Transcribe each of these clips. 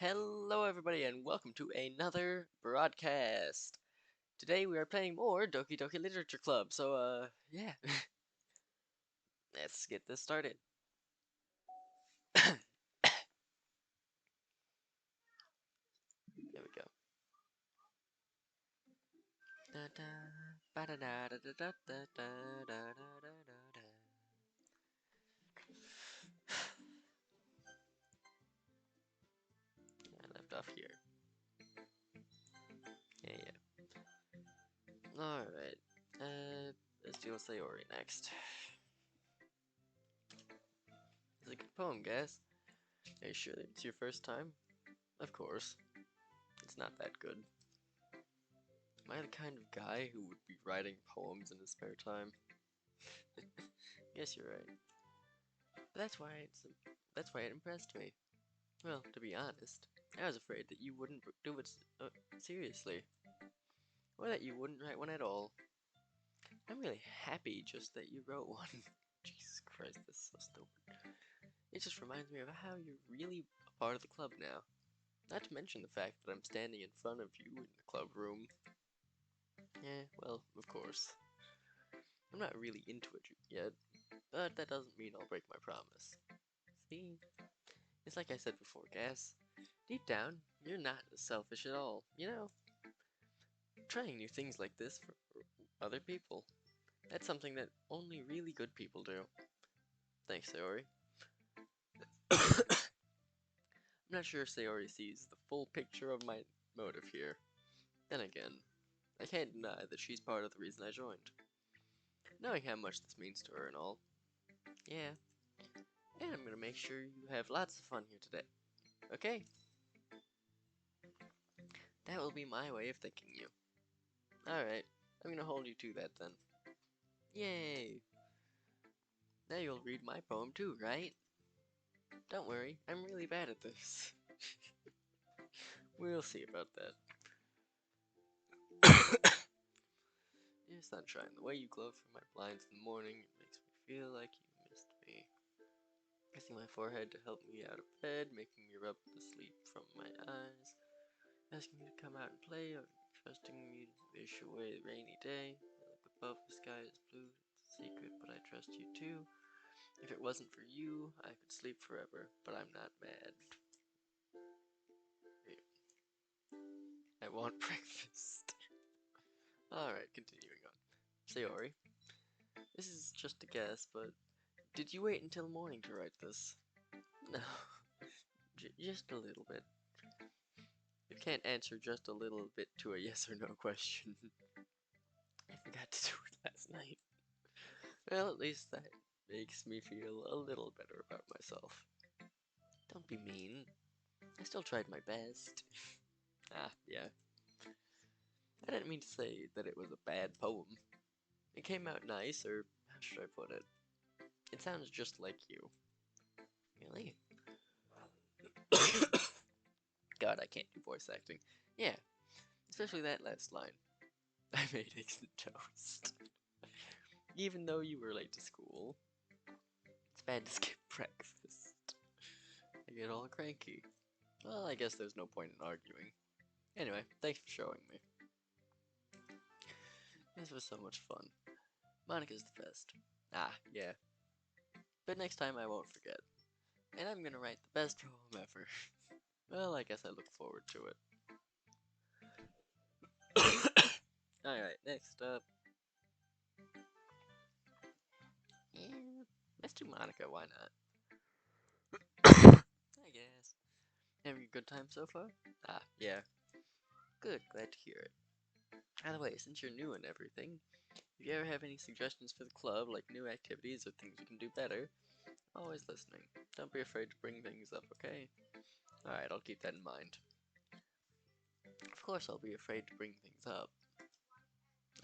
Hello, everybody, and welcome to another broadcast. Today we are playing more Doki Doki Literature Club. So, yeah, let's get this started. There we go. Da da ba da da da da da da da da da da. I left off here. Yeah. All right. Let's deal with Sayori next. It's a good poem, guys. Are you sure it's your first time? Of course. It's not that good. Am I the kind of guy who would be writing poems in his spare time? Guess you're right. But that's why it impressed me. Well, to be honest, I was afraid that you wouldn't do it seriously, or that you wouldn't write one at all. I'm really happy just that you wrote one. Jesus Christ, that's so stupid. It just reminds me of how you're really a part of the club now. Not to mention the fact that I'm standing in front of you in the club room. Yeah, well, of course. I'm not really into it yet, but that doesn't mean I'll break my promise. See? It's like I said before, Gas. Deep down, you're not selfish at all, trying new things like this for other people. That's something that only really good people do. Thanks, Sayori. I'm not sure Sayori sees the full picture of my motive here. Then again, I can't deny that she's part of the reason I joined. Knowing how much this means to her and all. Yeah. And I'm gonna make sure you have lots of fun here today. Okay? That will be my way of thanking you. Alright, I'm gonna hold you to that then. Yay! Now you'll read my poem too, right? Don't worry, I'm really bad at this. We'll see about that. Dear sunshine, the way you glow through my blinds in the morning makes me feel like you missed me. Kissing my forehead to help me out of bed, making me rub the sleep from my eyes, asking me to come out and play, or trusting me to wish away the rainy day. I look above, the sky is blue, it's a secret, but I trust you too. If it wasn't for you, I could sleep forever, but I'm not mad. I want breakfast. Alright, continuing on. Sayori, this is just a guess, but did you wait until morning to write this? No, just a little bit. You can't answer just a little bit to a yes or no question. I forgot to do it last night. Well, at least that makes me feel a little better about myself. Don't be mean. I still tried my best. Yeah. I didn't mean to say that it was a bad poem. It came out nice, or how should I put it? It sounds just like you. Really? God, I can't do voice acting. Yeah, especially that last line. I made eggs and toast. Even though you were late to school, it's bad to skip breakfast. I get all cranky. Well, I guess there's no point in arguing. Anyway, thanks for showing me. This was so much fun. Monica's the best. Yeah. But next time I won't forget. And I'm gonna write the best poem ever. Well, I guess I look forward to it. Alright, next up. Yeah, let's do Monica, why not? I guess. Having a good time so far? Yeah. Good, glad to hear it. By the way, since you're new and everything, if you ever have any suggestions for the club, like new activities or things we can do better, always listening. Don't be afraid to bring things up, okay? Alright, I'll keep that in mind. Of course I'll be afraid to bring things up.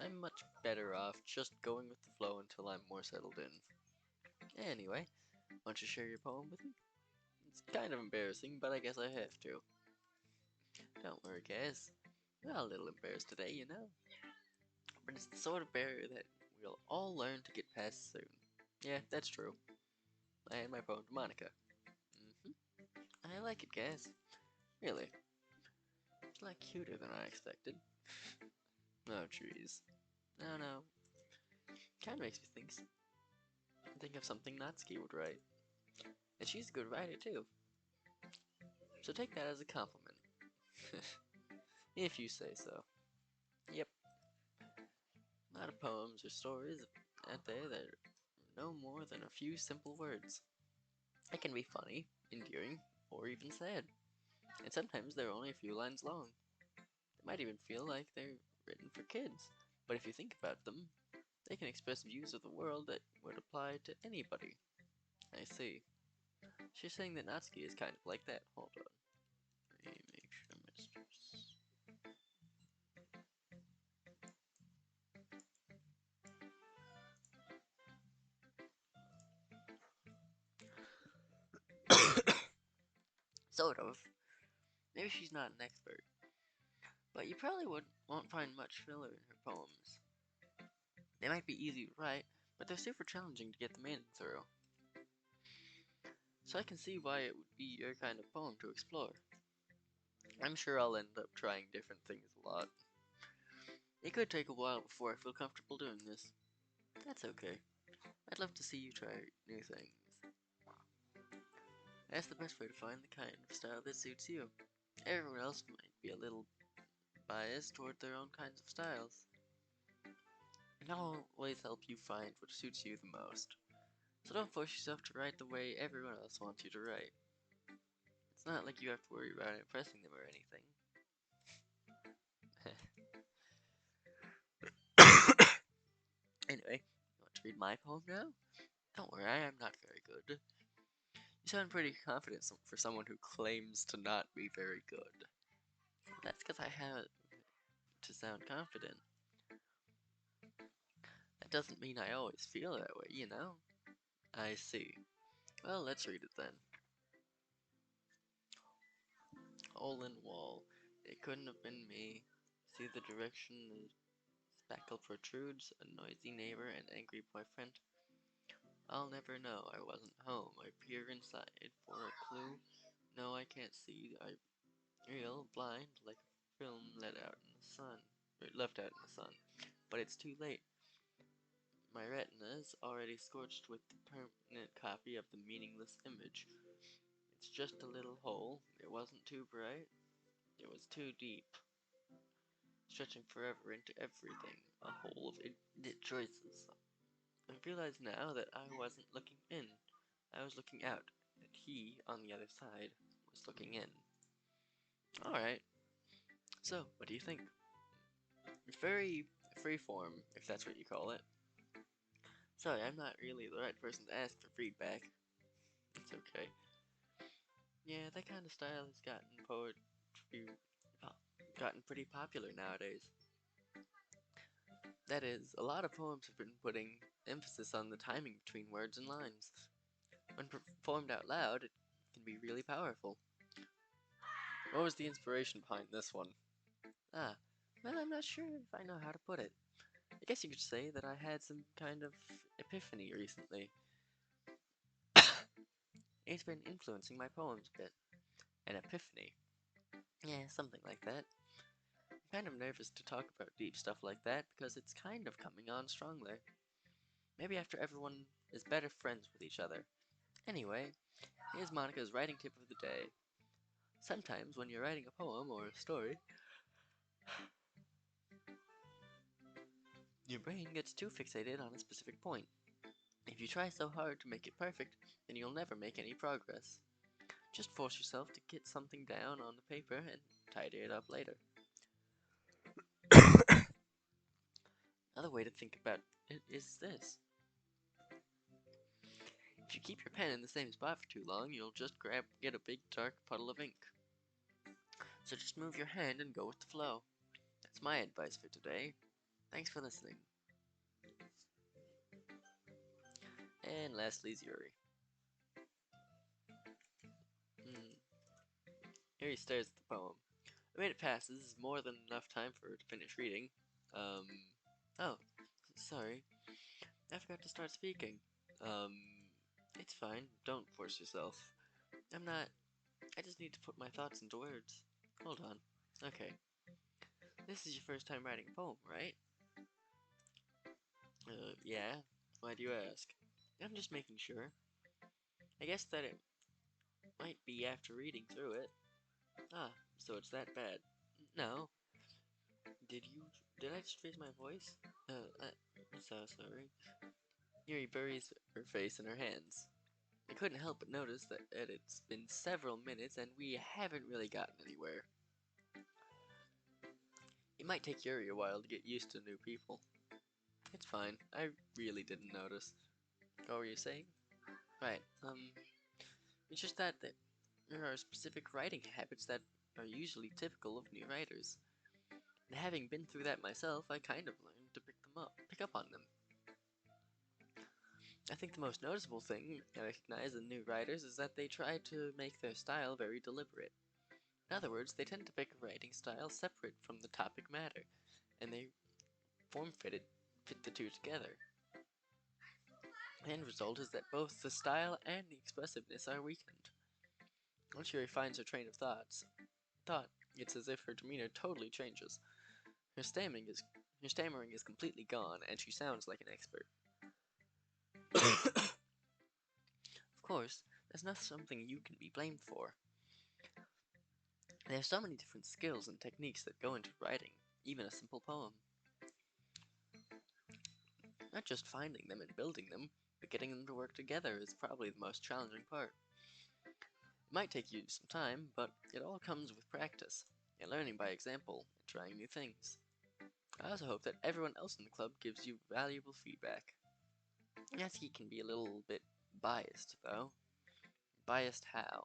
I'm much better off just going with the flow until I'm more settled in. Anyway, want to share your poem with me? It's kind of embarrassing, but I guess I have to. Don't worry, guys. We're all a little embarrassed today. But it's the sort of barrier that we'll all learn to get past soon. Yeah, that's true. I hand my poem to Monica. I like it, guys. Really? It's a lot cuter than I expected. Oh, jeez. No, no. Kinda makes me think of something Natsuki would write. And she's a good writer, too. So take that as a compliment. If you say so. Yep. A lot of poems or stories out there that are no more than a few simple words. They can be funny, endearing, or even sad. And sometimes they're only a few lines long. They might even feel like they're written for kids. But if you think about them, they can express views of the world that would apply to anybody. I see. She's saying that Natsuki is kind of like that. Hold on. Let me make sure Sort of. Maybe she's not an expert. But you probably won't find much filler in her poems. They might be easy to write, but they're super challenging to get them in through. So I can see why it would be your kind of poem to explore. I'm sure I'll end up trying different things a lot. It could take a while before I feel comfortable doing this. That's okay. I'd love to see you try new things. That's the best way to find the kind of style that suits you. Everyone else might be a little biased toward their own kinds of styles. And I'll always help you find what suits you the most. So don't force yourself to write the way everyone else wants you to write. It's not like you have to worry about impressing them or anything. Anyway, you want to read my poem now? Don't worry, I am not very good. You sound pretty confident for someone who claims to not be very good. That's because I have to sound confident. That doesn't mean I always feel that way, you know? I see. Well, let's read it then. Hole in wall. It couldn't have been me. See the direction the spackle protrudes, a noisy neighbor and angry boyfriend. I'll never know. I wasn't home. I peer inside for a clue. No, I can't see. I real blind like a film let out in the sun. Or left out in the sun. But it's too late. My retina's already scorched with the permanent copy of the meaningless image. It's just a little hole. It wasn't too bright. It was too deep. Stretching forever into everything. A hole of infinite choices. I realize now that I wasn't looking in. I was looking out. And he, on the other side, was looking in. Alright. So, what do you think? It's very freeform, if that's what you call it. Sorry, I'm not really the right person to ask for feedback. It's okay. Yeah, that kind of style has gotten pretty popular nowadays. That is, a lot of poems have been putting emphasis on the timing between words and lines. When performed out loud, it can be really powerful. What was the inspiration behind this one? Ah, well, I'm not sure if I know how to put it. I guess you could say that I had some kind of epiphany recently. It's been influencing my poems a bit. An epiphany. Yeah, something like that. I'm kind of nervous to talk about deep stuff like that because it's kind of coming on strongly. Maybe after everyone is better friends with each other. Anyway, here's Monica's writing tip of the day. Sometimes when you're writing a poem or a story, your brain gets too fixated on a specific point. If you try so hard to make it perfect, then you'll never make any progress. Just force yourself to get something down on the paper and tidy it up later. Another way to think about it is this. If you keep your pen in the same spot for too long, you'll just get a big dark puddle of ink. So just move your hand and go with the flow. That's my advice for today. Thanks for listening. And lastly, Yuri. Here he stares at the poem. A minute passes, more than enough time for her to finish reading. Oh, sorry. I forgot to start speaking. It's fine. Don't force yourself. I'm not I just need to put my thoughts into words. Hold on. Okay. This is your first time writing a poem, right? Yeah. Why do you ask? I'm just making sure. I guess that it might be after reading through it. Ah, so it's that bad. No. Did you... Did I just raise my voice? I'm so sorry. Yuri buries her face in her hands. I couldn't help but notice that it's been several minutes and we haven't really gotten anywhere. It might take Yuri a while to get used to new people. It's fine. I really didn't notice. What were you saying? Right, it's just that there are specific writing habits that are usually typical of new writers. And having been through that myself, I kind of learned to pick up on them. I think the most noticeable thing I recognize in new writers is that they try to make their style very deliberate. In other words, they tend to pick a writing style separate from the topic matter, and they fit the two together. The end result is that both the style and the expressiveness are weakened. Once Yuri finds her train of thought, it's as if her demeanor totally changes. Her stammering is completely gone, and she sounds like an expert. Of course, that's not something you can be blamed for. There are so many different skills and techniques that go into writing, even a simple poem. Not just finding them and building them, but getting them to work together is probably the most challenging part. It might take you some time, but it all comes with practice, and learning by example, and trying new things. I also hope that everyone else in the club gives you valuable feedback. Natsuki can be a little bit biased, though. Biased how?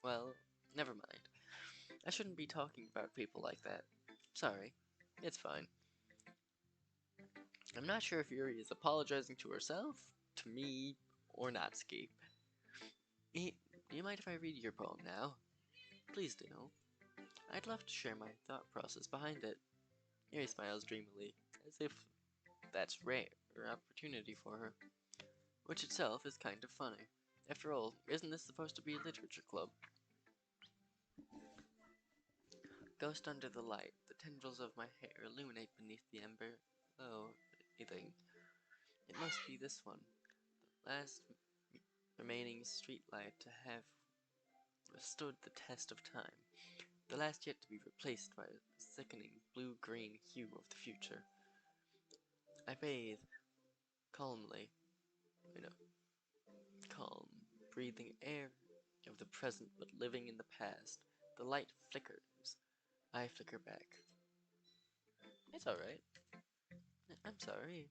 Well, never mind. I shouldn't be talking about people like that. Sorry. It's fine. I'm not sure if Yuri is apologizing to herself, to me, or Natsuki. Do you mind if I read your poem now? Please do. I'd love to share my thought process behind it. Yuri smiles dreamily, as if that's rare opportunity for her. Which itself is kind of funny. After all, isn't this supposed to be a literature club? Ghost under the light, the tendrils of my hair illuminate beneath the ember. Oh, thing. It must be this one. The last remaining streetlight to have stood the test of time. The last yet to be replaced by the sickening blue-green hue of the future. I bathe calmly, calm, breathing air of the present but living in the past. The light flickers. I flicker back. It's alright. I'm sorry.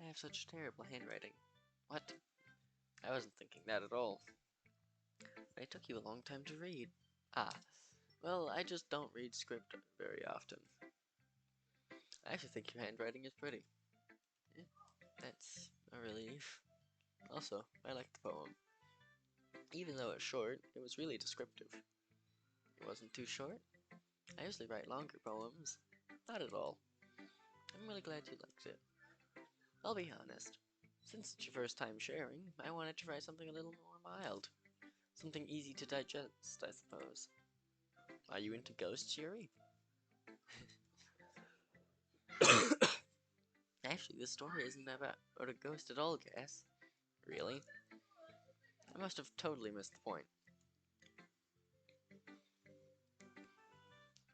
I have such terrible handwriting. What? I wasn't thinking that at all. It took you a long time to read. Ah, well, I just don't read script very often. I actually think your handwriting is pretty. That's a relief. Also, I like the poem. Even though it's short, it was really descriptive. It wasn't too short. I usually write longer poems. Not at all. I'm really glad you liked it. I'll be honest. Since it's your first time sharing, I wanted to write something a little more mild. Something easy to digest, I suppose. Are you into ghosts, Yuri? Actually, this story isn't about a ghost at all, Gas. Really? I must have totally missed the point.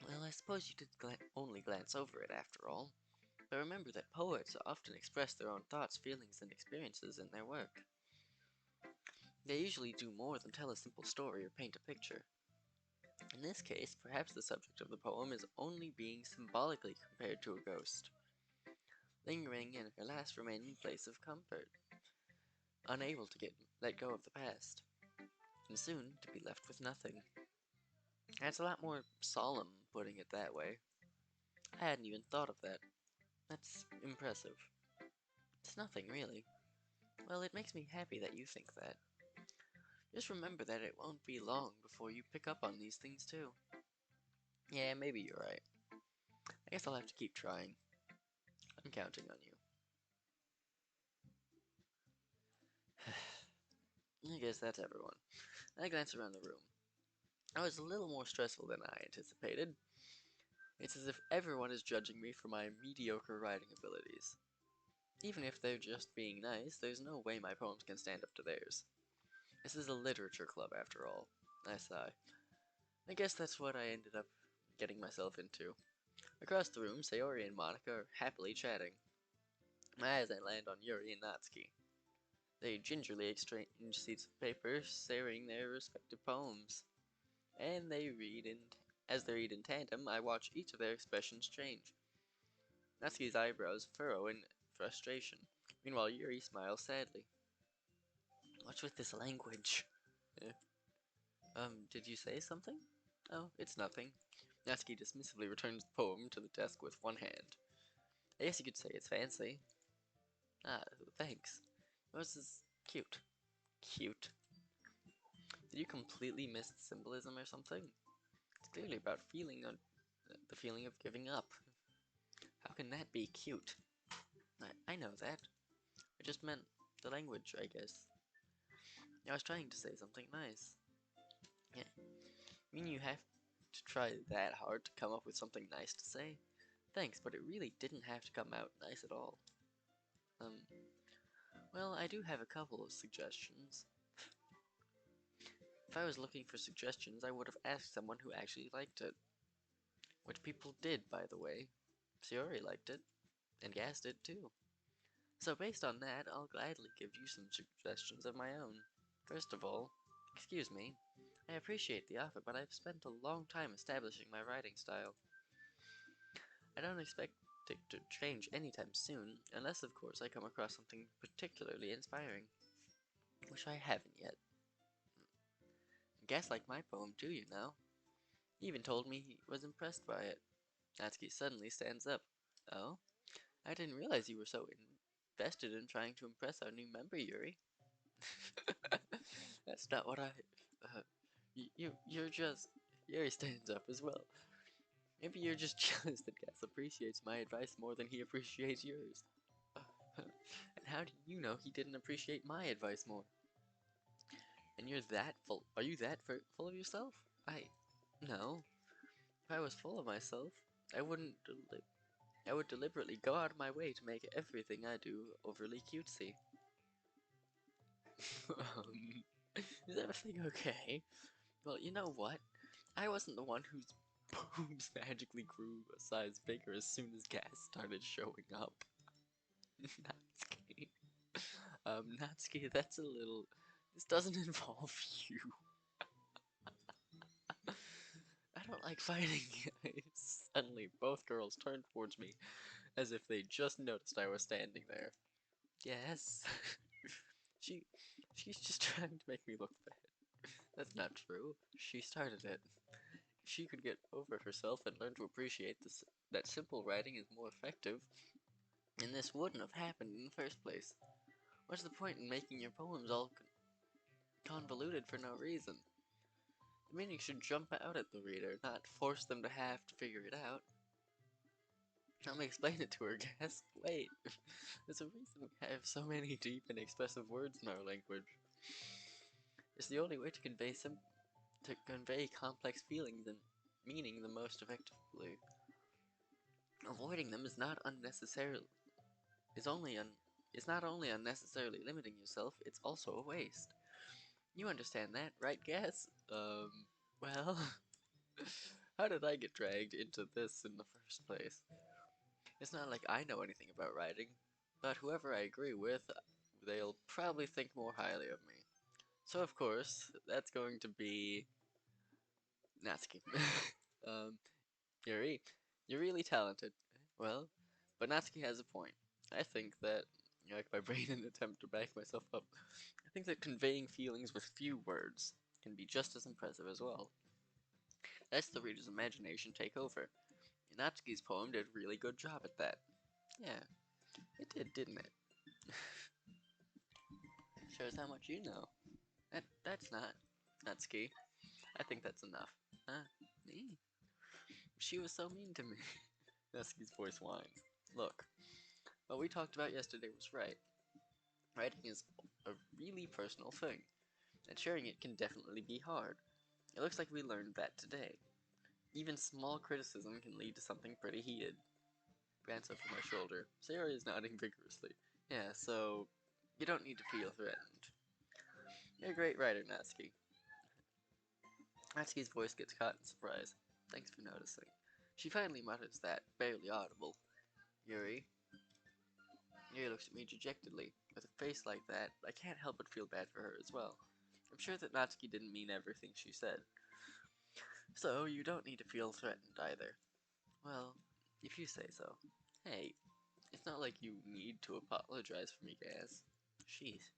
Well, I suppose you did only glance over it after all. But remember that poets often express their own thoughts, feelings, and experiences in their work. They usually do more than tell a simple story or paint a picture. In this case, perhaps the subject of the poem is only being symbolically compared to a ghost, lingering in her last remaining place of comfort, unable to let go of the past, and soon to be left with nothing. That's a lot more solemn, putting it that way. I hadn't even thought of that. That's impressive. It's nothing, really. Well, it makes me happy that you think that. Just remember that it won't be long before you pick up on these things too. Yeah, maybe you're right. I guess I'll have to keep trying. I'm counting on you. I guess that's everyone. I glance around the room. I was a little more stressful than I anticipated. It's as if everyone is judging me for my mediocre writing abilities. Even if they're just being nice, there's no way my poems can stand up to theirs. This is a literature club after all. I sigh. I guess that's what I ended up getting myself into. Across the room, Sayori and Monica are happily chatting. My eyes land on Yuri and Natsuki. They gingerly exchange sheets of paper, sharing their respective poems. And as they read in tandem, I watch each of their expressions change. Natsuki's eyebrows furrow in frustration. Meanwhile, Yuri smiles sadly. What's with this language? Did you say something? Oh, it's nothing. Natsuki dismissively returns the poem to the desk with one hand. I guess you could say it's fancy. Ah, thanks. Yours is cute. Cute. Did you completely miss the symbolism or something? It's clearly about the feeling of giving up. How can that be cute? I know that. I just meant the language, I guess. I was trying to say something nice. Yeah. I mean, you have to try that hard to come up with something nice to say? Thanks, but it really didn't have to come out nice at all. Well, I do have a couple of suggestions. If I was looking for suggestions, I would have asked someone who actually liked it. Which people did, by the way. Sayori liked it, and Gas did too. So based on that, I'll gladly give you some suggestions of my own. First of all, excuse me, I appreciate the offer, but I've spent a long time establishing my writing style. I don't expect it to change anytime soon, unless of course I come across something particularly inspiring. Which I haven't yet. Gas liked my poem too, you know. He even told me he was impressed by it. Natsuki suddenly stands up. Oh? I didn't realize you were so invested in trying to impress our new member, Yuri. That's not what I... Uh, you're just... Yuri stands up as well. Maybe you're just jealous that Gas appreciates my advice more than he appreciates yours. And how do you know he didn't appreciate my advice more? And you're that full... Are you that full of yourself? No. If I was full of myself, I wouldn't... I would deliberately go out of my way to make everything I do overly cutesy. Is everything okay? Well, you know what? I wasn't the one whose boobs magically grew a size bigger as soon as Gas started showing up. Natsuki. Natsuki, that's a little... This doesn't involve you. I don't like fighting. Suddenly, both girls turned towards me, as if they just noticed I was standing there. Yes. She's just trying to make me look bad. That's not true. She started it. If she could get over herself and learn to appreciate that simple writing is more effective, then this wouldn't have happened in the first place. What's the point in making your poems all convoluted for no reason? The meaning should jump out at the reader, not force them to have to figure it out. Let me explain it to her, Gas. Wait. There's a reason we have so many deep and expressive words in our language. It's the only way to convey complex feelings and meaning the most effectively. Avoiding them is not only unnecessarily limiting yourself, it's also a waste. You understand that, right, Gas? Well, how did I get dragged into this in the first place? It's not like I know anything about writing, but whoever I agree with, they'll probably think more highly of me. So of course, that's going to be Natsuki. Yuri, you're really talented. Well, but Natsuki has a point. I think that, like my brain in an attempt to back myself up, I think that conveying feelings with few words can be just as impressive as well. Lets the reader's imagination take over. Natsuki's poem did a really good job at that. Yeah, it did, didn't it? Shows how much you know. That's not Natsuki. I think that's enough. Huh? Me? She was so mean to me. Natsuki's voice whines. Look, what we talked about yesterday was right. Writing is a really personal thing, and sharing it can definitely be hard. It looks like we learned that today. Even small criticism can lead to something pretty heated. Glance over my shoulder. Sayori is nodding vigorously. Yeah, so you don't need to feel threatened. You're a great writer, Natsuki. Natsuki's voice gets caught in surprise. Thanks for noticing. She finally mutters that, barely audible. Yuri. Yuri looks at me dejectedly. With a face like that, I can't help but feel bad for her as well. I'm sure that Natsuki didn't mean everything she said. So, you don't need to feel threatened either. Well, if you say so. Hey, it's not like you need to apologize for me, Gaz. Sheesh.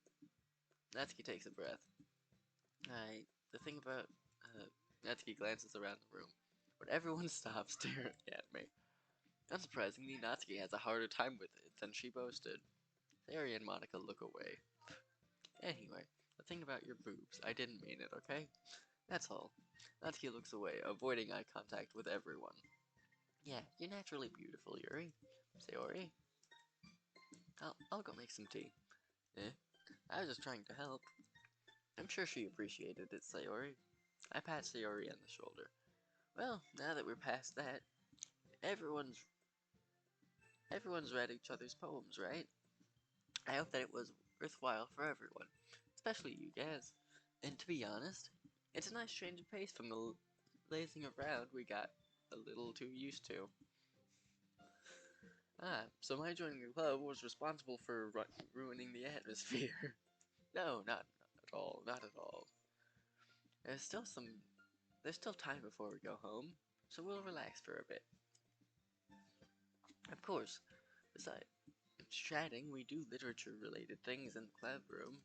Natsuki takes a breath. The thing about, Natsuki glances around the room, but everyone stops staring at me. Unsurprisingly, Natsuki has a harder time with it than she boasted. Sayori and Monica look away. Anyway, the thing about your boobs, I didn't mean it, okay? That's all. Natsuki looks away, avoiding eye contact with everyone. Yeah, you're naturally beautiful, Yuri. Sayori? I'll go make some tea. Eh? I was just trying to help. I'm sure she appreciated it, Sayori. I pat Sayori on the shoulder. Well, now that we're past that, everyone's read each other's poems, right? I hope that it was worthwhile for everyone, especially you guys. And to be honest, it's a nice change of pace from the lazing around we got a little too used to. So my joining the club was responsible for ruining the atmosphere. No, not at all, not at all. There's still time before we go home, so we'll relax for a bit. Of course, besides chatting, we do literature-related things in the club room.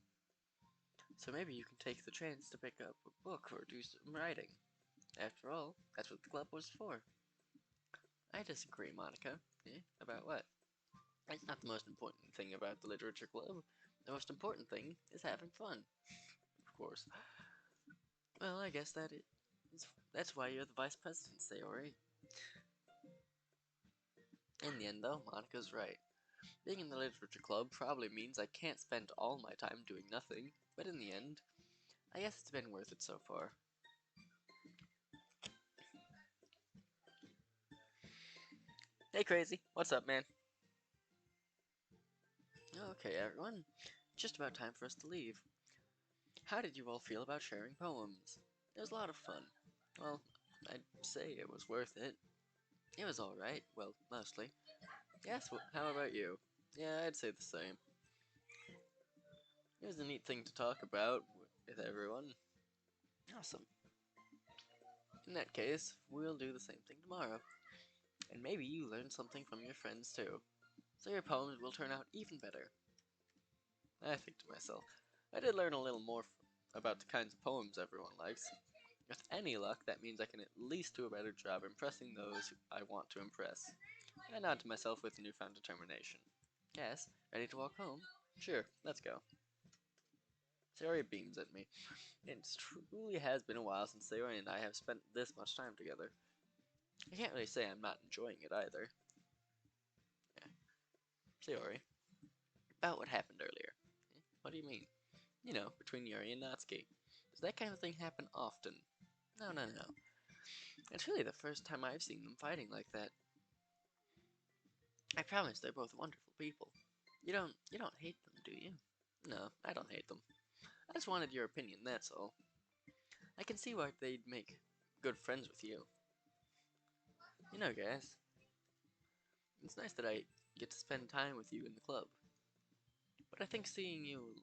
So maybe you can take the chance to pick up a book or do some writing. After all, that's what the club was for. I disagree, Monica. Eh? About what? That's not the most important thing about the literature club. The most important thing is having fun. Of course. Well, I guess that's why you're the vice president, Sayori. In the end, though, Monica's right. Being in the literature club probably means I can't spend all my time doing nothing, but in the end, I guess it's been worth it so far. Hey, Crazy. What's up, man? Okay, everyone. Just about time for us to leave. How did you all feel about sharing poems? It was a lot of fun. Well, I'd say it was worth it. It was alright. Well, mostly. Yes, how about you? Yeah, I'd say the same. It was a neat thing to talk about with everyone. Awesome. In that case, we'll do the same thing tomorrow. And maybe you learn something from your friends too. So your poems will turn out even better. I think to myself, I did learn a little more about the kinds of poems everyone likes. With any luck, that means I can at least do a better job impressing those I want to impress. I nod to myself with newfound determination. Yes, ready to walk home? Sure, let's go. Sayori beams at me. It truly has been a while since Sayori and I have spent this much time together. I can't really say I'm not enjoying it either. Yeah. Sayori, about what happened earlier. What do you mean? You know, between Yuri and Natsuki. Does that kind of thing happen often? No, no, no. It's really the first time I've seen them fighting like that. I promise they're both wonderful people. You don't hate them, do you? No, I don't hate them. I just wanted your opinion, that's all. I can see why they'd make good friends with you. You know, guys, it's nice that I get to spend time with you in the club. But I think seeing you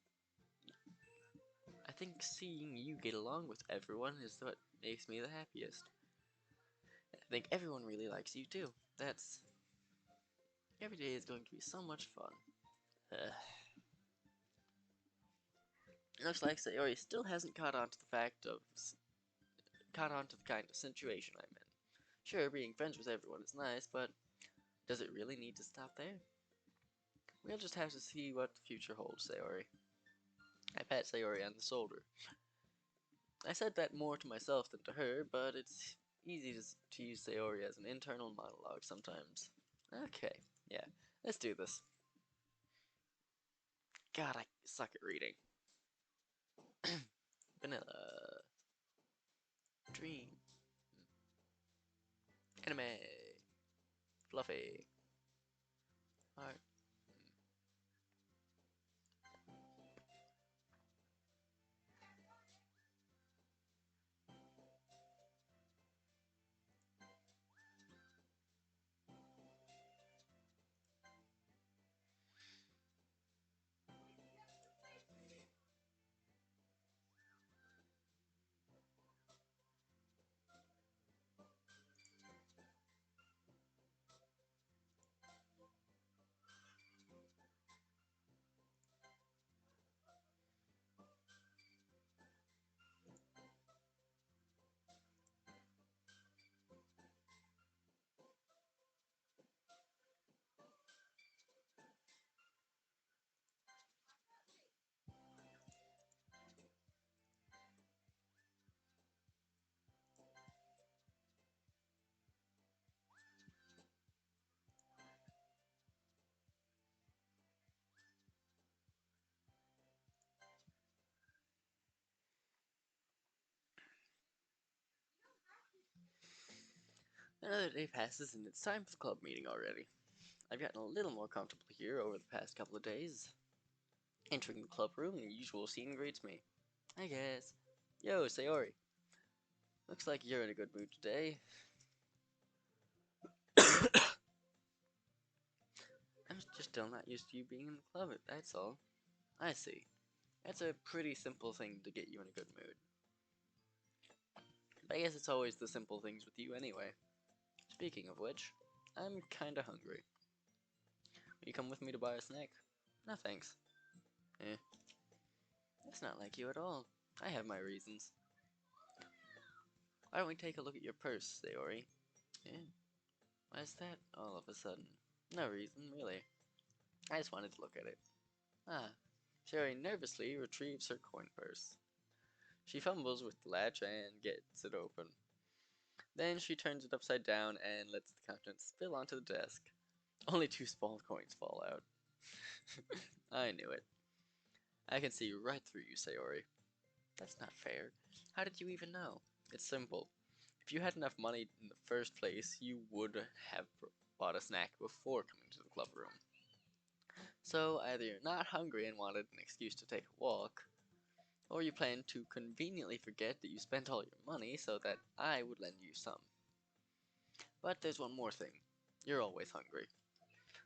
get along with everyone is what makes me the happiest. I think everyone really likes you too. Every day is going to be so much fun. Looks like Sayori still hasn't caught on to the kind of situation I'm in. Sure, being friends with everyone is nice, but does it really need to stop there? We'll just have to see what the future holds, Sayori. I pat Sayori on the shoulder. I said that more to myself than to her, but it's easy to use Sayori as an internal monologue sometimes. Okay, yeah, let's do this. God, I suck at reading. Vanilla. Dream. Anime. Fluffy. Heart. Another day passes and it's time for the club meeting already. I've gotten a little more comfortable here over the past couple of days. Entering the club room, the usual scene greets me. I guess. Yo, Sayori. Looks like you're in a good mood today. I'm just still not used to you being in the club, that's all. I see. That's a pretty simple thing to get you in a good mood. But I guess it's always the simple things with you anyway. Speaking of which, I'm kinda hungry. Will you come with me to buy a snack? No thanks. Eh. That's not like you at all. I have my reasons. Why don't we take a look at your purse, Sayori? Eh? Why's that all of a sudden? No reason, really. I just wanted to look at it. Ah. Sayori nervously retrieves her coin purse. She fumbles with the latch and gets it open. Then she turns it upside down and lets the contents spill onto the desk. Only 2 small coins fall out. I knew it. I can see right through you, Sayori. That's not fair. How did you even know? It's simple. If you had enough money in the first place, you would have bought a snack before coming to the club room. So either you're not hungry and wanted an excuse to take a walk, or you plan to conveniently forget that you spent all your money so that I would lend you some. But there's one more thing. You're always hungry.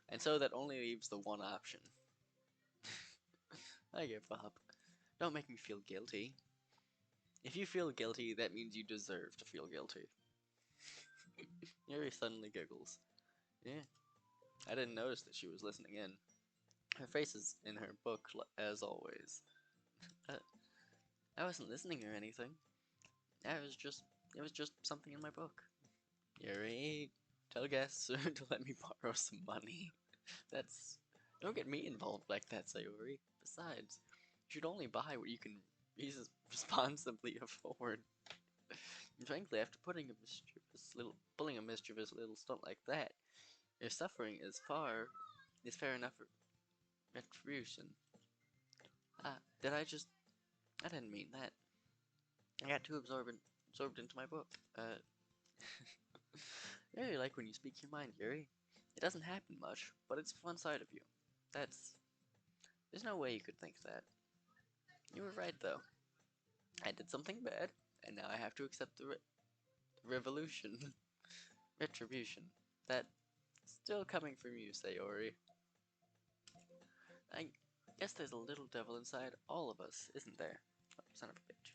And so that only leaves the one option. I give up. Don't make me feel guilty. If you feel guilty, that means you deserve to feel guilty. Yuri suddenly giggles. Yeah, I didn't notice that she was listening in. Her face is in her book, as always. I wasn't listening or anything. It was just something in my book. Yuri, tell guests to let me borrow some money. Don't get me involved like that, Sayori. Besides, you should only buy what you can responsibly afford. And frankly, after pulling a mischievous little stunt like that, your suffering is fair enough retribution. Did I just? I didn't mean that. I got too absorbed into my book. I really like when you speak your mind, Yuri. It doesn't happen much, but it's a fun side of you. There's no way you could think that. You were right, though. I did something bad, and now I have to accept the revolution. Retribution. That's still coming from you, Sayori. I guess there's a little devil inside all of us, isn't there? Oh, son of a bitch.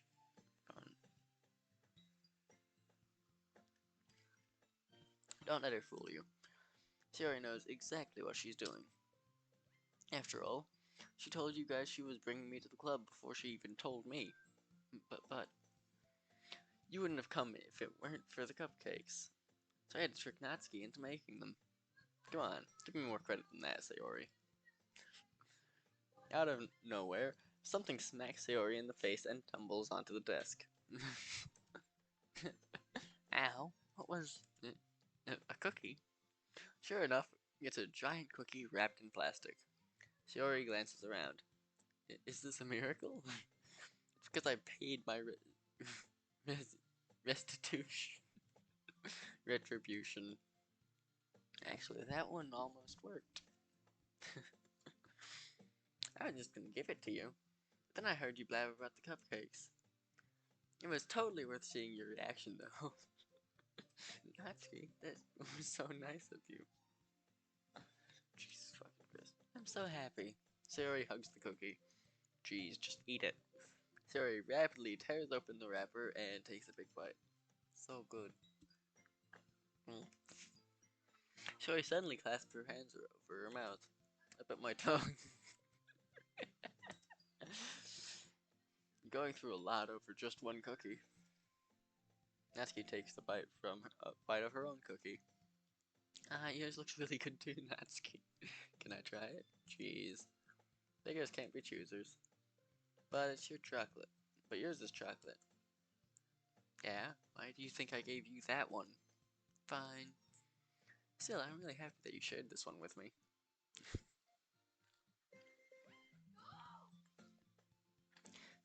Don't let her fool you. Sayori knows exactly what she's doing. After all, she told you guys she was bringing me to the club before she even told me. But you wouldn't have come if it weren't for the cupcakes. So I had to trick Natsuki into making them. Come on, give me more credit than that, Sayori. Out of nowhere, something smacks Sayori in the face and tumbles onto the desk. Ow, what was a cookie? Sure enough, it's a giant cookie wrapped in plastic. Sayori glances around. Is this a miracle? It's because I paid my Restitution. Retribution. Actually, that one almost worked. I was just gonna give it to you. But then I heard you blab about the cupcakes. It was totally worth seeing your reaction, though. Natsuki, that was so nice of you. Jesus fucking Christ. I'm so happy. Sayori hugs the cookie. Jeez, just eat it. Sayori rapidly tears open the wrapper and takes a big bite. So good. Mm. Sayori suddenly clasped her hands over her mouth. I bit my tongue. Going through a lot over just one cookie. Natsuki takes a bite of her own cookie. Yours looks really good too, Natsuki. Can I try it? Jeez. Beggars can't be choosers. But it's your chocolate. But yours is chocolate. Yeah? Why do you think I gave you that one? Fine. Still, I'm really happy that you shared this one with me.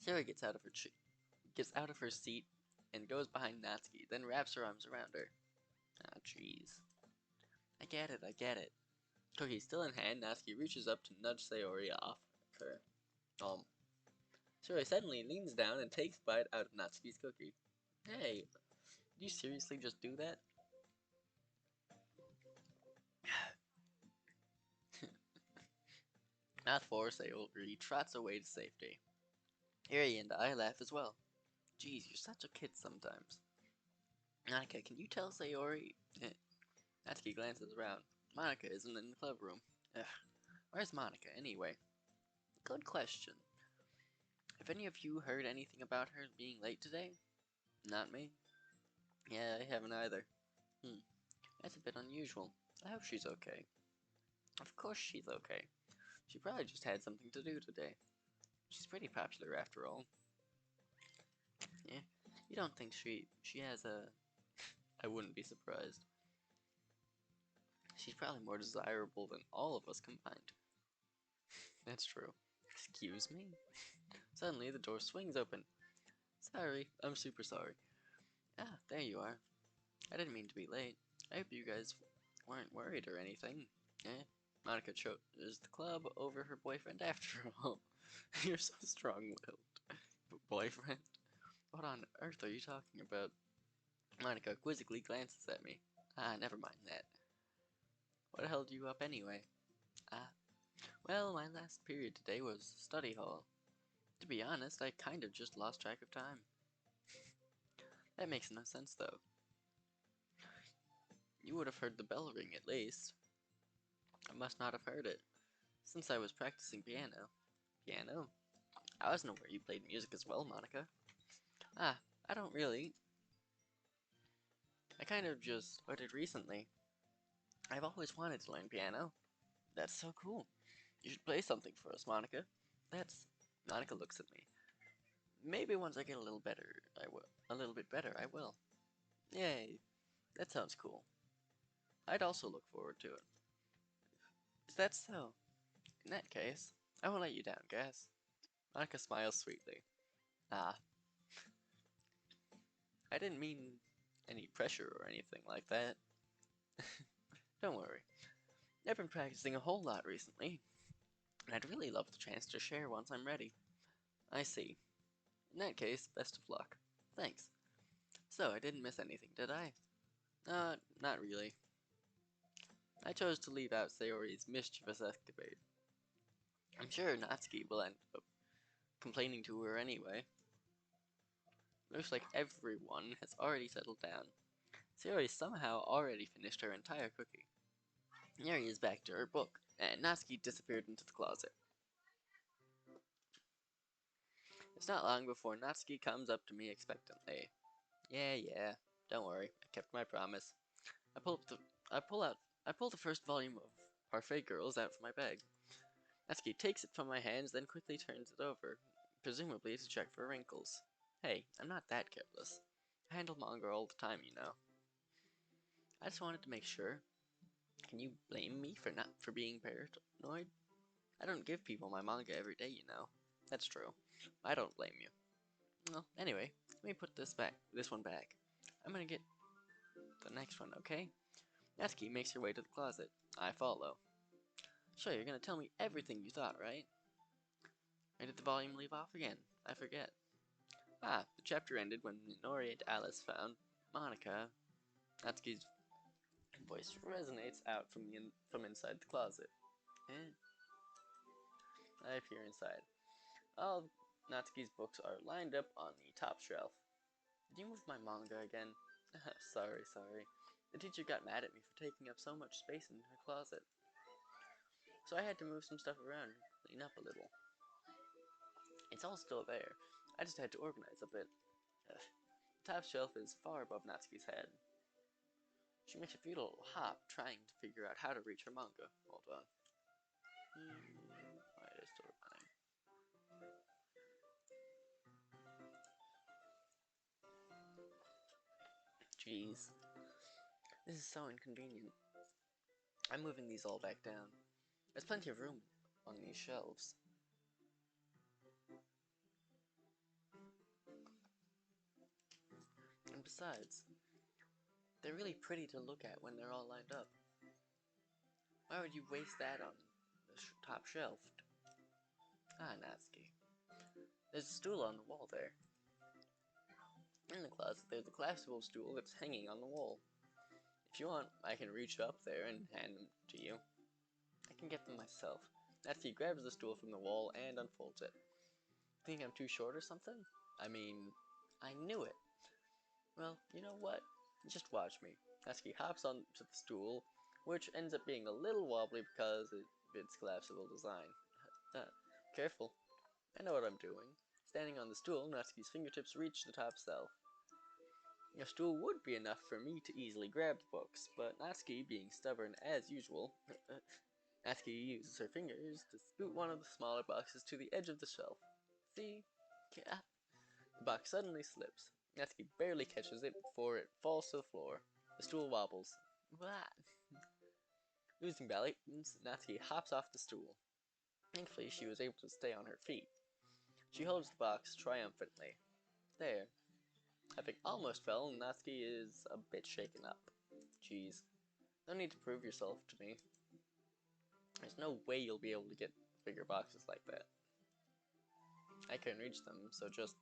Sarah gets out of her seat and goes behind Natsuki, then wraps her arms around her. Ah, jeez. I get it. Cookie still in hand, Natsuki reaches up to nudge Sayori off her. Sayori suddenly leans down and takes a bite out of Natsuki's cookie. Hey, did you seriously just do that? Not for Sayori trots away to safety. Eri and I laugh as well. Geez, you're such a kid sometimes. Monica, can you tell Sayori? Natsuki glances around. Monica isn't in the club room. Ugh. Where's Monica, anyway? Good question. Have any of you heard anything about her being late today? Not me. Yeah, I haven't either. That's a bit unusual. I hope she's okay. Of course she's okay. She probably just had something to do today. She's pretty popular after all. Yeah, you don't think she has a... I wouldn't be surprised. She's probably more desirable than all of us combined. That's true. Excuse me? Suddenly, the door swings open. Sorry, I'm super sorry. Ah, there you are. I didn't mean to be late. I hope you guys weren't worried or anything. Eh? Monica chose the club over her boyfriend after all. You're so strong-willed. Boyfriend? What on earth are you talking about? Monica quizzically glances at me. Never mind that. What held you up anyway? Well, my last period today was study hall. To be honest, I kind of just lost track of time. That makes no sense, though. You would have heard the bell ring at least. I must not have heard it, since I was practicing piano. Piano? I wasn't aware you played music as well, Monica. I don't really. I kind of just started recently. I've always wanted to learn piano. That's so cool. You should play something for us, Monica. Monica looks at me. Maybe once I get a little better, I will. A little bit better, I will. Yay. That sounds cool. I'd also look forward to it. Is that so? In that case, I won't let you down, guess. Monica smiles sweetly. Ah. I didn't mean any pressure or anything like that. Don't worry. I've been practicing a whole lot recently, and I'd really love the chance to share once I'm ready. I see. In that case, best of luck. Thanks. So, I didn't miss anything, did I? Not really. I chose to leave out Sayori's mischievous escapade. I'm sure Natsuki will end up complaining to her anyway. Looks like everyone has already settled down. Sayori somehow already finished her entire cookie. Yuri is back to her book, and Natsuki disappeared into the closet. It's not long before Natsuki comes up to me expectantly. Yeah, don't worry, I kept my promise. I pull the first volume of Parfait Girls out from my bag. Natsuki takes it from my hands, then quickly turns it over, presumably to check for wrinkles. Hey, I'm not that careless. I handle manga all the time, you know. I just wanted to make sure. Can you blame me for being paranoid? I don't give people my manga every day, you know. That's true. I don't blame you. Well, anyway, let me put this one back. I'm gonna get the next one, okay? Natsuki makes her way to the closet. I follow. Sure, you're gonna tell me everything you thought, right? Or did the volume leave off again? I forget. Ah, the chapter ended when Minori and Alice found Monica. Natsuki's voice resonates out from inside the closet. Eh? I appear inside. All of Natsuki's books are lined up on the top shelf. Did you move my manga again? Sorry. The teacher got mad at me for taking up so much space in her closet. So I had to move some stuff around and clean up a little. It's all still there. I just had to organize a bit. The top shelf is far above Natsuki's head. She makes a futile hop trying to figure out how to reach her manga. Hold on. Why is it still running? Jeez. This is so inconvenient. I'm moving these all back down. There's plenty of room on these shelves. And besides, they're really pretty to look at when they're all lined up. Why would you waste that on the top shelf? Ah, Natsuki. There's a stool on the wall there. In the closet, there's a collapsible stool that's hanging on the wall. If you want, I can reach up there and hand them to you. I can get them myself. Natsuki grabs the stool from the wall and unfolds it. Think I'm too short or something? I mean, I knew it. Well, you know what? Just watch me. Natsuki hops onto the stool, which ends up being a little wobbly because of its collapsible design. Careful. I know what I'm doing. Standing on the stool, Natsuki's fingertips reach the top shelf. A stool would be enough for me to easily grab the books, but Natsuki, being stubborn as usual, Natsuki uses her fingers to scoot one of the smaller boxes to the edge of the shelf. See? Yeah. The box suddenly slips. Natsuki barely catches it before it falls to the floor. The stool wobbles. Losing balance, Natsuki hops off the stool. Thankfully, she was able to stay on her feet. She holds the box triumphantly. There. Having almost fell, Natsuki is a bit shaken up. Jeez. No need to prove yourself to me. There's no way you'll be able to get bigger boxes like that. I couldn't reach them, so just...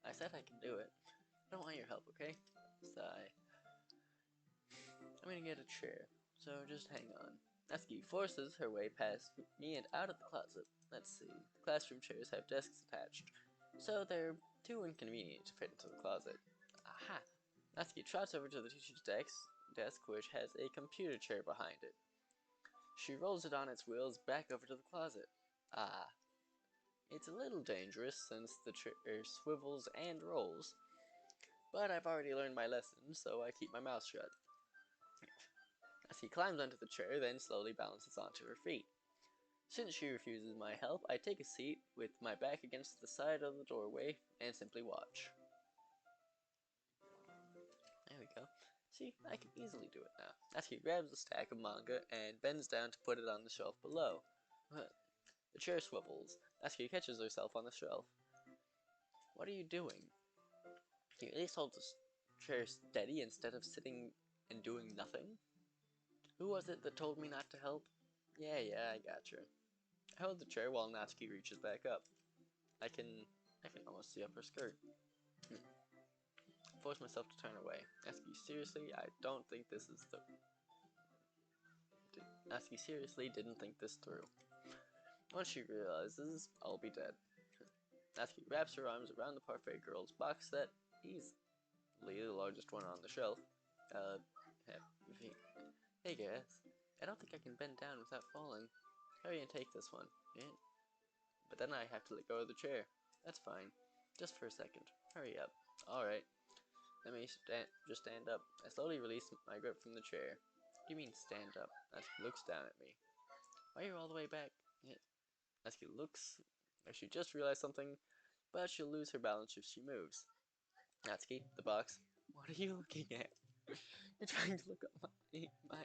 I said I can do it. I don't want your help, okay? Sigh. I'm gonna get a chair, so just hang on. Natsuki forces her way past me and out of the closet. Let's see. The classroom chairs have desks attached, so they're too inconvenient to fit into the closet. Aha! Natsuki trots over to the teacher's desk, which has a computer chair behind it. She rolls it on its wheels back over to the closet. Ah. It's a little dangerous since the chair swivels and rolls, but I've already learned my lesson, so I keep my mouth shut. Natsuki climbs onto the chair, then slowly balances onto her feet. Since she refuses my help, I take a seat with my back against the side of the doorway and simply watch. There we go. See, I can easily do it now. Natsuki grabs a stack of manga and bends down to put it on the shelf below. The chair swivels. Natsuki catches herself on the shelf. What are you doing? Can you at least hold the chair steady instead of sitting and doing nothing? Who was it that told me not to help? Yeah, I gotcha. I hold the chair while Natsuki reaches back up. I can almost see up her skirt. Force myself to turn away. Natsuki, seriously, I don't think this is the... Natsuki seriously didn't think this through. Once she realizes, I'll be dead. Natsuki wraps her arms around the parfait girl's box set, easily the largest one on the shelf. Hey guys, I don't think I can bend down without falling. Hurry and take this one. Yeah. But then I have to let go of the chair. That's fine. Just for a second. Hurry up. Alright. Let me just stand up. I slowly release my grip from the chair. What do you mean stand up? Natsuki looks down at me. Why are you all the way back? Yeah. Natsuki looks like she just realized something, but she'll lose her balance if she moves. Natsuki, the box. What are you looking at? You're trying to look up my...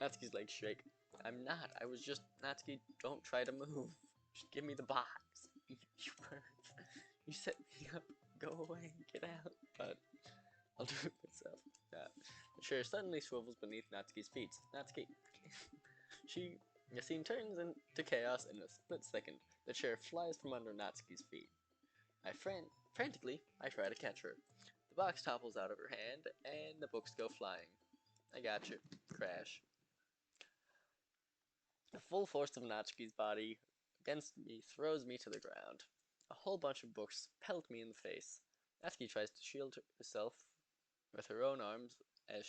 Natsuki's legs shake. I'm not. I was just... Natsuki, don't try to move. Just give me the box. You bird. You set me up. Go away. Get out. But I'll do it myself. The chair suddenly swivels beneath Natsuki's feet. Natsuki. The scene turns into chaos in a split second. The chair flies from under Natsuki's feet. Frantically, I try to catch her. The box topples out of her hand, and the books go flying. I got you. Crash. The full force of Natsuki's body against me throws me to the ground. A whole bunch of books pelt me in the face. Natsuki tries to shield herself with her own arms as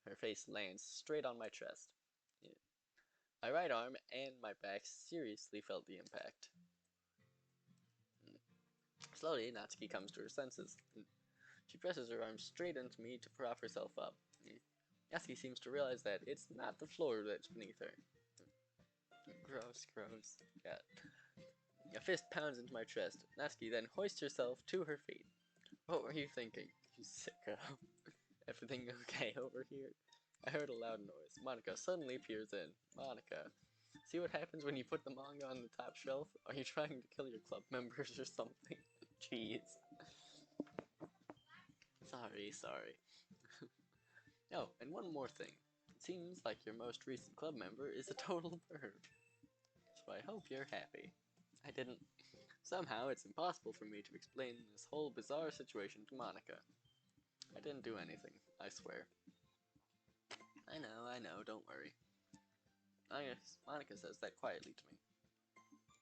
her face lands straight on my chest. My right arm and my back seriously felt the impact. Slowly, Natsuki comes to her senses. She presses her arm straight into me to prop herself up. Natsuki seems to realize that it's not the floor that's beneath her. Gross, gross. Yeah. A fist pounds into my chest. Natsuki then hoists herself to her feet. What were you thinking, you sicko? Everything okay over here? I heard a loud noise. Monica suddenly peers in. Monica. See what happens when you put the manga on the top shelf? Are you trying to kill your club members or something? Jeez. Sorry. Oh, and one more thing. It seems like your most recent club member is a total bird. So I hope you're happy. I didn't. Somehow, it's impossible for me to explain this whole bizarre situation to Monica. I didn't do anything, I swear. I know, don't worry. Monica says that quietly to me.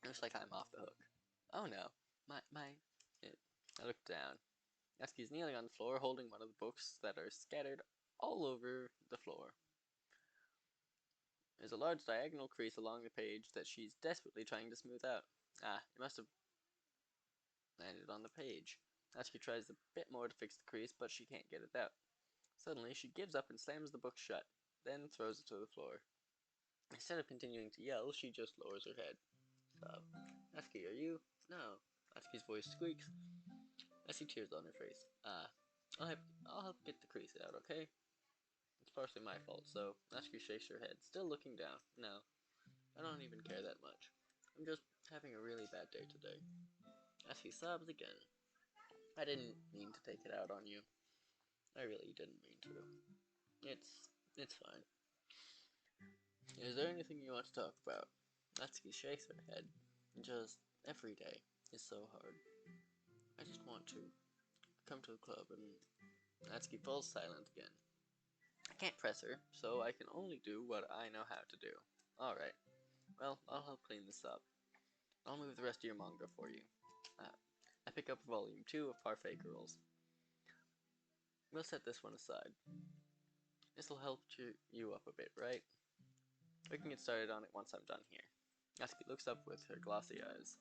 Looks like I'm off the hook. Oh no, I look down. Natsuki's kneeling on the floor holding one of the books that are scattered all over the floor. There's a large diagonal crease along the page that she's desperately trying to smooth out. It must have landed on the page. Natsuki tries a bit more to fix the crease, but she can't get it out. Suddenly, she gives up and slams the book shut, then throws it to the floor. Instead of continuing to yell, she just lowers her head. Natsuki, are you? No. Natsuki's voice squeaks. I see tears on her face. I'll help get the crease out, okay? It's partially my fault, so Natsuki shakes her head, still looking down. No, I don't even care that much. I'm just having a really bad day today. Natsuki sobs again. I didn't mean to take it out on you. I really didn't mean to. It's fine. Is there anything you want to talk about? Natsuki shakes her head. Just every day is so hard. I just want to come to the club, and Natsuki falls silent again. I can't press her, so I can only do what I know how to do. Alright, well, I'll help clean this up. I'll move the rest of your manga for you. I pick up volume 2 of Parfait Girls. We'll set this one aside. This'll help cheer you up a bit, right? We can get started on it once I'm done here. Natsuki looks up with her glossy eyes.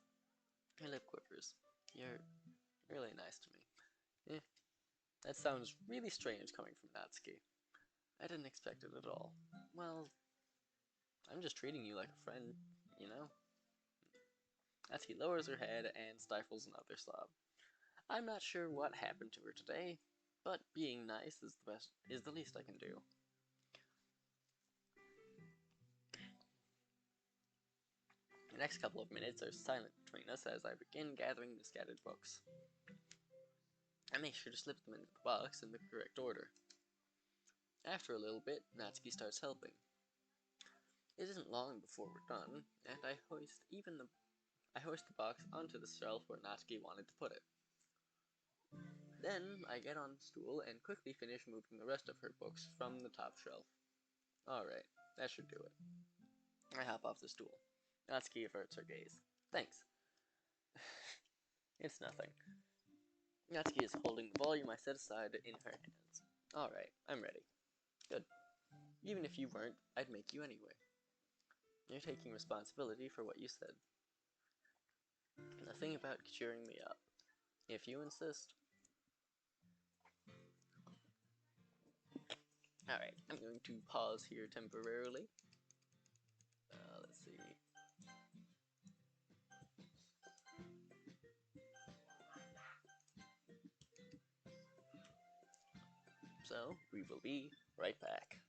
Her lip quivers. You're really nice to me. That sounds really strange coming from Natsuki. I didn't expect it at all. Well, I'm just treating you like a friend, you know? Natsuki lowers her head and stifles another sob. I'm not sure what happened to her today, but being nice is the least I can do. The next couple of minutes are silent between us as I begin gathering the scattered books. I make sure to slip them into the box in the correct order. After a little bit, Natsuki starts helping. It isn't long before we're done, and I hoist the box onto the shelf where Natsuki wanted to put it. Then I get on the stool and quickly finish moving the rest of her books from the top shelf. Alright, that should do it. I hop off the stool. Natsuki averts her gaze. Thanks. It's nothing. Natsuki is holding the volume I set aside in her hands. Alright, I'm ready. Good. Even if you weren't, I'd make you anyway. You're taking responsibility for what you said. Nothing about cheering me up. If you insist. Alright, I'm going to pause here temporarily. Let's see. So, we will be right back.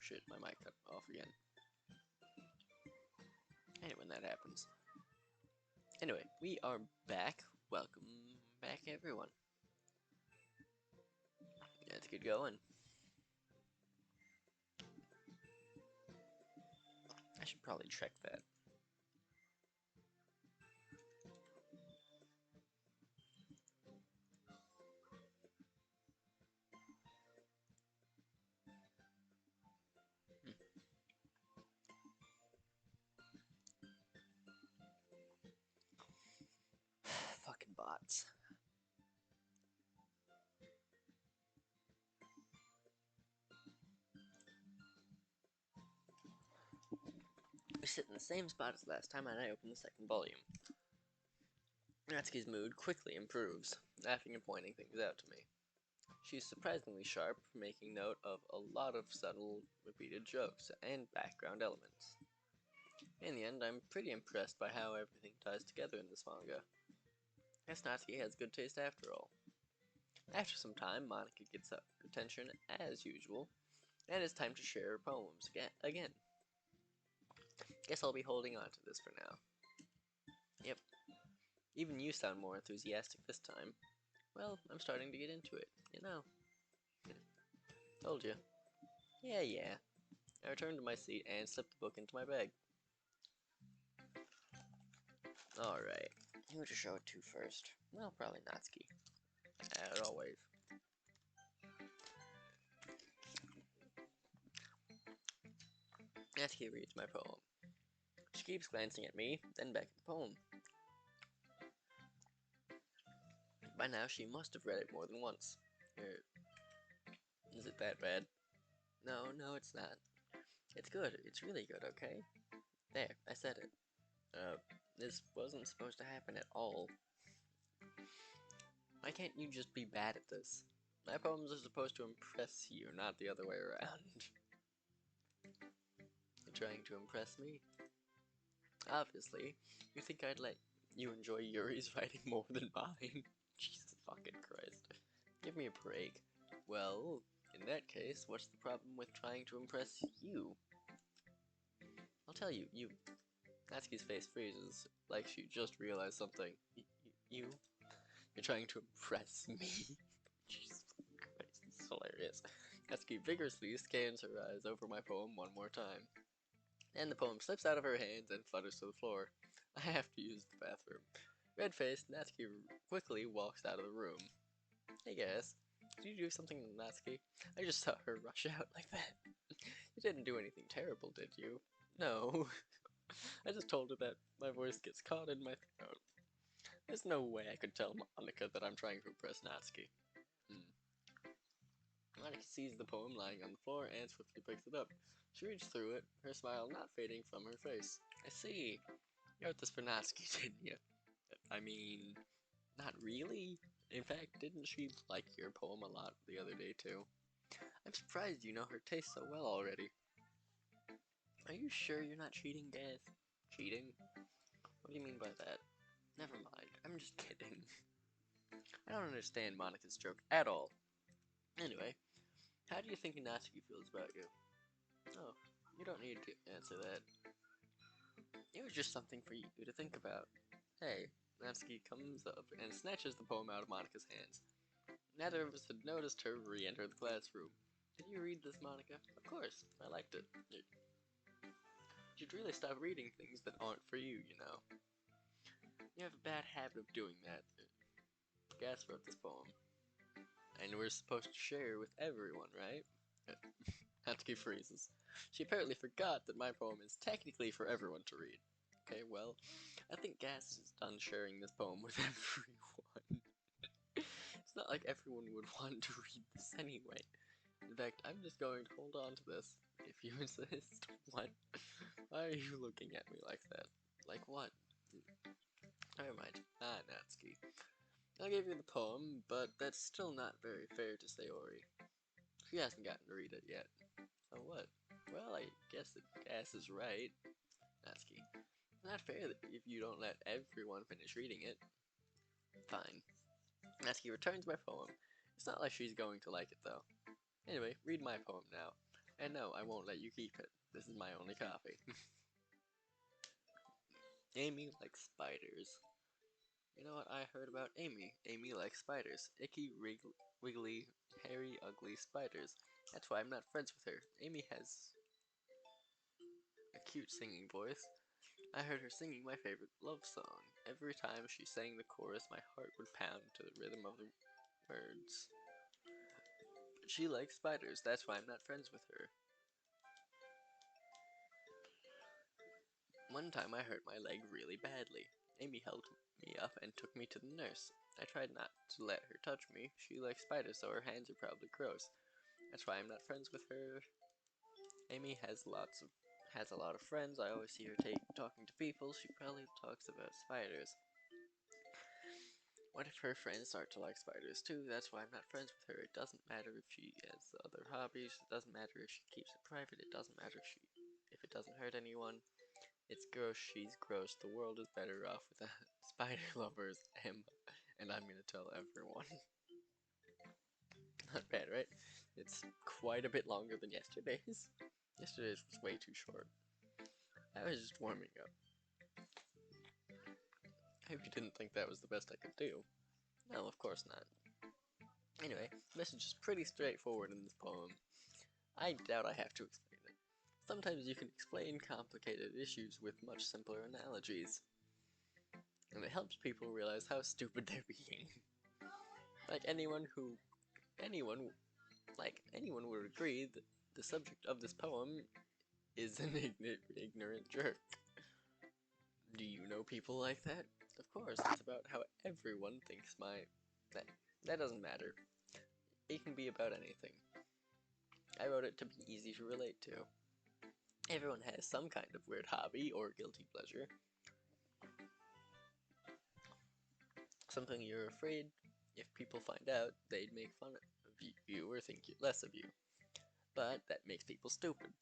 shit, my mic cut off again. Anyway, when that happens. Anyway, we are back. Welcome back, everyone. Let's get going. I should probably check that. Fucking bots. We sit in the same spot as last time, and I open the second volume. Natsuki's mood quickly improves, laughing and pointing things out to me. She's surprisingly sharp, making note of a lot of subtle, repeated jokes and background elements. In the end, I'm pretty impressed by how everything ties together in this manga. Guess Natsuki has good taste after all. After some time, Monica gets up attention as usual, and it's time to share her poems again. Guess I'll be holding on to this for now. Yep. Even you sound more enthusiastic this time. Well, I'm starting to get into it, you know. Told you. Yeah. I returned to my seat and slipped the book into my bag. Alright, who to show it to first? Well, probably Natsuki. As always. Natsuki reads my poem. She keeps glancing at me, then back at the poem. By now, she must have read it more than once. Is it that bad? No, it's not. It's good. It's really good, okay? There, I said it. This wasn't supposed to happen at all. Why can't you just be bad at this? My poems are supposed to impress you, not the other way around. You're trying to impress me? Obviously. You think I'd let you enjoy Yuri's writing more than mine? Jesus fucking Christ. Give me a break. Well, in that case, what's the problem with trying to impress you? I'll tell you, Natsuki's face freezes, like she just realized something. You're trying to impress me? Jesus Christ, this is hilarious. Natsuki vigorously scans her eyes over my poem one more time. And the poem slips out of her hands and flutters to the floor. I have to use the bathroom. Red-faced, Natsuki quickly walks out of the room. Hey guys, did you do something to Natsuki? I just saw her rush out like that. You didn't do anything terrible, did you? No. I just told her that my voice gets caught in my throat. There's no way I could tell Monica that I'm trying to impress Natsuki. Monica sees the poem lying on the floor and swiftly picks it up. She reads through it, her smile not fading from her face. I see. You wrote this for Natsuki, didn't you? I mean, not really. In fact, didn't she like your poem a lot the other day, too? I'm surprised you know her taste so well already. Are you sure you're not cheating, Gath? Cheating? What do you mean by that? Never mind, I'm just kidding. I don't understand Monica's joke at all. Anyway, how do you think Natsuki feels about you? Oh, you don't need to answer that. It was just something for you to think about. Hey, Natsuki comes up and snatches the poem out of Monica's hands. Neither of us had noticed her re-enter the classroom. Did you read this, Monica? Of course, I liked it. You should really stop reading things that aren't for you, you know. You have a bad habit of doing that. Gas wrote this poem. And we're supposed to share with everyone, right? Natsuki freezes. She apparently forgot that my poem is technically for everyone to read. Okay, well, I think Gas is done sharing this poem with everyone. It's not like everyone would want to read this anyway. In fact, I'm just going to hold on to this, if you insist. What? Why are you looking at me like that? Like what? Never mind. Natsuki. I'll give you the poem, but that's still not very fair to Sayori. She hasn't gotten to read it yet. So what? Well, I guess that Gas is right. Natsuki. It's not fair that if you don't let everyone finish reading it. Fine. Natsuki returns my poem. It's not like she's going to like it, though. Anyway, read my poem now. And no, I won't let you keep it. This is my only copy. Amy likes spiders. You know what I heard about Amy? Amy likes spiders. Icky, wiggly, hairy, ugly spiders. That's why I'm not friends with her. Amy has a cute singing voice. I heard her singing my favorite love song. Every time she sang the chorus, my heart would pound to the rhythm of the words. But she likes spiders. That's why I'm not friends with her. One time I hurt my leg really badly. Amy held me up and took me to the nurse. I tried not to let her touch me. She likes spiders, so her hands are probably gross. That's why I'm not friends with her. Amy has a lot of friends. I always see her talking to people. She probably talks about spiders. What if her friends start to like spiders too? That's why I'm not friends with her. It doesn't matter if she has other hobbies. It doesn't matter if she keeps it private. It doesn't matter if it doesn't hurt anyone. It's gross. She's gross. The world is better off with a spider lovers, Emma, and I'm gonna tell everyone. Not bad, right? It's quite a bit longer than yesterday's. Yesterday's was way too short. I was just warming up. I hope you didn't think that was the best I could do. No, of course not. Anyway, the message is pretty straightforward in this poem. I doubt I have to explain it. Sometimes you can explain complicated issues with much simpler analogies. And it helps people realize how stupid they're being. Like anyone would agree that the subject of this poem is an ignorant jerk. Do you know people like that? Of course, it's about how everyone thinks that doesn't matter. It can be about anything. I wrote it to be easy to relate to. Everyone has some kind of weird hobby or guilty pleasure. Something you're afraid if people find out, they'd make fun of you or think less of you. But that makes people stupid.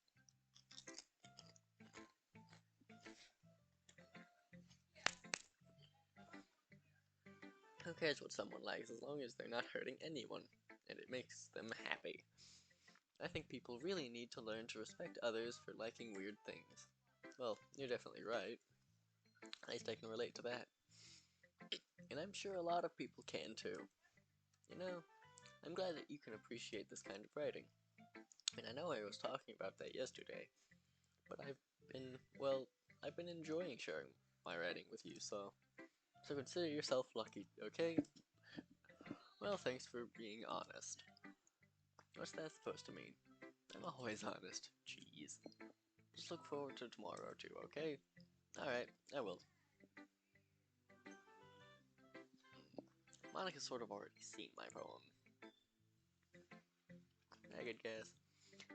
Who cares what someone likes as long as they're not hurting anyone, and it makes them happy. I think people really need to learn to respect others for liking weird things. Well, you're definitely right. At least I can relate to that. And I'm sure a lot of people can too. You know, I'm glad that you can appreciate this kind of writing. And I know I was talking about that yesterday, but I've been enjoying sharing my writing with you, so consider yourself lucky, okay? Well, thanks for being honest. What's that supposed to mean? I'm always honest. Jeez. Just look forward to tomorrow too, okay? Alright, I will. Monica's sort of already seen my poem. I could guess.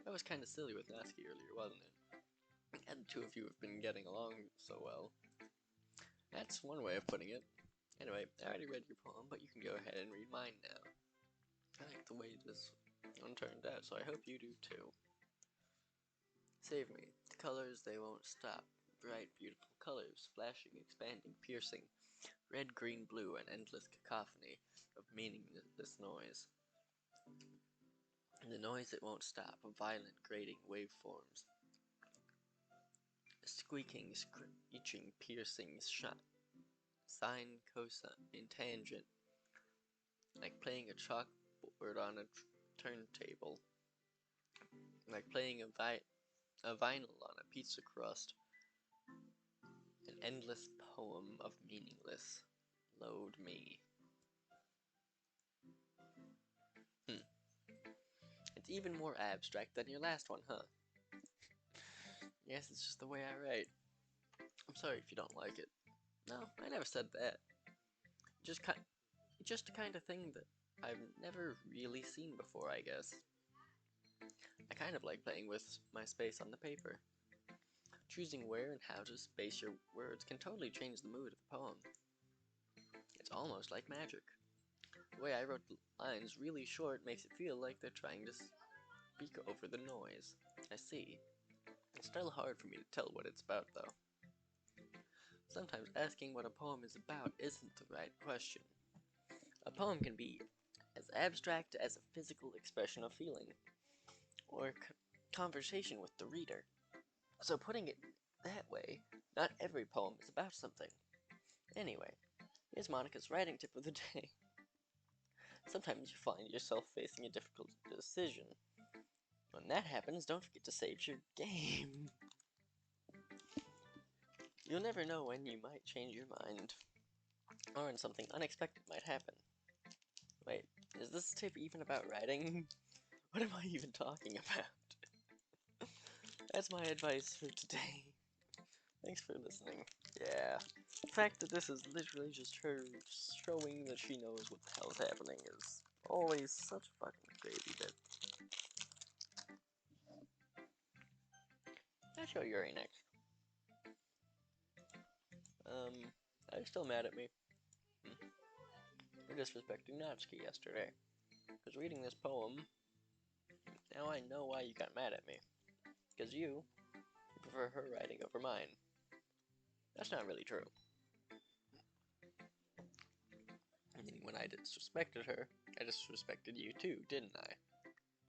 I was kinda silly with Natsuki earlier, wasn't it? And the two of you have been getting along so well. That's one way of putting it. Anyway, I already read your poem, but you can go ahead and read mine now. I like the way this one turned out, so I hope you do too. Save me. The colors, they won't stop. Bright, beautiful colors, flashing, expanding, piercing. Red, green, blue, an endless cacophony of meaningless noise. And the noise that won't stop, violent, grating waveforms. Squeaking, screeching, piercing, sine, cosine, in tangent. Like playing a chalkboard on a turntable. Like playing a vinyl on a pizza crust. An endless poem of meaningless. Load me. It's even more abstract than your last one, huh? Yes, it's just the way I write. I'm sorry if you don't like it. No, I never said that. Just the kind of thing that I've never really seen before, I guess. I kind of like playing with my space on the paper. Choosing where and how to space your words can totally change the mood of the poem. It's almost like magic. The way I wrote the lines really short makes it feel like they're trying to speak over the noise. I see. It's still hard for me to tell what it's about, though. Sometimes asking what a poem is about isn't the right question. A poem can be as abstract as a physical expression of feeling, or conversation with the reader. So putting it that way, not every poem is about something. Anyway, here's Monica's writing tip of the day. Sometimes you find yourself facing a difficult decision. When that happens, don't forget to save your game. You'll never know when you might change your mind, or when something unexpected might happen. Wait, is this tip even about writing? What am I even talking about? That's my advice for today. Thanks for listening. Yeah, the fact that this is literally just her showing that she knows what the hell is happening is always such a fucking crazy bit. I'll show Yuri next. Are you still mad at me? For disrespecting Natsuki yesterday. Because reading this poem, now I know why you got mad at me. Because you prefer her writing over mine. That's not really true. I mean, when I disrespected her, I disrespected you too, didn't I?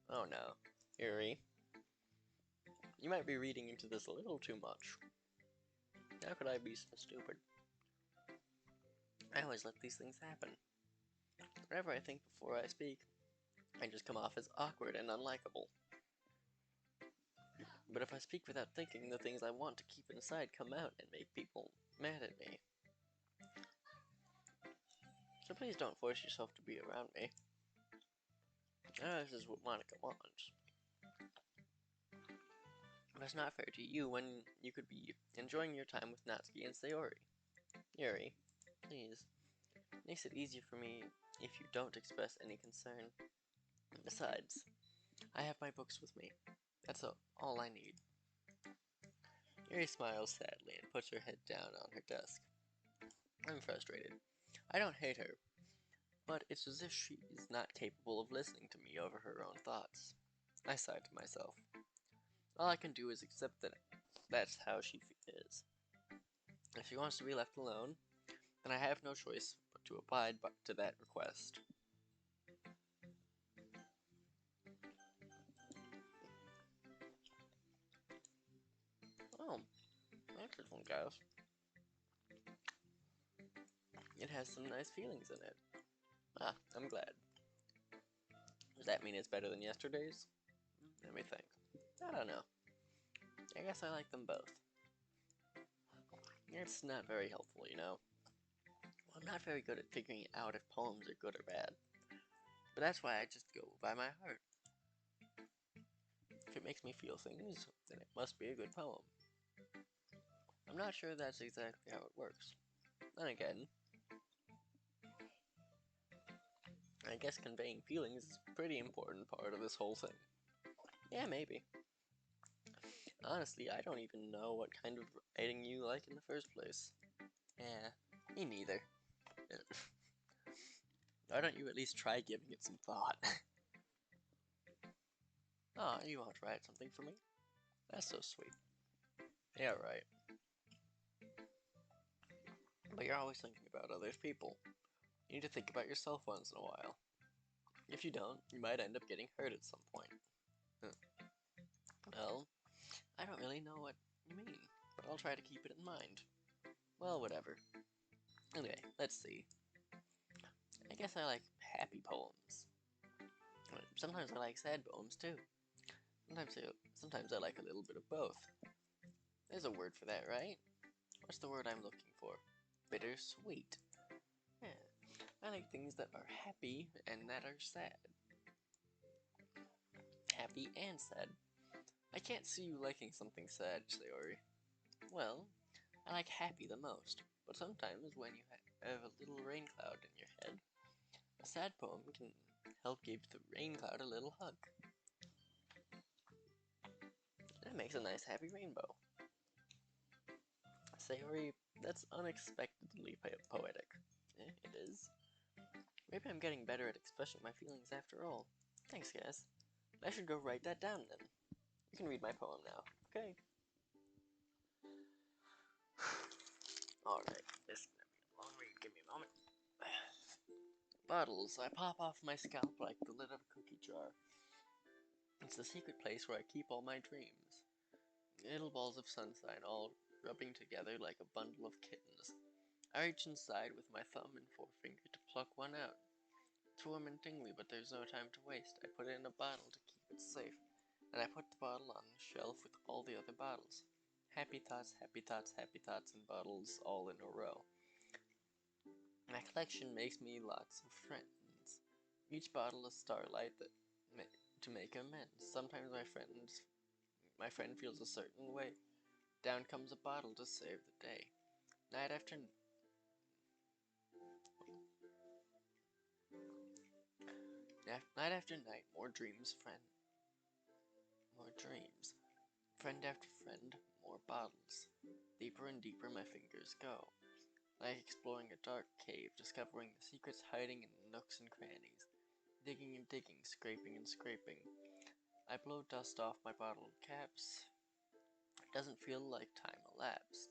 Oh no. Yuri, you might be reading into this a little too much. How could I be so stupid? I always let these things happen. Whatever I think before I speak, I just come off as awkward and unlikable. But if I speak without thinking, the things I want to keep inside come out and make people mad at me. So please don't force yourself to be around me. This is what Monica wants. But it's not fair to you when you could be enjoying your time with Natsuki and Sayori. Yuri, please. It makes it easier for me if you don't express any concern. Besides, I have my books with me. That's all I need. Yuri smiles sadly and puts her head down on her desk. I'm frustrated. I don't hate her, but it's as if she is not capable of listening to me over her own thoughts. I sigh to myself. All I can do is accept that that's how she is. If she wants to be left alone, then I have no choice but to abide to that request. Oh, that's this one, guys. It has some nice feelings in it. Ah, I'm glad. Does that mean it's better than yesterday's? Let me think. I don't know. I guess I like them both. It's not very helpful, you know. Well, I'm not very good at figuring out if poems are good or bad. But that's why I just go by my heart. If it makes me feel things, then it must be a good poem. I'm not sure that's exactly how it works. Then again, I guess conveying feelings is a pretty important part of this whole thing. Yeah, maybe. Honestly, I don't even know what kind of writing you like in the first place. Yeah, me neither. Why don't you at least try giving it some thought? Oh, you want to write something for me? That's so sweet. Yeah, right. But you're always thinking about other people. You need to think about yourself once in a while. If you don't, you might end up getting hurt at some point. Well, I don't really know what you mean, but I'll try to keep it in mind. Well, whatever. Anyway, let's see. I guess I like happy poems. Sometimes I like sad poems too. Sometimes I like a little bit of both. There's a word for that, right? What's the word I'm looking for? Bittersweet. Yeah. I like things that are happy and that are sad. Happy and sad. I can't see you liking something sad, Sayori. Well, I like happy the most, but sometimes when you have a little rain cloud in your head, a sad poem can help give the rain cloud a little hug. That makes a nice happy rainbow. Sayori, that's unexpectedly poetic. It is. Maybe I'm getting better at expressing my feelings after all. Thanks, guys. I should go write that down then. You can read my poem now, okay? Alright, this is gonna be a long read. Give me a moment. Bottles. I pop off my scalp like the lid of a cookie jar. It's the secret place where I keep all my dreams. Little balls of sunshine all rubbing together like a bundle of kittens. I reach inside with my thumb and forefinger to pluck one out. It's warm and tingly, but there's no time to waste. I put it in a bottle to keep it safe, and I put the bottle on the shelf with all the other bottles. Happy thoughts, happy thoughts, happy thoughts, and bottles all in a row. My collection makes me lots of friends. Each bottle a starlight to make amends. Sometimes my friend feels a certain way. Down comes a bottle to save the day. Night after night, more dreams, more dreams. Friend after friend, more bottles. Deeper and deeper my fingers go, like exploring a dark cave, discovering the secrets hiding in the nooks and crannies. Digging and digging, scraping and scraping. I blow dust off my bottle caps. It doesn't feel like time elapsed.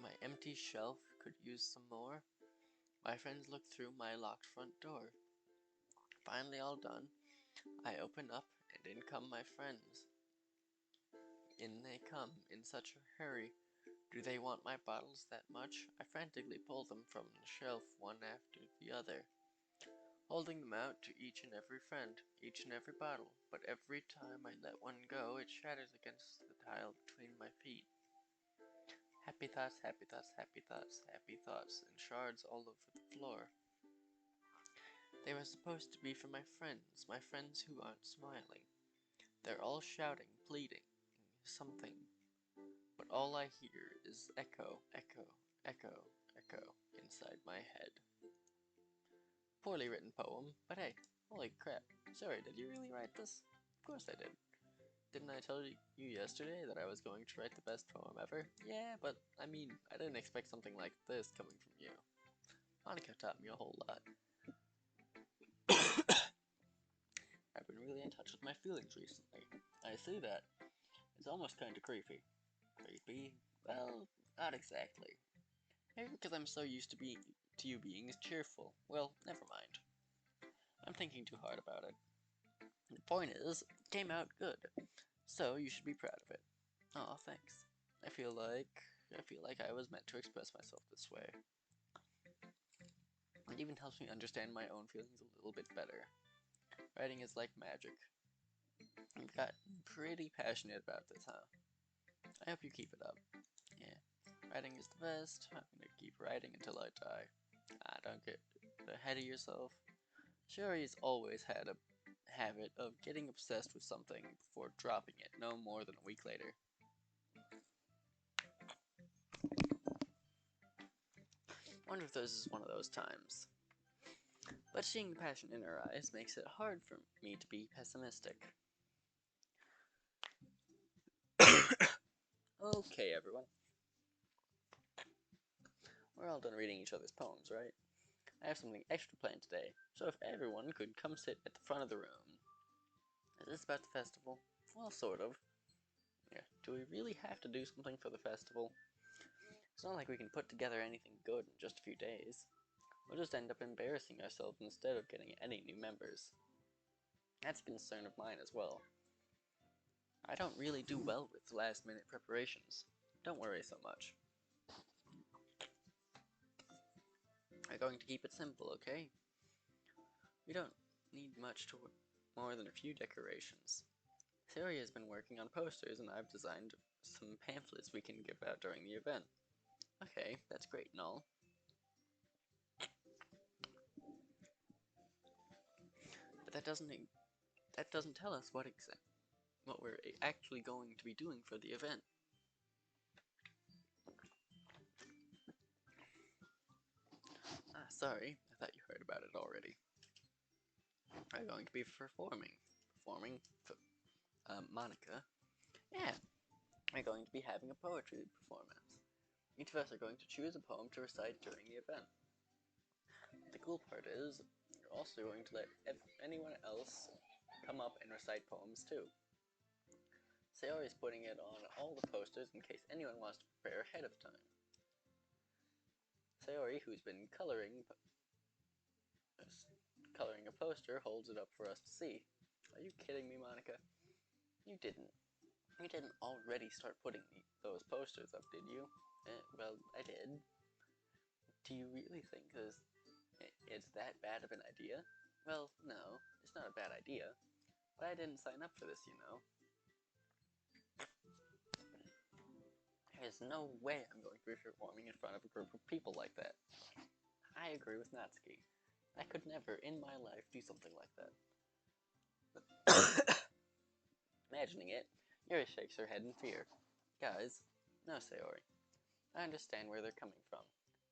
My empty shelf could use some more. My friends look through my locked front door. Finally all done, I open up, and in come my friends. In they come, in such a hurry. Do they want my bottles that much? I frantically pull them from the shelf one after the other, holding them out to each and every friend, each and every bottle, but every time I let one go, it shatters against the tile between my feet. Happy thoughts, happy thoughts, happy thoughts, happy thoughts, and shards all over the floor. They were supposed to be for my friends who aren't smiling. They're all shouting, pleading, something, but all I hear is echo, echo, echo, echo inside my head. Poorly written poem, but hey, holy crap. Sorry, did you really write this? Of course I did. Didn't I tell you yesterday that I was going to write the best poem ever? Yeah, but I mean, I didn't expect something like this coming from you. Monica taught me a whole lot. I've been really in touch with my feelings recently. I see that. It's almost kind of creepy. Creepy? Well, not exactly. Maybe because I'm so used to you being cheerful. Well, never mind. I'm thinking too hard about it. The point is, it came out good, so you should be proud of it. Aw, thanks. I feel like I was meant to express myself this way. It even helps me understand my own feelings a little bit better. Writing is like magic. You've gotten pretty passionate about this, huh? I hope you keep it up. Yeah, writing is the best. I'm gonna keep writing until I die. Don't get ahead of yourself. Sherry's always had a habit of getting obsessed with something before dropping it no more than a week later. I wonder if this is one of those times. But seeing the passion in her eyes makes it hard for me to be pessimistic. Okay, everyone. We're all done reading each other's poems, right? I have something extra planned today, so if everyone could come sit at the front of the room. Is this about the festival? Well, sort of. Yeah, do we really have to do something for the festival? It's not like we can put together anything good in just a few days. We'll just end up embarrassing ourselves instead of getting any new members. That's a concern of mine as well. I don't really do well with last-minute preparations. Don't worry so much. We're going to keep it simple, okay? We don't need much more than a few decorations. Sari has been working on posters, and I've designed some pamphlets we can give out during the event. Okay, that's great and all. But that doesn't tell us what we're actually going to be doing for the event. Sorry, I thought you heard about it already. We're going to be performing. Monica. Yeah, we're going to be having a poetry performance. Each of us are going to choose a poem to recite during the event. The cool part is, you're also going to let anyone else come up and recite poems too. Sayori's putting it on all the posters in case anyone wants to prepare ahead of time. Sayori, who's been coloring coloring a poster, holds it up for us to see. Are you kidding me, Monica? You didn't. You didn't already start putting those posters up, did you? Well, I did. Do you really think it's that bad of an idea? Well, no, it's not a bad idea. But I didn't sign up for this, you know. There's no way I'm going to be performing in front of a group of people like that. I agree with Natsuki. I could never in my life do something like that. Imagining it, Yuri shakes her head in fear. Guys, no, Sayori. I understand where they're coming from.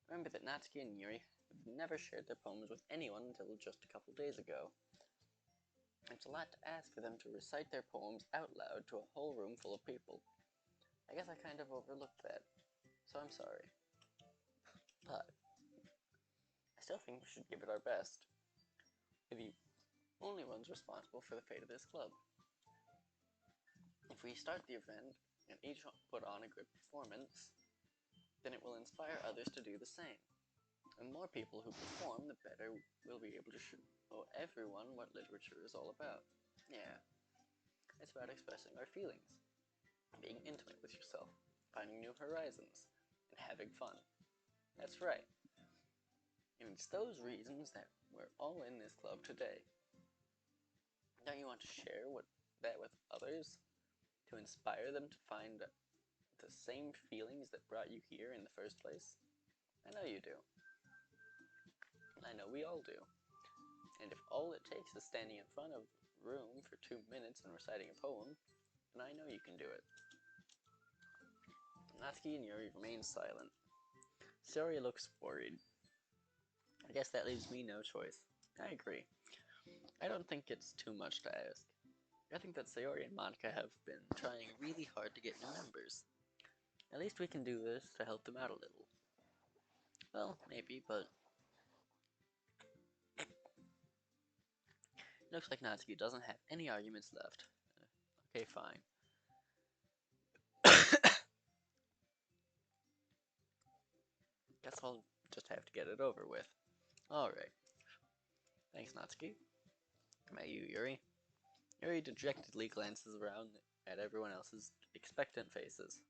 Remember that Natsuki and Yuri have never shared their poems with anyone until just a couple days ago. It's a lot to ask for them to recite their poems out loud to a whole room full of people. I guess I kind of overlooked that, so I'm sorry. But I still think we should give it our best. We're the only ones responsible for the fate of this club. If we start the event and each put on a good performance, then it will inspire others to do the same. And the more people who perform, the better we'll be able to show everyone what literature is all about. Yeah, it's about expressing our feelings, being intimate with yourself, finding new horizons, and having fun. That's right. And it's those reasons that we're all in this club today. Don't you want to share that with others? To inspire them to find the same feelings that brought you here in the first place? I know you do. I know we all do. And if all it takes is standing in front of a room for 2 minutes and reciting a poem, then I know you can do it. Natsuki and Yuri remain silent. Sayori looks worried. I guess that leaves me no choice. I agree. I don't think it's too much to ask. I think that Sayori and Monica have been trying really hard to get new members. At least we can do this to help them out a little. Well, maybe, but it looks like Natsuki doesn't have any arguments left. Okay, fine. Guess I'll just have to get it over with. Alright. Thanks, Natsuki. Come at you, Yuri. Yuri dejectedly glances around at everyone else's expectant faces.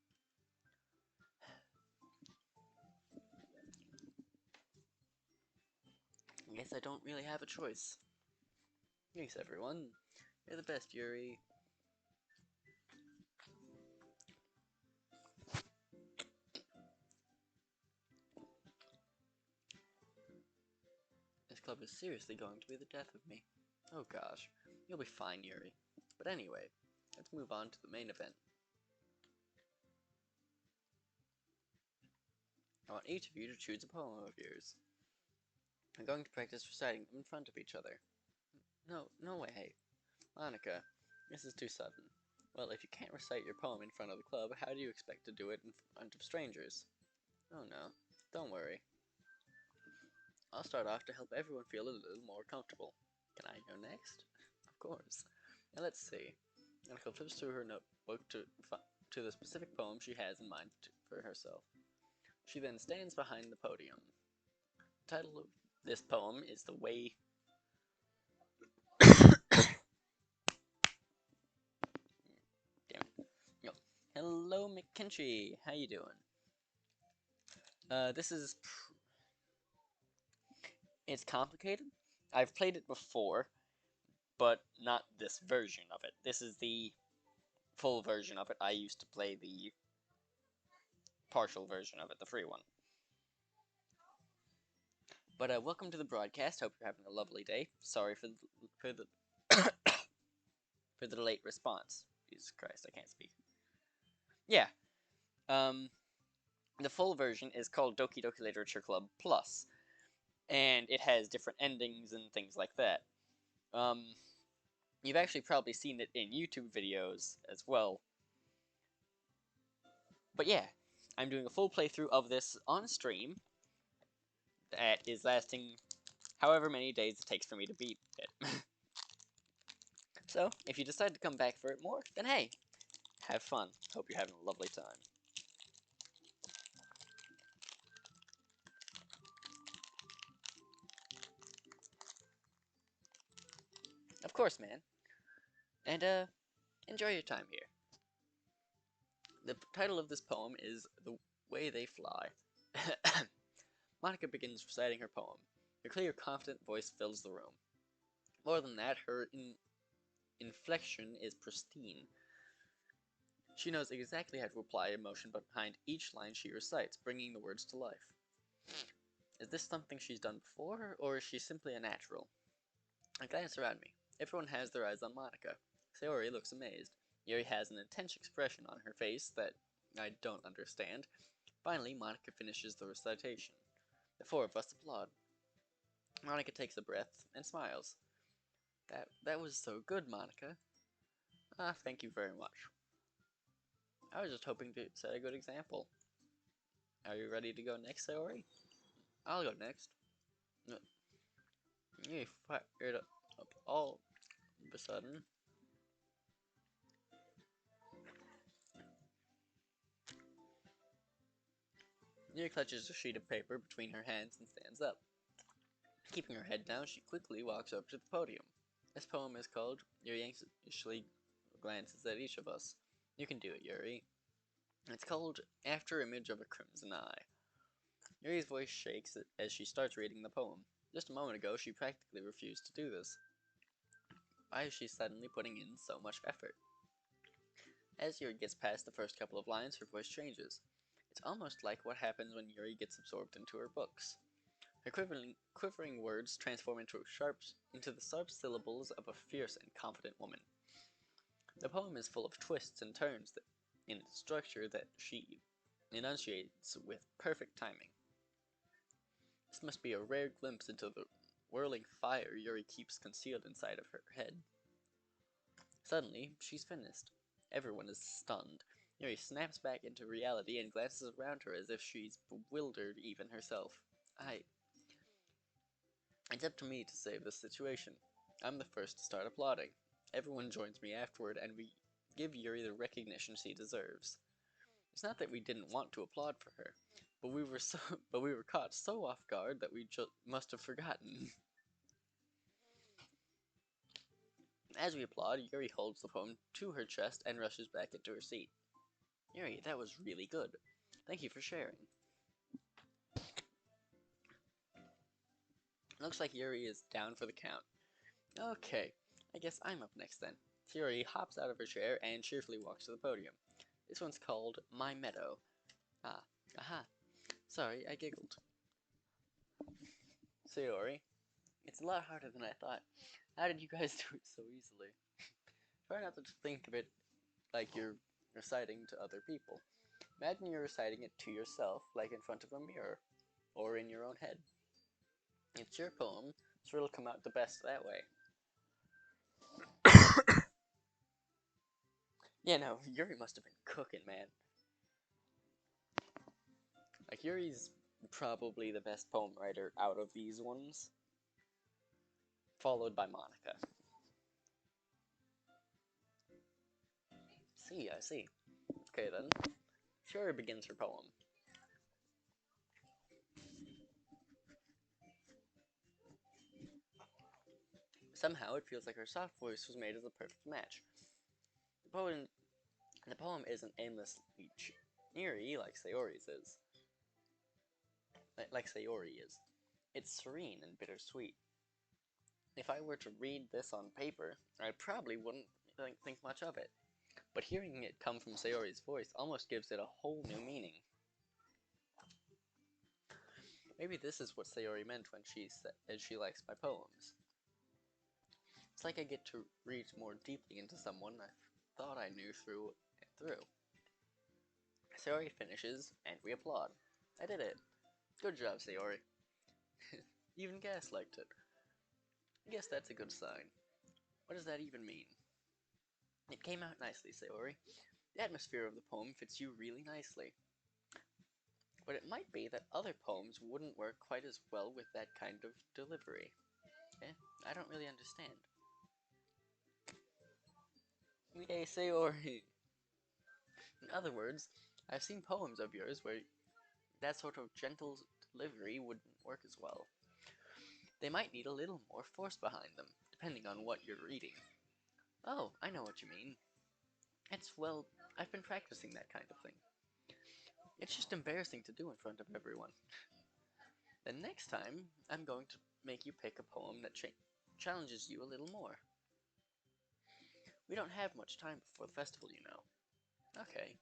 I guess I don't really have a choice. Thanks, everyone. You're the best, Yuri. This club is seriously going to be the death of me. Oh gosh, you'll be fine, Yuri. But anyway, let's move on to the main event. I want each of you to choose a poem of yours. I'm going to practice reciting them in front of each other. No way. Monica, this is too sudden. Well, if you can't recite your poem in front of the club, how do you expect to do it in front of strangers? Oh no, don't worry. I'll start off to help everyone feel a little more comfortable. Can I go next? Of course. Now let's see. Monica flips through her notebook to the specific poem she has in mind for herself. She then stands behind the podium. The title of this poem is The Way... Damn it. No. Hello, McKinchie. How you doing? This is... It's complicated. I've played it before, but not this version of it. This is the full version of it. I used to play the partial version of it, the free one. But welcome to the broadcast. Hope you're having a lovely day. Sorry for the for the late response. Jesus Christ, I can't speak. Yeah. The full version is called Doki Doki Literature Club Plus, and it has different endings and things like that. You've actually probably seen it in YouTube videos as well. But yeah, I'm doing a full playthrough of this on stream that is lasting however many days it takes for me to beat it. So, if you decide to come back for it more, then hey, have fun. Hope you're having a lovely time. course, man. And, enjoy your time here. The title of this poem is The Way They Fly. Monica begins reciting her poem. Her clear, confident voice fills the room. More than that, her inflection is pristine. She knows exactly how to apply emotion behind each line she recites, bringing the words to life. Is this something she's done before, or is she simply a natural? I glance around me. Everyone has their eyes on Monica. Sayori looks amazed. Yuri has an intense expression on her face that I don't understand. Finally, Monica finishes the recitation. The four of us applaud. Monica takes a breath and smiles. That was so good, Monica. Ah, thank you very much. I was just hoping to set a good example. Are you ready to go next, Sayori? I'll go next. You fired up all of a sudden. Yuri clutches a sheet of paper between her hands and stands up. Keeping her head down, she quickly walks over to the podium. This poem is called Yuri anxiously glances at each of us. You can do it, Yuri. It's called After Image of a Crimson Eye. Yuri's voice shakes as she starts reading the poem. Just a moment ago, she practically refused to do this. Why is she suddenly putting in so much effort? As Yuri gets past the first couple of lines, her voice changes. It's almost like what happens when Yuri gets absorbed into her books. Her quivering words transform into the sharp syllables of a fierce and confident woman. The poem is full of twists and turns in its structure that she enunciates with perfect timing. This must be a rare glimpse into the whirling fire Yuri keeps concealed inside of her head. Suddenly, she's finished. Everyone is stunned. Yuri snaps back into reality and glances around her as if she's bewildered even herself. It's up to me to save this situation. I'm the first to start applauding. Everyone joins me afterward, and we give Yuri the recognition she deserves. It's not that we didn't want to applaud for her, but we were caught so off guard that we must have forgotten. As we applaud, Yuri holds the poem to her chest and rushes back into her seat. Yuri, that was really good. Thank you for sharing. Looks like Yuri is down for the count. Okay, I guess I'm up next then. Yuri hops out of her chair and cheerfully walks to the podium. This one's called My Meadow. Aha. Sorry, I giggled. Sayori, it's a lot harder than I thought. How did you guys do it so easily? Try not to think of it like you're reciting to other people. Imagine you're reciting it to yourself, like in front of a mirror, or in your own head. It's your poem, so it'll come out the best that way. Yeah, no, Yuri must have been cooking, man. Like, Yuri's probably the best poem writer out of these ones, followed by Monica. I see. Okay then, Yuri begins her poem. Somehow, it feels like her soft voice was made as a perfect match. The poem isn't aimlessly cheery like Sayori's is. Like Sayori is. It's serene and bittersweet. If I were to read this on paper, I probably wouldn't think much of it. But hearing it come from Sayori's voice almost gives it a whole new meaning. Maybe this is what Sayori meant when she said she likes my poems. It's like I get to read more deeply into someone I thought I knew through and through. Sayori finishes, and we applaud. I did it. Good job, Sayori. Even Gas liked it. I guess that's a good sign. What does that even mean? It came out nicely, Sayori. The atmosphere of the poem fits you really nicely. But it might be that other poems wouldn't work quite as well with that kind of delivery. I don't really understand. Yay, Sayori! In other words, I've seen poems of yours where that sort of gentle delivery wouldn't work as well. They might need a little more force behind them, depending on what you're reading. Oh, I know what you mean. Well, I've been practicing that kind of thing. It's just embarrassing to do in front of everyone. The next time, I'm going to make you pick a poem that challenges you a little more. We don't have much time before the festival, you know. Okay.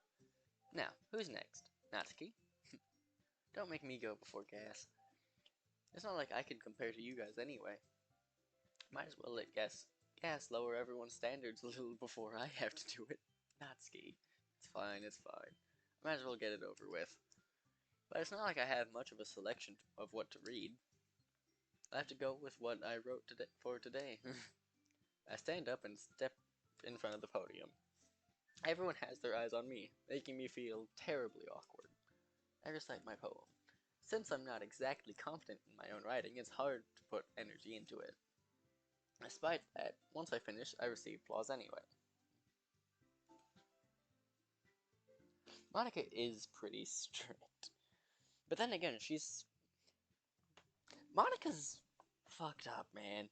Now, who's next? Natsuki? Don't make me go before Gas. It's not like I can compare to you guys anyway. Might as well let Gas lower everyone's standards a little before I have to do it. Natsuki. It's fine, it's fine. Might as well get it over with. But it's not like I have much of a selection of what to read. I have to go with what I wrote for today. I stand up and step in front of the podium. Everyone has their eyes on me, making me feel terribly awkward. I recite my poem. Since I'm not exactly confident in my own writing, it's hard to put energy into it. Despite that, once I finish, I receive applause anyway. Monica is pretty strict. But then again, Monica's fucked up, man.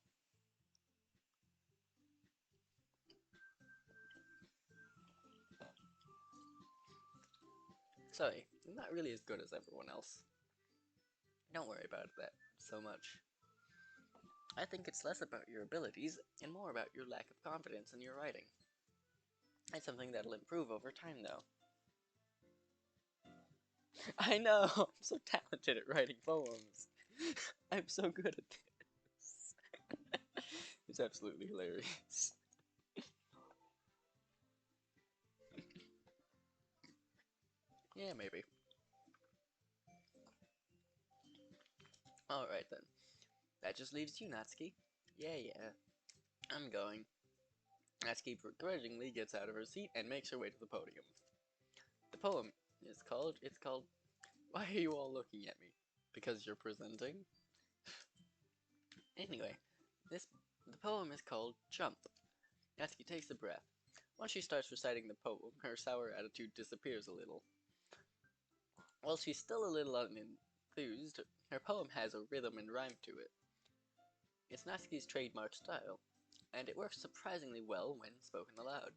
Sorry, I'm not really as good as everyone else. Don't worry about that so much. I think it's less about your abilities and more about your lack of confidence in your writing. It's something that'll improve over time, though. I know! I'm so talented at writing poems. I'm so good at this. It's absolutely hilarious. Yeah, maybe. Alright then. That just leaves you, Natsuki. Yeah. I'm going. Natsuki begrudgingly gets out of her seat and makes her way to the podium. The poem is called, Why are you all looking at me? Because you're presenting? Anyway, the poem is called Jump. Natsuki takes a breath. Once she starts reciting the poem, her sour attitude disappears a little. While she's still a little unenthused, her poem has a rhythm and rhyme to it. It's Natsuki's trademark style, and it works surprisingly well when spoken aloud.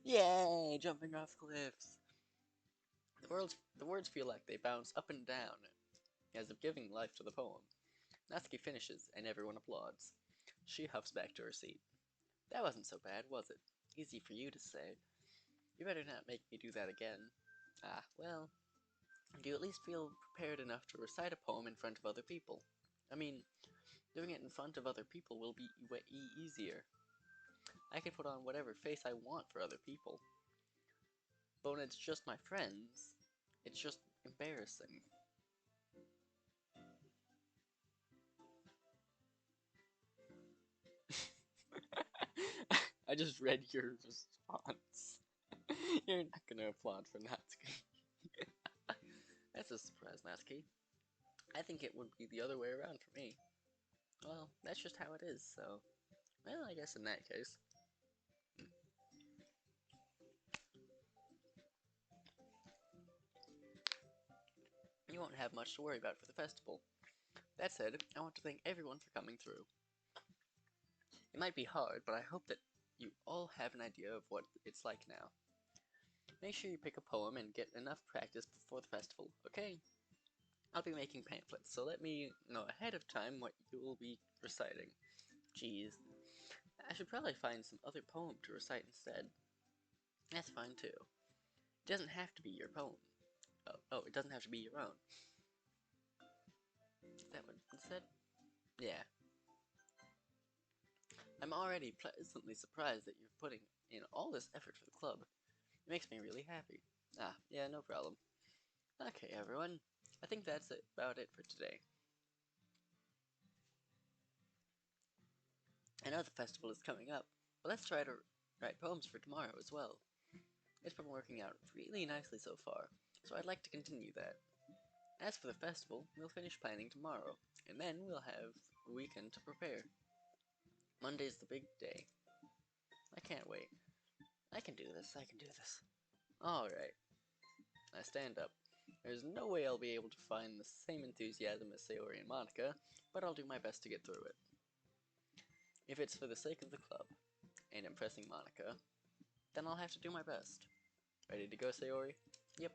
Yay! Jumping off cliffs! The words feel like they bounce up and down, as if giving life to the poem. Natsuki finishes, and everyone applauds. She huffs back to her seat. That wasn't so bad, was it? Easy for you to say. You better not make me do that again. Ah, well, do you at least feel prepared enough to recite a poem in front of other people? I mean, doing it in front of other people will be way easier. I can put on whatever face I want for other people. But when it's just my friends, it's just embarrassing. I just read your response. You're not gonna applaud for Natsuki. That's a surprise, Natsuki. I think it would be the other way around for me. Well, that's just how it is, so... Well, I guess in that case. You won't have much to worry about for the festival. That said, I want to thank everyone for coming through. It might be hard, but I hope that you all have an idea of what it's like now. Make sure you pick a poem and get enough practice before the festival, okay? I'll be making pamphlets, so let me know ahead of time what you will be reciting. Jeez. I should probably find some other poem to recite instead. That's fine too. It doesn't have to be your poem. Oh, it doesn't have to be your own. Is that what it said? Yeah. I'm already pleasantly surprised that you're putting in all this effort for the club. It makes me really happy. Ah, yeah, no problem. Okay, everyone. I think that's about it for today. I know the festival is coming up, but let's try to write poems for tomorrow as well. It's been working out really nicely so far, so I'd like to continue that. As for the festival, we'll finish planning tomorrow, and then we'll have a weekend to prepare. Monday's the big day. I can't wait. I can do this. Alright. I stand up. There's no way I'll be able to find the same enthusiasm as Sayori and Monica, but I'll do my best to get through it. If it's for the sake of the club and impressing Monica, then I'll have to do my best. Ready to go, Sayori? Yep.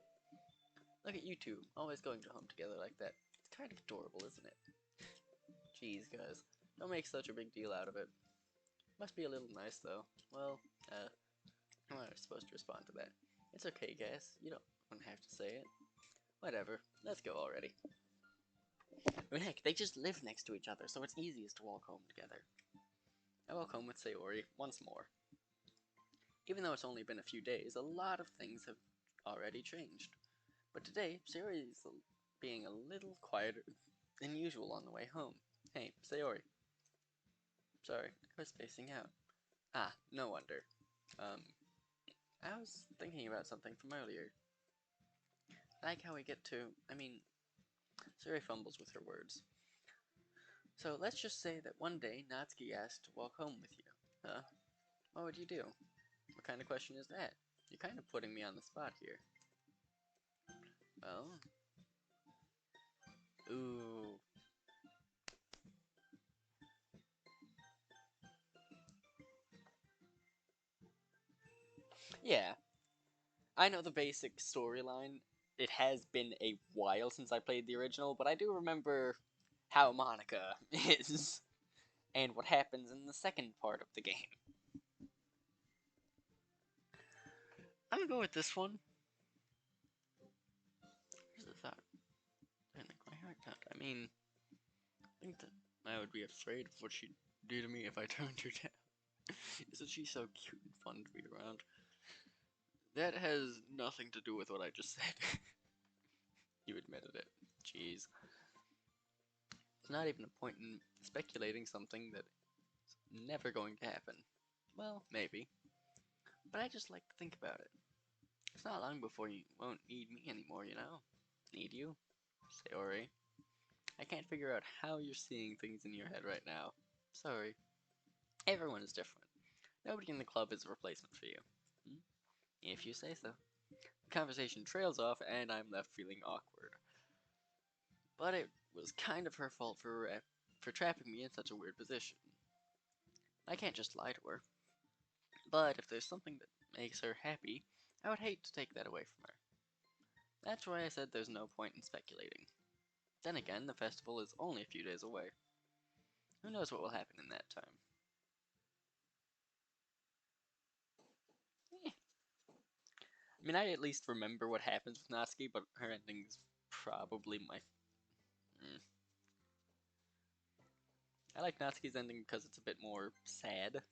Look at you two, always going to home together like that. It's kind of adorable, isn't it? Jeez, guys, don't make such a big deal out of it. Must be a little nice, though. Well, I'm not supposed to respond to that. It's okay, guys. You don't have to say it. Whatever. Let's go already. I mean, heck, they just live next to each other, so it's easiest to walk home together. I walk home with Sayori once more. Even though it's only been a few days, a lot of things have already changed. But today, Sayori is being a little quieter than usual on the way home. Hey, Sayori. Sorry, I was spacing out. Ah, no wonder. I was thinking about something from earlier. I like how we get to, Sayori fumbles with her words. So let's just say that one day Natsuki asked to walk home with you. Huh? What would you do? What kind of question is that? You're kind of putting me on the spot here. Well... Ooh. Yeah. I know the basic storyline. It has been a while since I played the original, but I do remember how Monica is and what happens in the second part of the game. I'm gonna go with this one. Here's the thought. I think my heart out. I think that I would be afraid of what she'd do to me if I turned her down. Isn't she so cute and fun to be around? That has nothing to do with what I just said. You admitted it. Jeez. There's not even a point in speculating something that's never going to happen. Well, maybe. But I just like to think about it. It's not long before you won't need me anymore, you know? Need you? Sayori. I can't figure out how you're seeing things in your head right now. Sorry. Everyone is different. Nobody in the club is a replacement for you. If you say so. The conversation trails off, and I'm left feeling awkward. But it was kind of her fault for trapping me in such a weird position. I can't just lie to her. But if there's something that makes her happy, I would hate to take that away from her. That's why I said there's no point in speculating. Then again, the festival is only a few days away. Who knows what will happen in that time? I at least remember what happens with Natsuki, but her ending is probably my... I like Natsuki's ending because it's a bit more sad.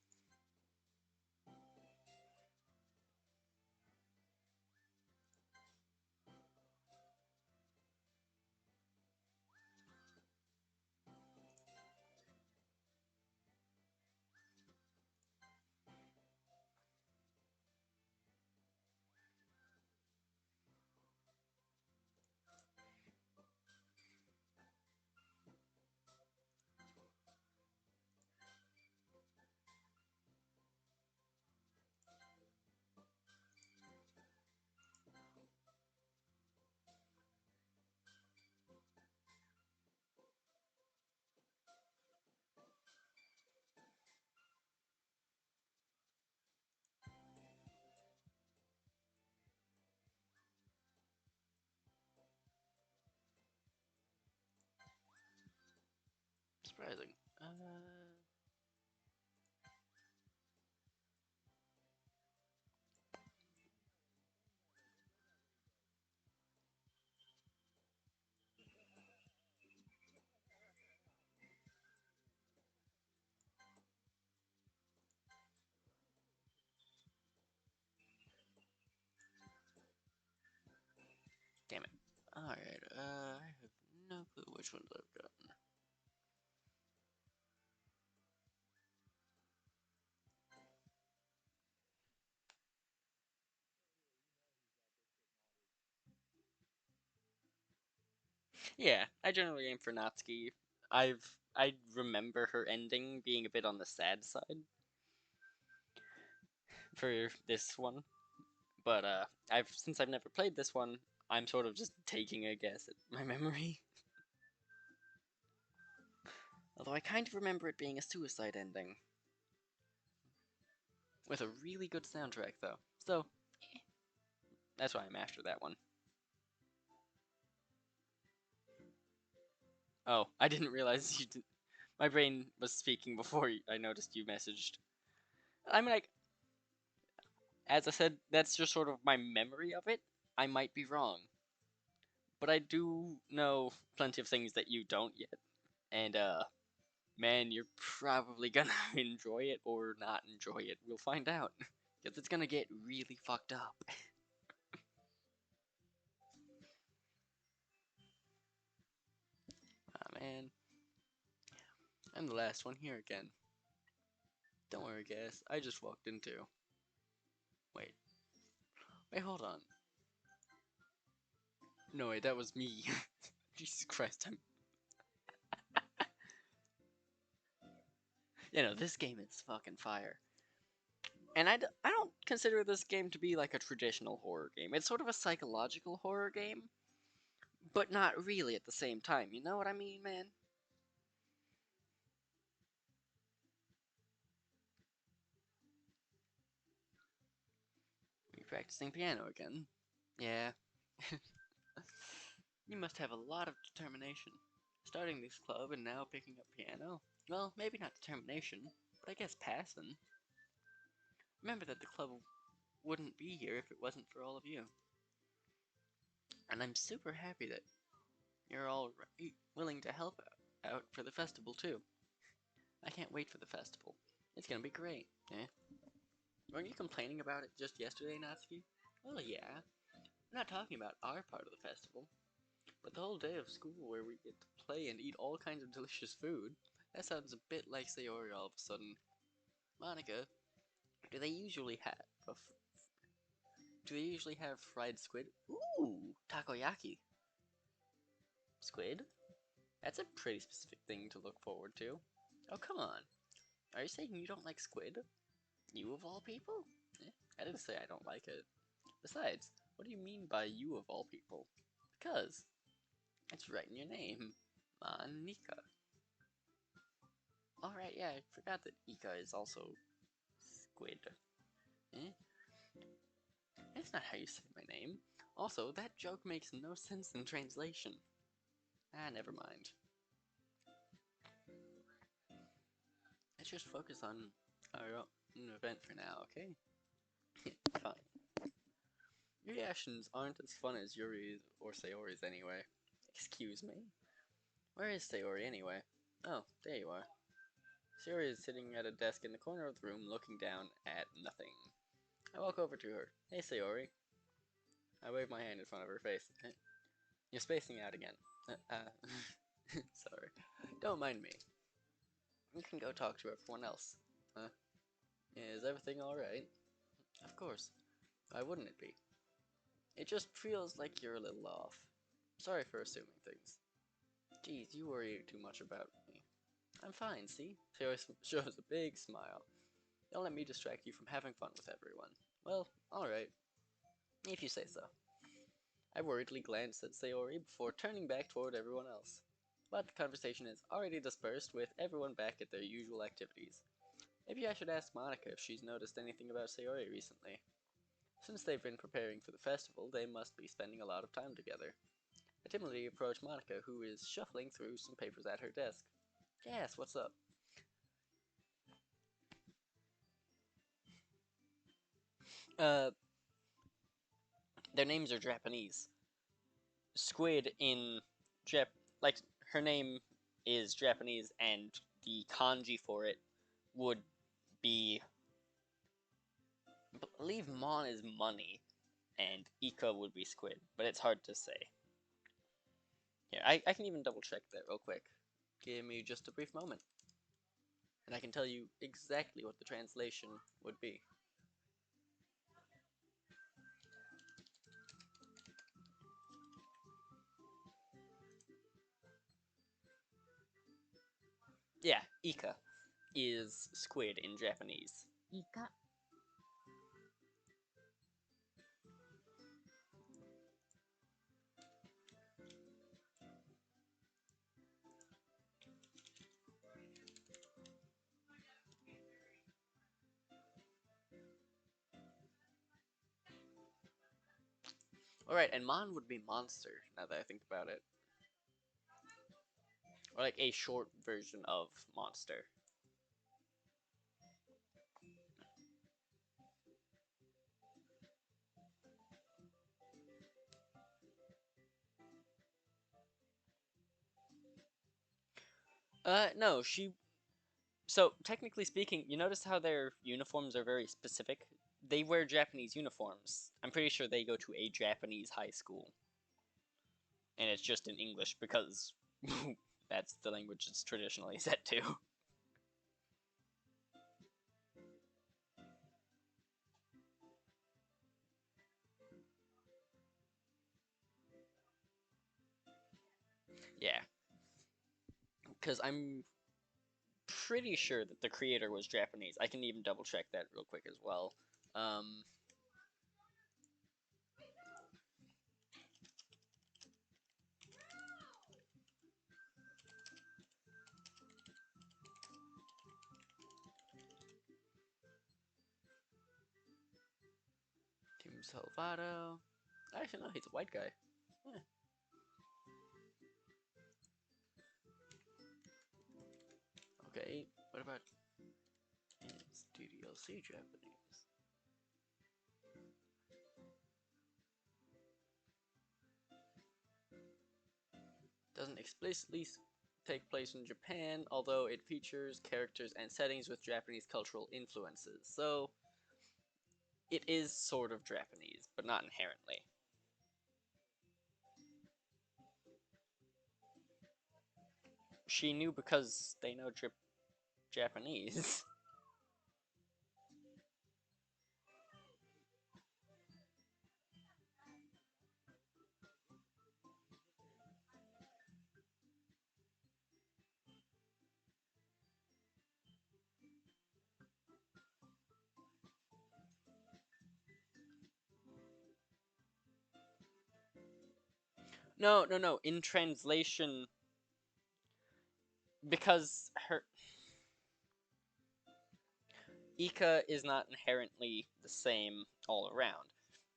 Surprising. Damn it. Alright, I have no clue which ones I've gotten. Yeah, I generally aim for Natsuki. I remember her ending being a bit on the sad side for this one, but since I've never played this one, I'm sort of just taking a guess at my memory. Although I kind of remember it being a suicide ending. With a really good soundtrack, though. So, that's why I'm after that one. Oh, I didn't realize you did. My brain was speaking before I noticed you messaged. I mean, like, as I said, that's just sort of my memory of it. I might be wrong. But I do know plenty of things that you don't yet. And, man, you're probably gonna enjoy it or not enjoy it. We'll find out. Because it's gonna get really fucked up. Ah, man. I'm the last one here again. Don't worry, guys. I just walked into. Wait. Wait, hold on. No, wait, that was me. Jesus Christ, I'm... You know, this game is fucking fire. And I don't consider this game to be like a traditional horror game. It's sort of a psychological horror game, but not really at the same time. You know what I mean, man? You practicing piano again? Yeah. You must have a lot of determination. Starting this club and now picking up piano? Well, maybe not determination, but I guess passion. Remember that the club wouldn't be here if it wasn't for all of you. And I'm super happy that you're all willing to help out for the festival too. I can't wait for the festival. It's gonna be great, eh? Weren't you complaining about it just yesterday, Natsuki? Well, yeah. I'm not talking about our part of the festival, but the whole day of school where we get to play and eat all kinds of delicious food. That sounds a bit like Sayori all of a sudden. Monica, do they usually have fried squid? Ooh, takoyaki. Squid? That's a pretty specific thing to look forward to. Oh, come on. Are you saying you don't like squid? You of all people? Eh, I didn't say I don't like it. Besides, what do you mean by you of all people? Because it's right in your name. Monica. Alright, yeah, I forgot that Ika is also squid. Eh? That's not how you say my name. Also, that joke makes no sense in translation. Ah, never mind. Let's just focus on our own event for now, okay? Fine. Your reactions aren't as fun as Yuri's or Sayori's anyway. Excuse me? Where is Sayori anyway? Oh, there you are. Sayori is sitting at a desk in the corner of the room looking down at nothing. I walk over to her. Hey, Sayori. I wave my hand in front of her face. You're spacing out again. Sorry. Don't mind me. You can go talk to everyone else. Huh? Is everything alright? Of course. Why wouldn't it be? It just feels like you're a little off. Sorry for assuming things. Geez, you worry too much about me. I'm fine, see? She always shows a big smile. Don't let me distract you from having fun with everyone. Well, alright. If you say so. I worriedly glanced at Sayori before turning back toward everyone else. But the conversation is already dispersed with everyone back at their usual activities. Maybe I should ask Monica if she's noticed anything about Sayori recently. Since they've been preparing for the festival, they must be spending a lot of time together. I timidly approach Monica, who is shuffling through some papers at her desk. Yes, what's up? Uh, their names are Japanese. Squid in Jap, like her name is Japanese, and the kanji for it would be, I believe mon is money, and ika would be squid, but it's hard to say. Here, I can even double check that real quick. Give me just a brief moment, and I can tell you exactly what the translation would be. Yeah, ika is squid in Japanese. Ika. Alright, and Mon would be monster, now that I think about it. Or like a short version of monster. No, so, technically speaking, you notice how their uniforms are very specific? They wear Japanese uniforms. I'm pretty sure they go to a Japanese high school. And it's just in English because that's the language it's traditionally set to. Yeah. Because I'm pretty sure that the creator was Japanese. I can even double check that real quick as well. Um, Team Salvato. Actually, no, he's a white guy. Yeah. Okay, what about is DDLC Japanese? Doesn't explicitly take place in Japan, although it features characters and settings with Japanese cultural influences. So, it is sort of Japanese, but not inherently. She knew because they know Japanese. No, no, no. In translation, because her Ika is not inherently the same all around.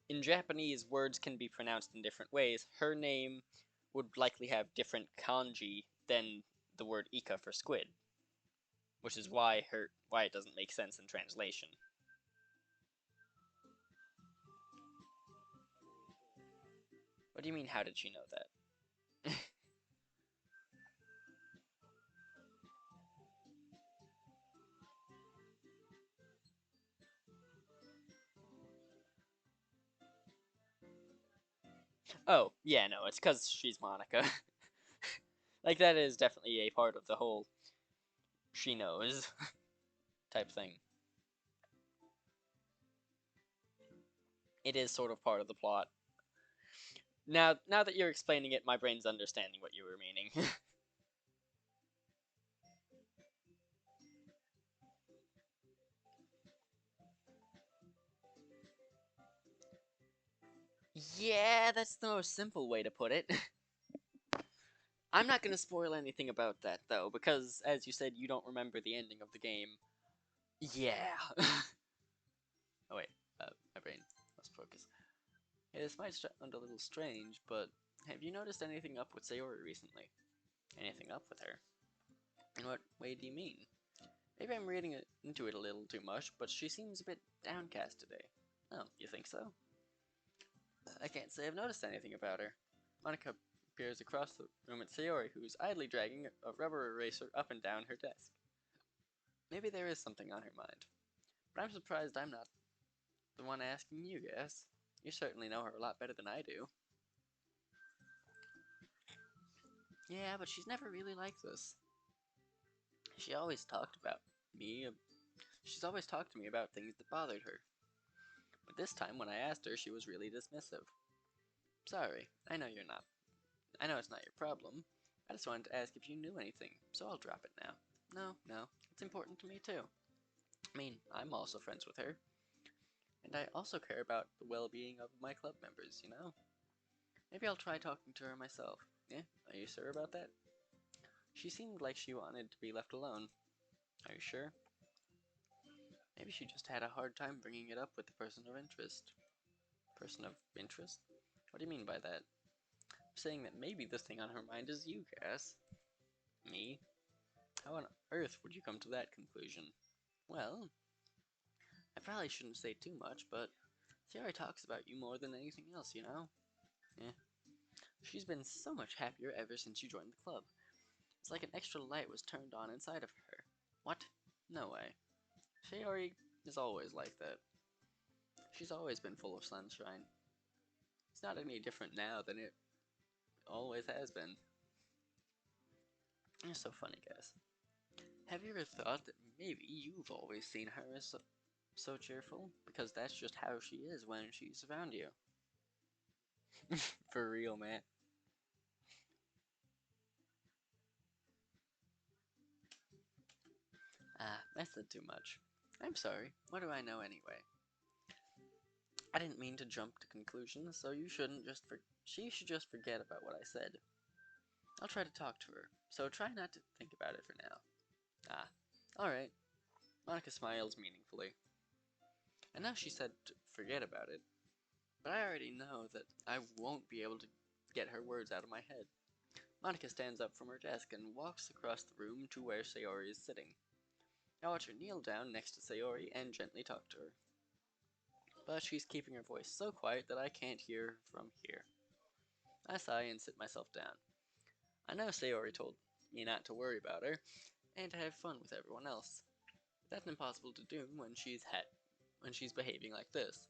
In Japanese, words can be pronounced in different ways. Her name would likely have different kanji than the word Ika for squid, which is why it doesn't make sense in translation. What do you mean? How did she know that? Oh, yeah, no, it's because she's Monica. Like, that is definitely a part of the whole she knows type thing. It is sort of part of the plot. Now that you're explaining it, my brain's understanding what you were meaning. Yeah, that's the most simple way to put it. I'm not gonna spoil anything about that, though, because, as you said, you don't remember the ending of the game. Yeah. Oh, wait. My brain lost focus. Hey, this might sound a little strange, but have you noticed anything up with Sayori recently? Anything up with her? In what way do you mean? Maybe I'm reading into it a little too much, but she seems a bit downcast today. Oh, you think so? I can't say I've noticed anything about her. Monica peers across the room at Sayori, who's idly dragging a rubber eraser up and down her desk. Maybe there is something on her mind. But I'm surprised I'm not the one asking you, guess. You certainly know her a lot better than I do. Yeah, but she's never really like this. She always talked about me. She's always talked to me about things that bothered her. But this time, when I asked her, she was really dismissive. Sorry, I know you're not. I know it's not your problem. I just wanted to ask if you knew anything, so I'll drop it now. No, it's important to me too. I mean, I'm also friends with her. And I also care about the well-being of my club members, you know? Maybe I'll try talking to her myself. Yeah, are you sure about that? She seemed like she wanted to be left alone. Are you sure? Maybe she just had a hard time bringing it up with the person of interest. Person of interest? What do you mean by that? I'm saying that maybe the thing on her mind is you, Cass. Me? How on earth would you come to that conclusion? Well, I probably shouldn't say too much, but Sayori talks about you more than anything else, you know? Eh. She's been so much happier ever since you joined the club. It's like an extra light was turned on inside of her. What? No way. Sayori is always like that. She's always been full of sunshine. It's not any different now than it always has been. You're so funny, guys. Have you ever thought that maybe you've always seen her as so cheerful? Because that's just how she is when she's around you. For real, man. I said too much. I'm sorry. What do I know anyway? I didn't mean to jump to conclusions, so you shouldn't just she should just forget about what I said. I'll try to talk to her, so try not to think about it for now. Alright. Monica smiles meaningfully. I know she said to forget about it, but I already know that I won't be able to get her words out of my head. Monica stands up from her desk and walks across the room to where Sayori is sitting. I watch her kneel down next to Sayori and gently talk to her. But she's keeping her voice so quiet that I can't hear her from here. I sigh and sit myself down. I know Sayori told me not to worry about her, and to have fun with everyone else. But that's impossible to do when she's behaving like this.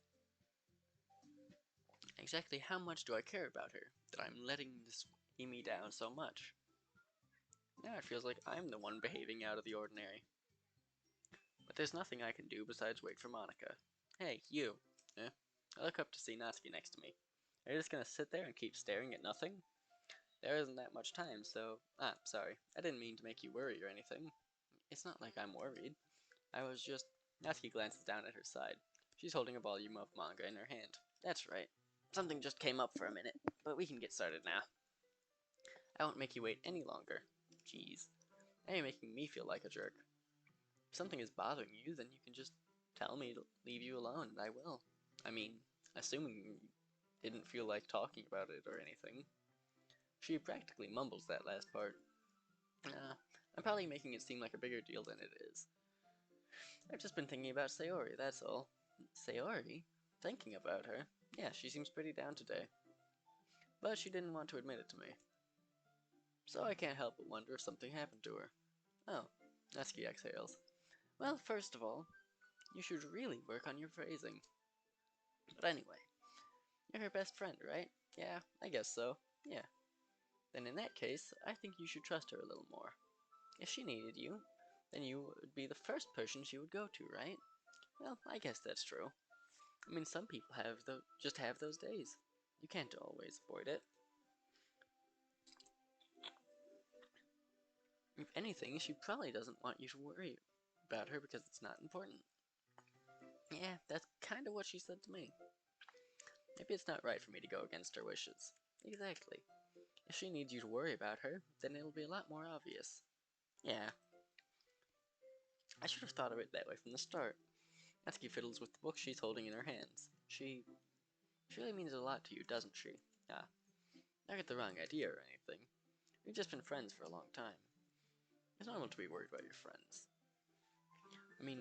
Exactly how much do I care about her, that I'm letting this weigh me down so much? Now it feels like I'm the one behaving out of the ordinary. But there's nothing I can do besides wait for Monica. Hey, you. I look up to see Natsuki next to me. Are you just gonna sit there and keep staring at nothing? There isn't that much time, so... sorry. I didn't mean to make you worry or anything. It's not like I'm worried. I was just... Natsuki glances down at her side. She's holding a volume of manga in her hand. That's right. Something just came up for a minute, but we can get started now. I won't make you wait any longer. Jeez. Now you're making me feel like a jerk. If something is bothering you, then you can just tell me to leave you alone, and I will. I mean, assuming you didn't feel like talking about it or anything. She practically mumbles that last part. I'm probably making it seem like a bigger deal than it is. I've just been thinking about Sayori, that's all. Sayori? Thinking about her? Yeah, she seems pretty down today. But she didn't want to admit it to me. So I can't help but wonder if something happened to her. Oh, Natsuki exhales. Well, first of all, you should really work on your phrasing. But anyway, you're her best friend, right? Yeah, I guess so. Yeah. Then in that case, I think you should trust her a little more. If she needed you, then you would be the first person she would go to, right? Well, I guess that's true. I mean, some people just have those days. You can't always avoid it. If anything, she probably doesn't want you to worry about her because it's not important. Yeah, that's kind of what she said to me. Maybe it's not right for me to go against her wishes. Exactly. If she needs you to worry about her, then it'll be a lot more obvious. Yeah. I should have thought of it that way from the start. Natsuki fiddles with the book she's holding in her hands. She really means a lot to you, doesn't she? Don't get the wrong idea or anything. We've just been friends for a long time. It's normal to be worried about your friends. I mean,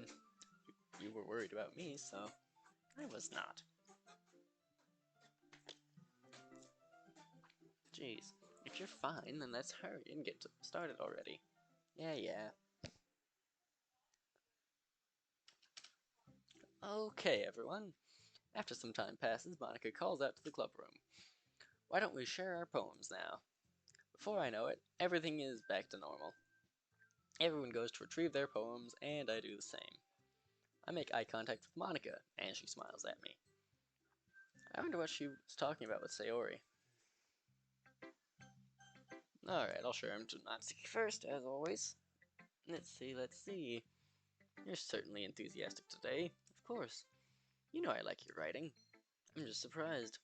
you were worried about me, so I was not. Jeez, if you're fine, then let's hurry and get started already. Yeah. Okay, everyone. After some time passes, Monica calls out to the club room. Why don't we share our poems now? Before I know it, everything is back to normal. Everyone goes to retrieve their poems, and I do the same. I make eye contact with Monica, and she smiles at me. I wonder what she was talking about with Sayori. Alright, I'll share him to Natsuki first, as always. Let's see. You're certainly enthusiastic today. Of course. You know I like your writing. I'm just surprised.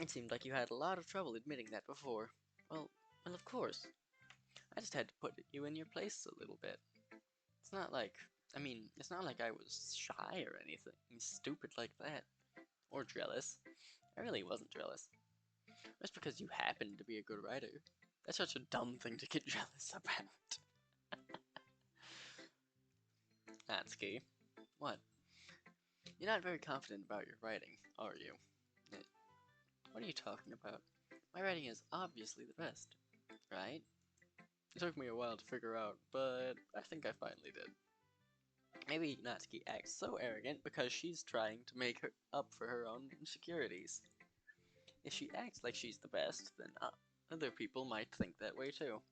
It seemed like you had a lot of trouble admitting that before. Well, of course. I just had to put you in your place a little bit. It's not like I was shy or anything stupid like that. Or jealous. I really wasn't jealous. Just because you happen to be a good writer. That's such a dumb thing to get jealous about. Natsuki. What? You're not very confident about your writing, are you? What are you talking about? My writing is obviously the best, right? It took me a while to figure out, but I think I finally did. Maybe Natsuki acts so arrogant because she's trying to make her up for her own insecurities. If she acts like she's the best, then other people might think that way too.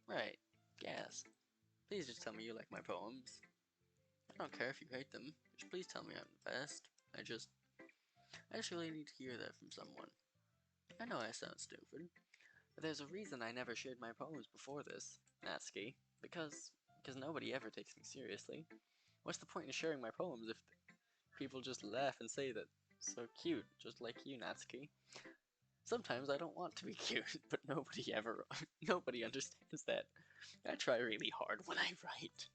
Right, yes. Please just tell me you like my poems. I don't care if you hate them, just please tell me I'm the best. I just really need to hear that from someone. I know I sound stupid, but there's a reason I never shared my poems before this, Natsuki. Because nobody ever takes me seriously. What's the point in sharing my poems if people just laugh and say that so cute, just like you, Natsuki? Sometimes I don't want to be cute, but nobody understands that. I try really hard when I write.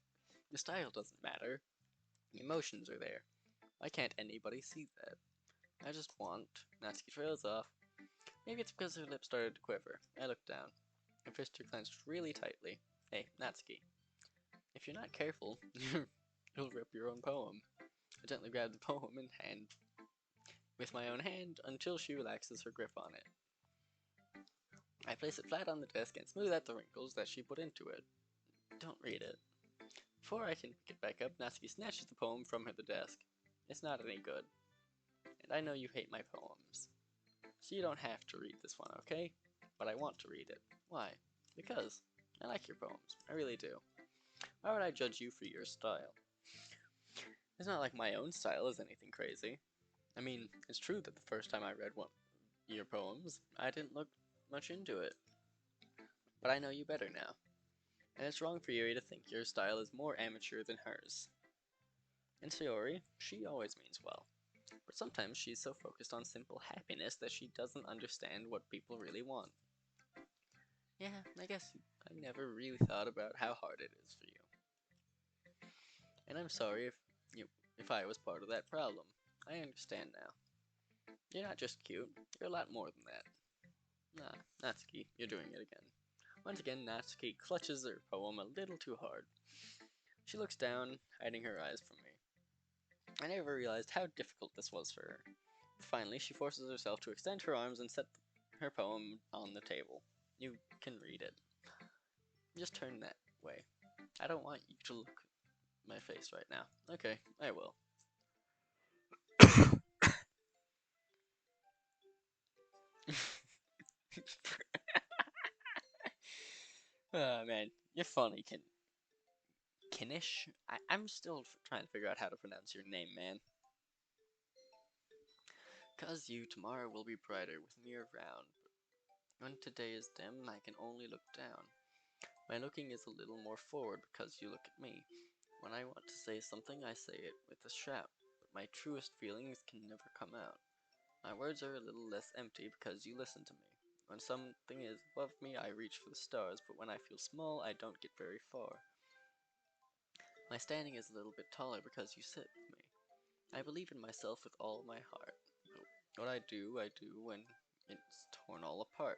The style doesn't matter. The emotions are there. Why can't anybody see that? I just want. Natsuki trails off. Maybe it's because her lips started to quiver. I looked down. Her fists are clenched really tightly. Hey, Natsuki. If you're not careful, you'll rip your own poem. I gently grabbed the poem in hand with my own hand until she relaxes her grip on it. I place it flat on the desk and smooth out the wrinkles that she put into it. Don't read it. Before I can get back up, Natsuki snatches the poem from the desk. It's not any good. And I know you hate my poems. So you don't have to read this one, okay? But I want to read it. Why? Because I like your poems. I really do. Why would I judge you for your style? It's not like my own style is anything crazy. I mean, it's true that the first time I read one of your poems, I didn't look much into it. But I know you better now. And it's wrong for Yuri to think your style is more amateur than hers. And Sayori, she always means well. But sometimes she's so focused on simple happiness that she doesn't understand what people really want. Yeah, I guess I never really thought about how hard it is for you. And I'm sorry if I was part of that problem. I understand now. You're not just cute, you're a lot more than that. Nah, Natsuki, you're doing it again. Once again, Natsuki clutches her poem a little too hard. She looks down, hiding her eyes from me. I never realized how difficult this was for her. Finally, she forces herself to extend her arms and set her poem on the table. You can read it. Just turn that way. I don't want you to look at my face right now. Okay, I will. Oh man, you're funny, Kinish? I'm still trying to figure out how to pronounce your name, man. Cause you tomorrow will be brighter with me around. When today is dim, I can only look down. My looking is a little more forward because you look at me. When I want to say something, I say it with a shout, but my truest feelings can never come out. My words are a little less empty because you listen to me. When something is above me, I reach for the stars, but when I feel small, I don't get very far. My standing is a little bit taller because you sit with me. I believe in myself with all my heart. What I do when it's torn all apart.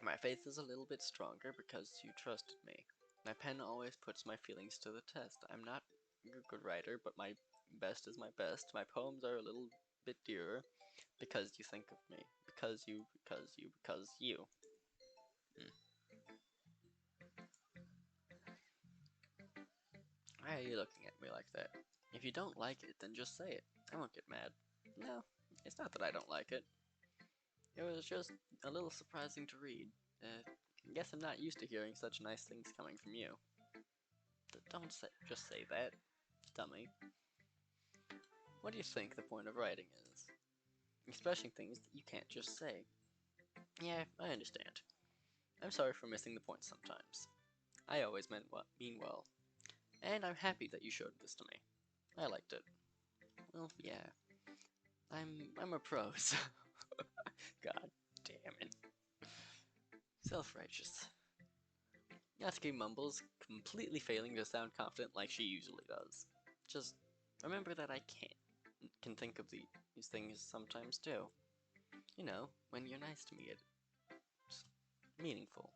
My faith is a little bit stronger because you trusted me. My pen always puts my feelings to the test. I'm not a good writer, but my best is my best. My poems are a little bit dearer because you think of me. Because you. Hmm. Why are you looking at me like that? If you don't like it, then just say it. I won't get mad. No, it's not that I don't like it. It was just a little surprising to read. I guess I'm not used to hearing such nice things coming from you. Don't just say that, dummy. What do you think the point of writing is? Expressing things that you can't just say. Yeah, I understand. I'm sorry for missing the point sometimes. I always mean well. And I'm happy that you showed this to me. I liked it. Well, yeah. I'm a pro, so God damn it. Self-righteous. Natsuki mumbles, completely failing to sound confident like she usually does. Just remember that I can't. can think of these things sometimes too. You know, when you're nice to me, it's meaningful.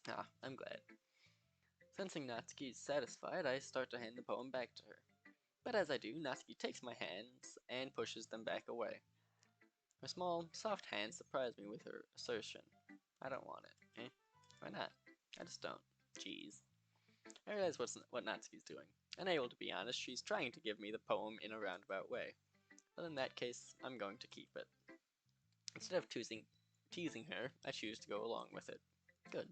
Ah, I'm glad. Sensing Natsuki is satisfied, I start to hand the poem back to her. But as I do, Natsuki takes my hands and pushes them back away. Her small, soft hands surprise me with her assertion. I don't want it. Eh? Why not? I just don't. Jeez. I realize what Natsuki's doing. Unable to be honest, she's trying to give me the poem in a roundabout way. Well, in that case, I'm going to keep it. Instead of teasing her, I choose to go along with it. Good.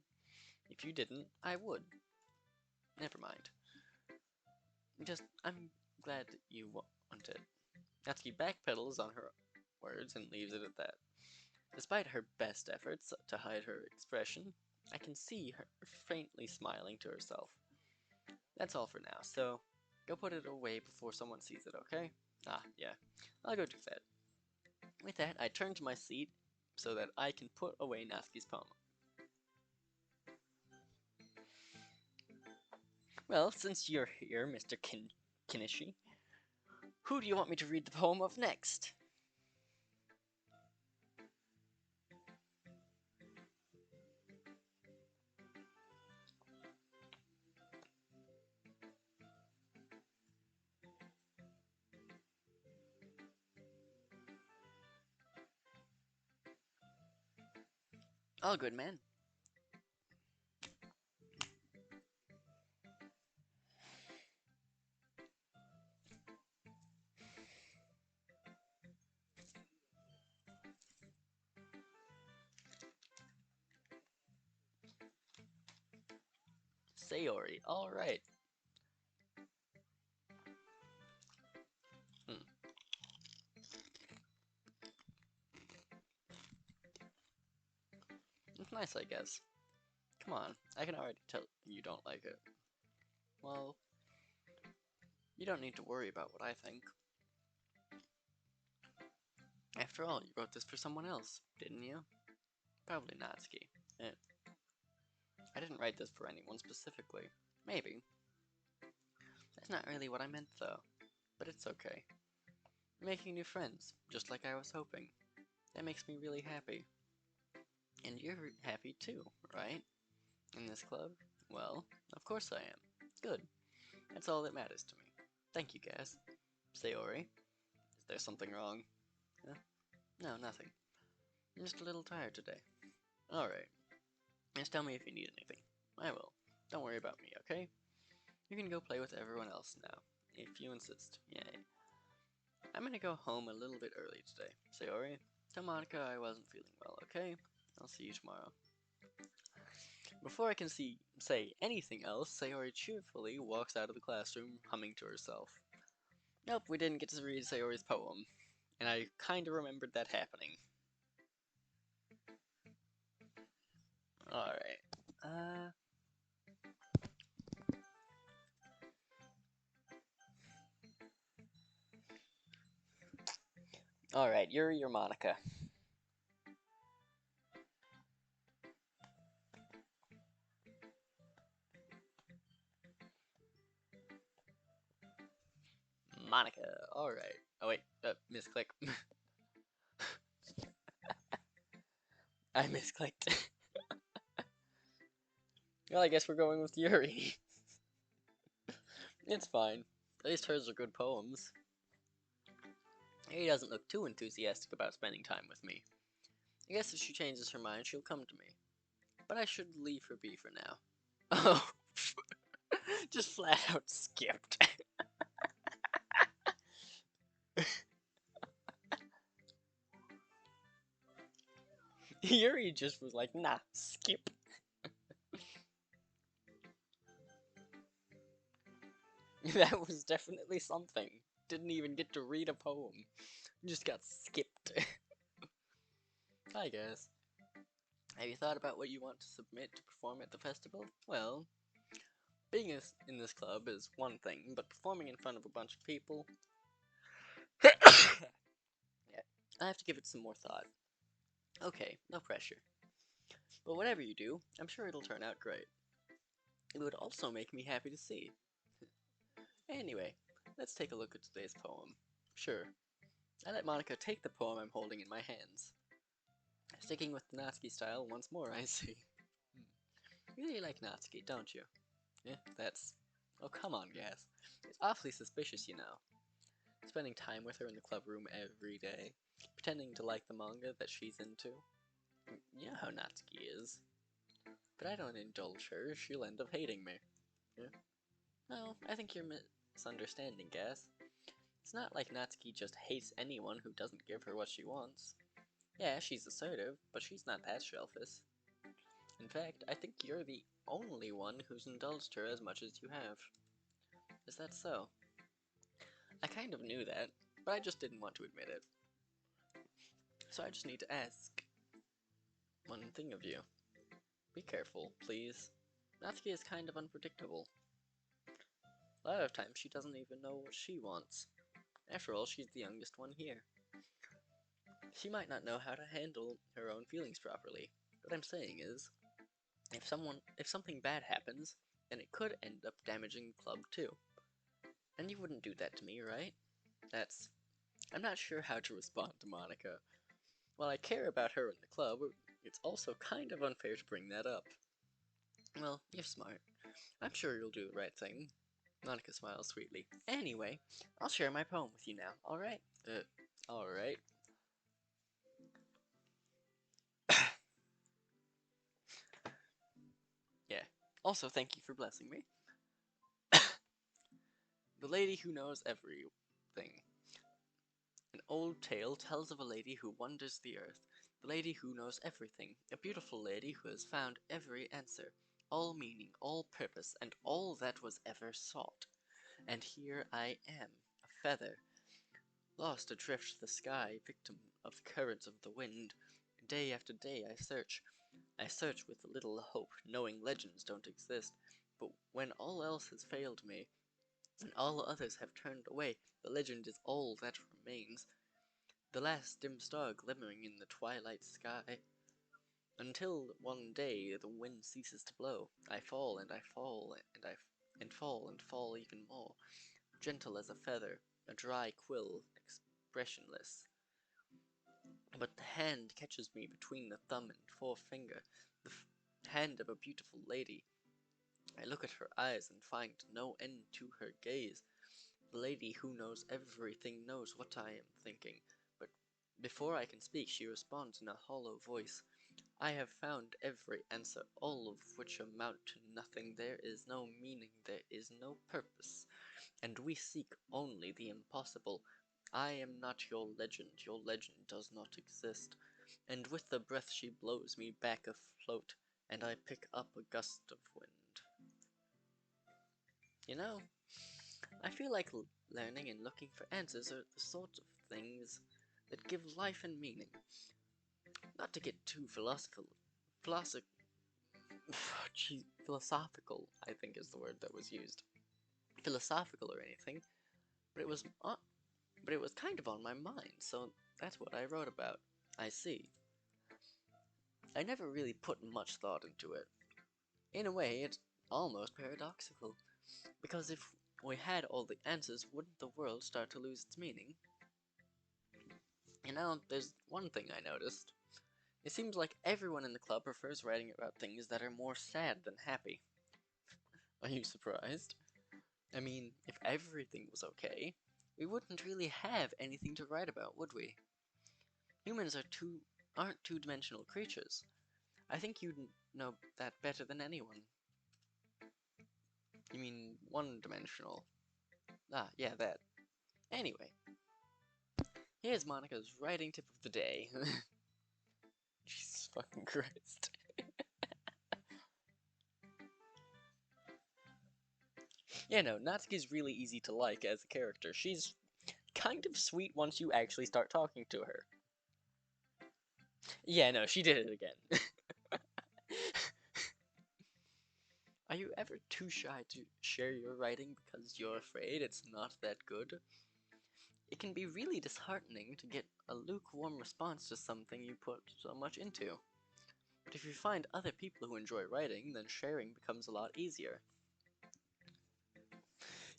If you didn't, I would. Never mind. I'm glad that you want it. Natsuki backpedals on her words and leaves it at that. Despite her best efforts to hide her expression, I can see her faintly smiling to herself. That's all for now, so go put it away before someone sees it, okay? Ah, yeah, I'll go do that. With that, I turn to my seat so that I can put away Natsuki's poem. Well, since you're here, Mr. Kinishi, who do you want me to read the poem of next? All good, man. Sayori, alright. Hmm. It's nice, I guess. Come on, I can already tell you don't like it. Well, you don't need to worry about what I think. After all, you wrote this for someone else, didn't you? Probably Natsuki. Eh, I didn't write this for anyone specifically. Maybe. That's not really what I meant, though. But it's okay. You're making new friends, just like I was hoping. That makes me really happy. And you're happy too, right? In this club? Well, of course I am. Good. That's all that matters to me. Thank you, Cass. Sayori, is there something wrong? Huh? No, nothing. I'm just a little tired today. Alright. Just tell me if you need anything. I will. Don't worry about me, okay? You can go play with everyone else now, if you insist. Yay. I'm gonna go home a little bit early today. Sayori, tell Monica I wasn't feeling well, okay? I'll see you tomorrow. Before I can say anything else, Sayori cheerfully walks out of the classroom, humming to herself. Nope, we didn't get to read Sayori's poem, and I kinda remembered that happening. Alright. Alright, you're your Monica. Monica, alright. Oh wait, misclick. I misclicked. Well, I guess we're going with Yuri. It's fine. At least hers are good poems. He doesn't look too enthusiastic about spending time with me. I guess if she changes her mind, she'll come to me. But I should leave her be for now. Oh, just flat out skipped. Yuri just was like, nah, skip. That was definitely something. Didn't even get to read a poem. Just got skipped. I guess. Have you thought about what you want to submit to perform at the festival? Well, being in this club is one thing, but performing in front of a bunch of people... yeah, I have to give it some more thought. Okay, no pressure. But whatever you do, I'm sure it'll turn out great. It would also make me happy to see. Anyway, let's take a look at today's poem, Sure. I let Monica take the poem I'm holding in my hands. Sticking with the Natsuki style once more, I see. You really like Natsuki, don't you? Yeah, that's... Oh, come on, Gas. It's awfully suspicious, you know. Spending time with her in the club room every day, pretending to like the manga that she's into. You know how Natsuki is. But I don't indulge her, she'll end up hating me. Yeah? No, I think you're misunderstanding, Gas. It's not like Natsuki just hates anyone who doesn't give her what she wants. Yeah, she's assertive, but she's not that selfish. In fact, I think you're the only one who's indulged her as much as you have. Is that so? I kind of knew that, but I just didn't want to admit it. So I just need to ask one thing of you. Be careful, please. Natsuki is kind of unpredictable. A lot of times she doesn't even know what she wants. After all, she's the youngest one here. She might not know how to handle her own feelings properly. What I'm saying is, if something bad happens, then it could end up damaging the club too. And you wouldn't do that to me, right? I'm not sure how to respond to Monica. While I care about her in the club, it's also kind of unfair to bring that up. Well, you're smart. I'm sure you'll do the right thing. Monica smiles sweetly. Anyway, I'll share my poem with you now, alright? Alright. Yeah. Also, thank you for blessing me. The Lady Who Knows Everything. An old tale tells of a lady who wanders the earth. The lady who knows everything. A beautiful lady who has found every answer, all meaning, all purpose, and all that was ever sought. And here I am, a feather, lost adrift the sky, victim of the currents of the wind. Day after day I search. I search with little hope, knowing legends don't exist. But when all else has failed me, and all others have turned away, the legend is all that remains. The last dim star glimmering in the twilight sky. Until one day the wind ceases to blow. I fall and I fall and fall and fall even more. Gentle as a feather, a dry quill, expressionless. But the hand catches me between the thumb and forefinger, the hand of a beautiful lady. I look at her eyes and find no end to her gaze. The lady who knows everything knows what I am thinking, but before I can speak she responds in a hollow voice. I have found every answer, all of which amount to nothing. There is no meaning, there is no purpose, and we seek only the impossible. I am not your legend does not exist. And with the breath she blows me back afloat, and I pick up a gust of wind. You know, I feel like learning and looking for answers are the sorts of things that give life and meaning. Not to get too philosophical, I think is the word that was used. Philosophical or anything, but it was kind of on my mind, so that's what I wrote about. I see. I never really put much thought into it. In a way, it's almost paradoxical, because if we had all the answers, wouldn't the world start to lose its meaning? You know, there's one thing I noticed. It seems like everyone in the club prefers writing about things that are more sad than happy. Are you surprised? I mean, if everything was okay, we wouldn't really have anything to write about, would we? Humans aren't two-dimensional creatures. I think you'd know that better than anyone. You mean one-dimensional? Ah, yeah, that. Anyway, here's Monica's writing tip of the day. Jesus fucking Christ. Yeah, no, Natsuki's really easy to like as a character. She's kind of sweet once you actually start talking to her. Yeah, no, she did it again. Are you ever too shy to share your writing because you're afraid it's not that good? It can be really disheartening to get a lukewarm response to something you put so much into. But if you find other people who enjoy writing, then sharing becomes a lot easier.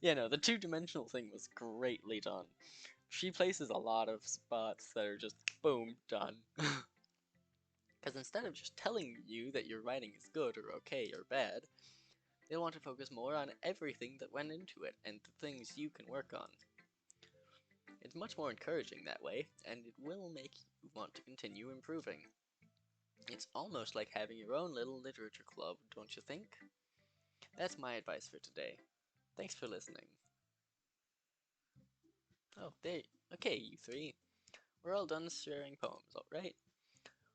Yeah, no, the two-dimensional thing was greatly done. She places a lot of spots that are just boom, done. Because instead of just telling you that your writing is good or okay or bad, they'll want to focus more on everything that went into it and the things you can work on. It's much more encouraging that way, and it will make you want to continue improving. It's almost like having your own little literature club, don't you think? That's my advice for today. Thanks for listening. Oh, there. Okay, you three. We're all done sharing poems, alright?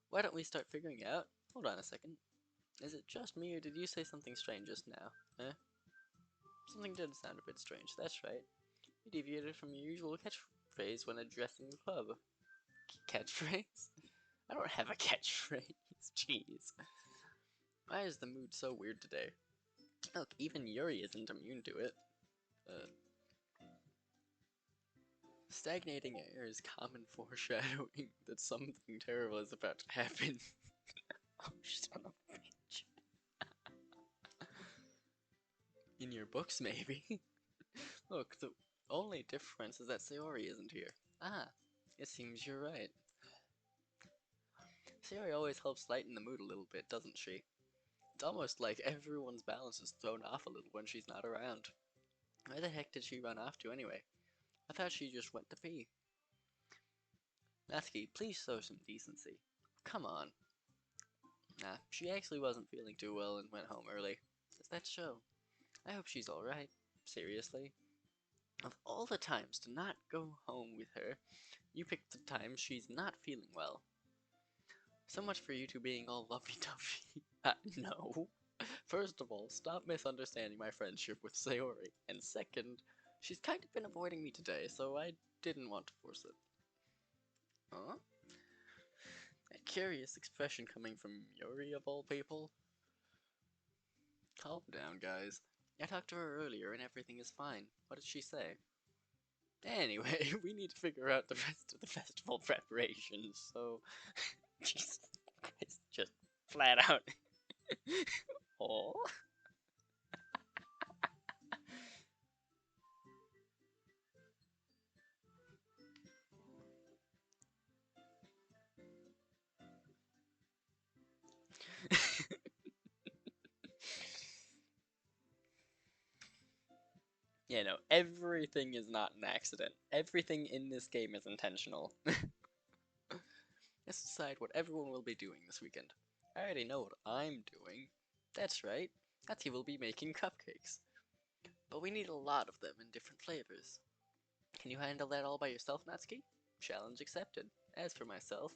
Why don't we start figuring out? Hold on a second. Is it just me, or did you say something strange just now? Huh? Something did sound a bit strange, that's right. You deviated from your usual catchphrase when addressing the club. Catchphrase? I don't have a catchphrase. Jeez. Why is the mood so weird today? Look, even Yuri isn't immune to it. Stagnating air is common foreshadowing that something terrible is about to happen. Oh, son of a bitch. In your books, maybe? Look, the only difference is that Sayori isn't here. Ah, it seems you're right. Sayori always helps lighten the mood a little bit, doesn't she? It's almost like everyone's balance is thrown off a little when she's not around. Where the heck did she run off to anyway? I thought she just went to pee. Natsuki, please show some decency. Come on. Nah, she actually wasn't feeling too well and went home early. Does that show? I hope she's alright. Seriously? Of all the times to not go home with her, you picked the time she's not feeling well. So much for you two being all lovey-dovey. No. First of all, stop misunderstanding my friendship with Sayori. And second, she's kind of been avoiding me today, so I didn't want to force it. Huh? That curious expression coming from Yuri of all people? Calm down, guys. I talked to her earlier and everything is fine. What did she say? Anyway, we need to figure out the rest of the festival preparations, so... Jesus Christ, just flat out. Oh. Yeah, no, everything is not an accident. Everything in this game is intentional. Let's decide what everyone will be doing this weekend. I already know what I'm doing. That's right, Natsuki will be making cupcakes. But we need a lot of them in different flavors. Can you handle that all by yourself, Natsuki? Challenge accepted. As for myself,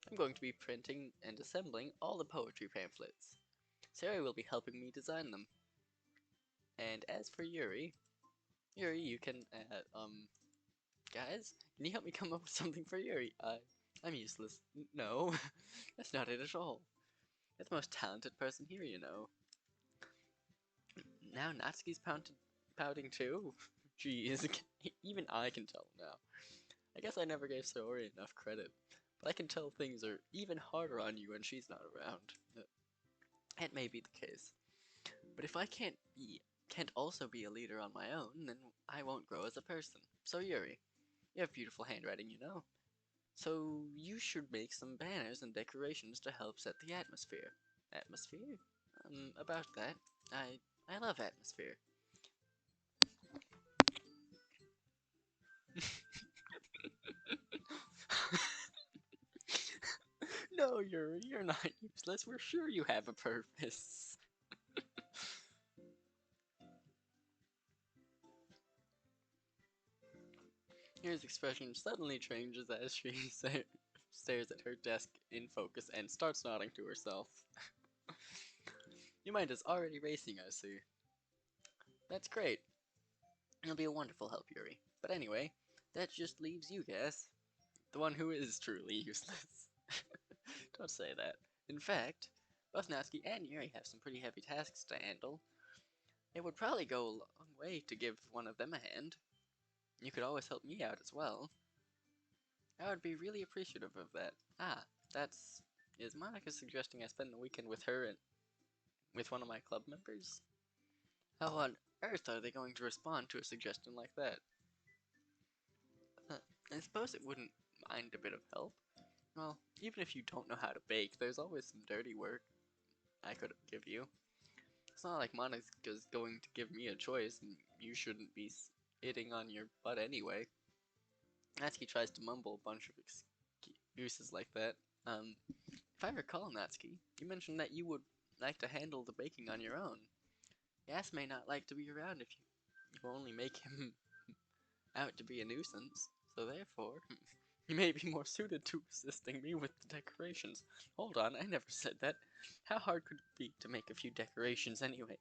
I'm going to be printing and assembling all the poetry pamphlets. Sarah will be helping me design them. And as for Yuri, you can, guys, can you help me come up with something for Yuri? I'm useless. No, that's not it at all. You're the most talented person here, you know. Now Natsuki's pouting too? Jeez, even I can tell now. I guess I never gave Sayori enough credit, but I can tell things are even harder on you when she's not around. That may be the case. But if I can't also be a leader on my own, then I won't grow as a person. So Yuri, you have beautiful handwriting, you know. So you should make some banners and decorations to help set the atmosphere. Atmosphere? About that, I love atmosphere. No, you're not useless. We're sure you have a purpose. Yuri's expression suddenly changes as she stares at her desk in focus and starts nodding to herself. Your mind is already racing, I see. That's great. It'll be a wonderful help, Yuri. But anyway, that just leaves you, Gas. The one who is truly useless. Don't say that. In fact, both Natsuki and Yuri have some pretty heavy tasks to handle. It would probably go a long way to give one of them a hand. You could always help me out as well. I would be really appreciative of that. That's... Is Monica suggesting I spend the weekend with her and with one of my club members? How on earth are they going to respond to a suggestion like that? I suppose it wouldn't mind a bit of help. Well, even if you don't know how to bake, there's always some dirty work I could give you. It's not like Monica's going to give me a choice, and you shouldn't be sitting on your butt anyway. Natsuki tries to mumble a bunch of excuses like that. If I recall, Natsuki, you mentioned that you would like to handle the baking on your own. Gas may not like to be around if you only make him out to be a nuisance, so therefore, you may be more suited to assisting me with the decorations. Hold on, I never said that. How hard could it be to make a few decorations anyway?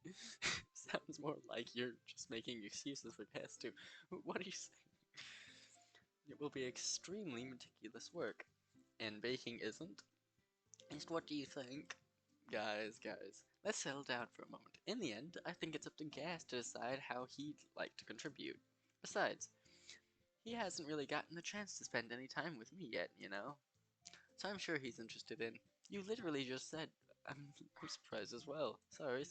Sounds more like you're just making excuses for Gas too. What are you saying? It will be extremely meticulous work, and baking isn't. Just what do you think? Guys, let's settle down for a moment. In the end, I think it's up to Gas to decide how he'd like to contribute. Besides, he hasn't really gotten the chance to spend any time with me yet, you know? So I'm sure he's interested in. You literally just said, I'm surprised as well. Sorry.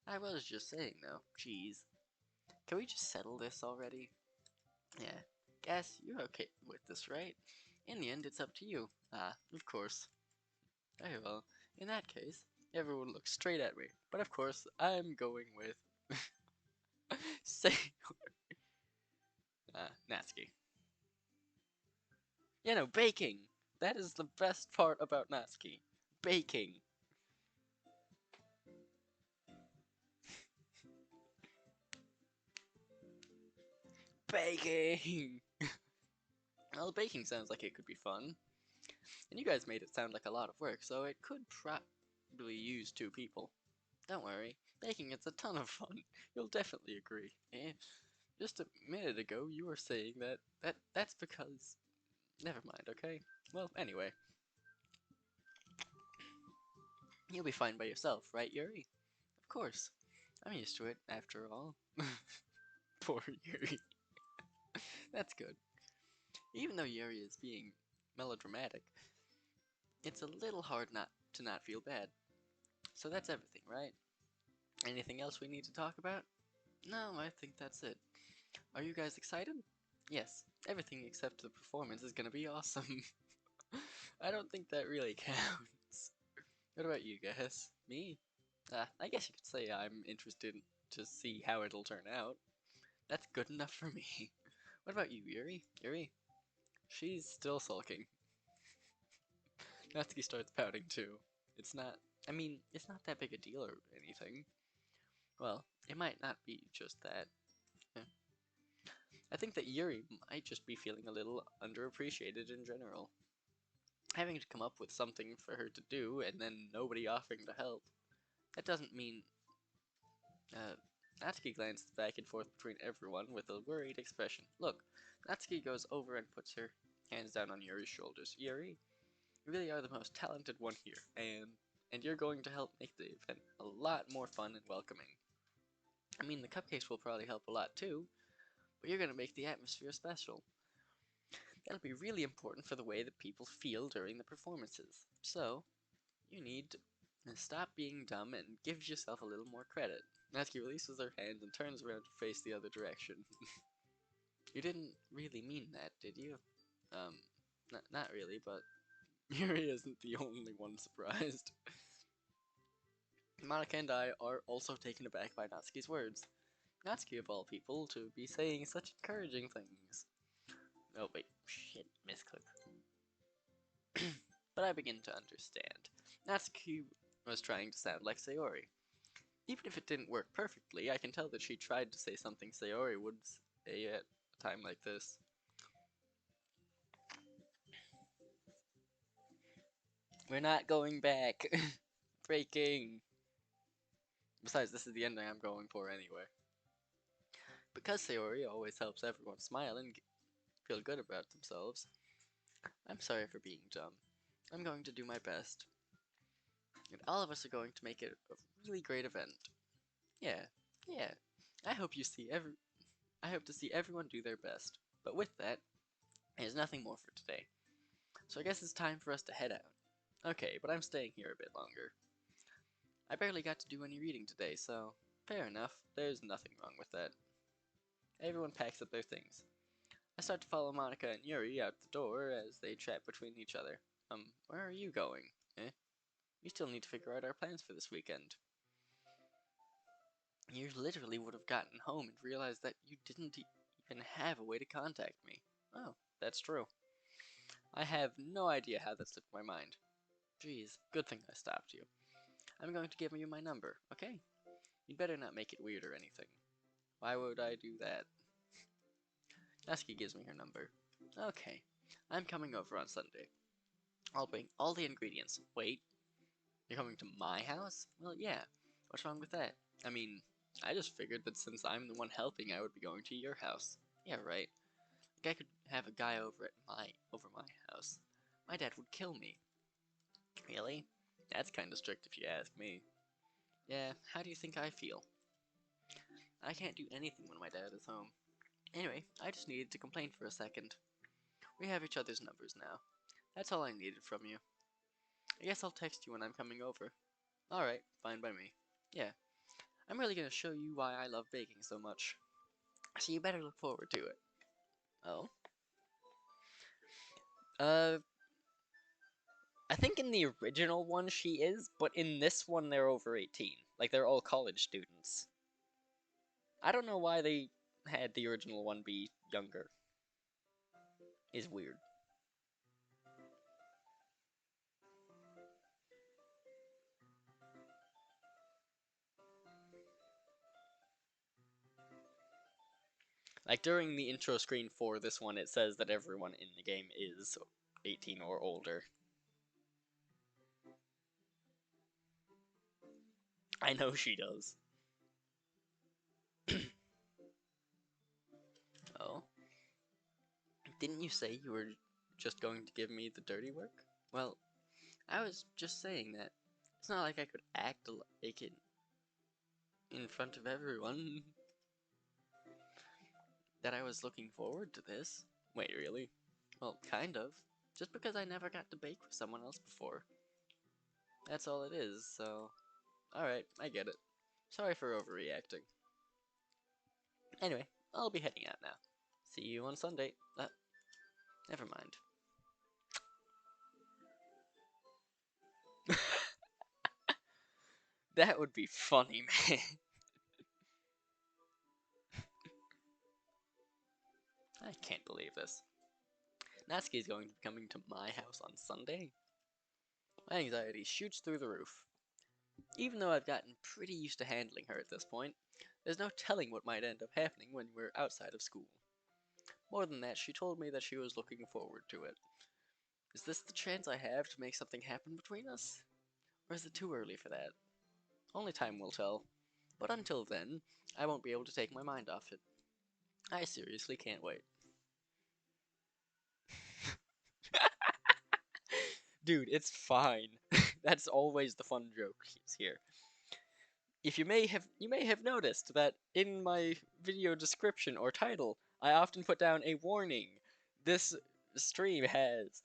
I was just saying though. Jeez. Can we just settle this already? Yeah. Gas, you're okay with this, right? In the end, it's up to you. Ah, of course. Very well. In that case, everyone looks straight at me. But of course, I'm going with say Natsuki. You know, baking. That is the best part about Natsuki. Baking. Baking. Well, baking sounds like it could be fun. And you guys made it sound like a lot of work, so it could probably use 2 people. Don't worry, baking is a ton of fun. You'll definitely agree. Just a minute ago, you were saying that's because. Never mind, okay? Well, anyway. You'll be fine by yourself, right, Yuri? Of course. I'm used to it, after all. Poor Yuri. That's good. Even though Yuri is being melodramatic, it's a little hard not feel bad. So that's everything, right? Anything else we need to talk about? No, I think that's it. Are you guys excited? Yes, everything except the performance is gonna be awesome. I don't think that really counts. What about you guys? Me? I guess you could say I'm interested to see how it'll turn out. That's good enough for me. What about you, Yuri? Yuri? She's still sulking. Natsuki starts pouting too. It's not that big a deal or anything. Well, it might not be just that. Yeah. I think that Yuri might just be feeling a little underappreciated in general. Having to come up with something for her to do and then nobody offering to help. That doesn't mean. Natsuki glances back and forth between everyone with a worried expression. Look, Natsuki goes over and puts her hands down on Yuri's shoulders. Yuri, you really are the most talented one here, and you're going to help make the event a lot more fun and welcoming. I mean, the cupcakes will probably help a lot too, but you're going to make the atmosphere special. That'll be really important for the way that people feel during the performances. So, you need to stop being dumb and give yourself a little more credit. Natsuki releases her hand and turns around to face the other direction. You didn't really mean that, did you? Not really, but Yuri isn't the only one surprised. Monica and I are also taken aback by Natsuki's words. Natsuki, of all people, to be saying such encouraging things. Oh wait, shit, misclick. But I begin to understand. Natsuki was trying to sound like Sayori. Even if it didn't work perfectly, I can tell that she tried to say something Sayori would say at a time like this. We're not going back. Breaking. Besides, this is the ending I'm going for anyway. Because Sayori always helps everyone smile and feel good about themselves, I'm sorry for being dumb. I'm going to do my best. And all of us are going to make it a really great event. Yeah, yeah. I hope to see everyone do their best. But with that, there's nothing more for today. So I guess it's time for us to head out. Okay, but I'm staying here a bit longer. I barely got to do any reading today, so fair enough. There's nothing wrong with that. Everyone packs up their things. I start to follow Monica and Yuri out the door as they chat between each other. Where are you going? Eh? We still need to figure out our plans for this weekend. You literally would have gotten home and realized that you didn't even have a way to contact me. Oh, that's true. I have no idea how that slipped my mind. Geez, good thing I stopped you. I'm going to give you my number, okay? You'd better not make it weird or anything. Why would I do that? Natsuki gives me her number. Okay, I'm coming over on Sunday. I'll bring all the ingredients. Wait, you're coming to my house? Well, yeah. What's wrong with that? I mean, I just figured that since I'm the one helping, I would be going to your house. Yeah, right. Like I could have a guy over my house. My dad would kill me. Really? That's kinda strict if you ask me. Yeah, how do you think I feel? I can't do anything when my dad is home. Anyway, I just needed to complain for a second. We have each other's numbers now. That's all I needed from you. I guess I'll text you when I'm coming over. Alright, fine by me. Yeah, I'm really gonna show you why I love baking so much. So you better look forward to it. Oh? Uh, I think in the original one she is, but in this one they're over 18. Like, they're all college students. I don't know why they had the original one be younger. It's weird. Like, during the intro screen for this one, it says that everyone in the game is 18 or older. I know she does. Oh? Didn't you say you were just going to give me the dirty work? Well, I was just saying that. It's not like I could act like it in front of everyone that I was looking forward to this. Wait, really? Well, kind of. Just because I never got to bake with someone else before. That's all it is, so... Alright, I get it. Sorry for overreacting. Anyway, I'll be heading out now. See you on Sunday. Never mind. That would be funny, man. I can't believe this. Natsuki's going to be coming to my house on Sunday? My anxiety shoots through the roof. Even though I've gotten pretty used to handling her at this point, there's no telling what might end up happening when we're outside of school. More than that, she told me that she was looking forward to it. Is this the chance I have to make something happen between us? Or is it too early for that? Only time will tell. But until then, I won't be able to take my mind off it. I seriously can't wait. Dude, it's fine. That's always the fun joke here. If you may have noticed that in my video description or title, I often put down a warning. This stream has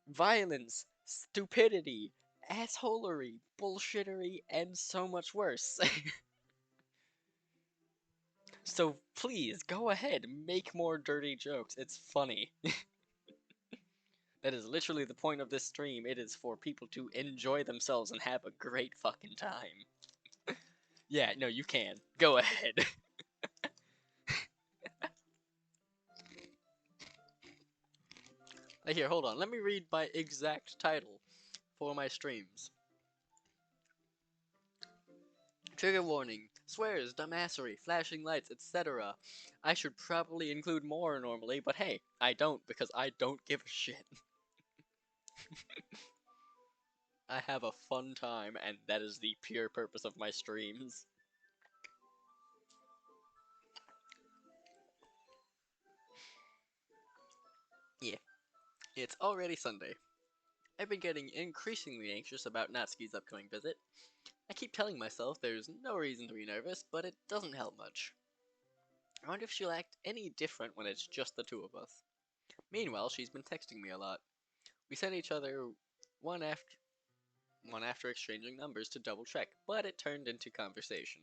violence, stupidity, assholery, bullshittery, and so much worse. So please, go ahead, make more dirty jokes. It's funny. That is literally the point of this stream. It is for people to enjoy themselves and have a great fucking time. Yeah, no, you can. Go ahead. Here, hold on. Let me read my exact title for my streams. Trigger warning, swears, dumbassery, flashing lights, etc. I should probably include more normally, but hey, I don't because I don't give a shit. I have a fun time, and that is the pure purpose of my streams. Yeah, it's already Sunday. I've been getting increasingly anxious about Natsuki's upcoming visit. I keep telling myself there's no reason to be nervous, but it doesn't help much. I wonder if she'll act any different when it's just the two of us. Meanwhile, she's been texting me a lot. We sent each other one after exchanging numbers to double check, but it turned into conversation.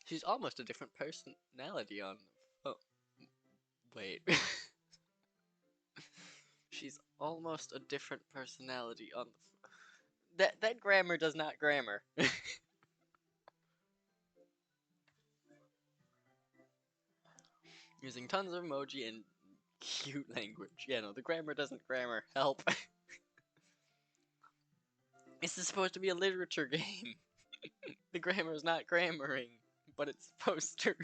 She's almost a different personality on Wait. She's almost a different personality on the. That grammar does not grammar. Using tons of emoji and cute language. Yeah, no, the grammar doesn't grammar. Help. This is supposed to be a literature game. The grammar is not grammaring, but it's supposed to.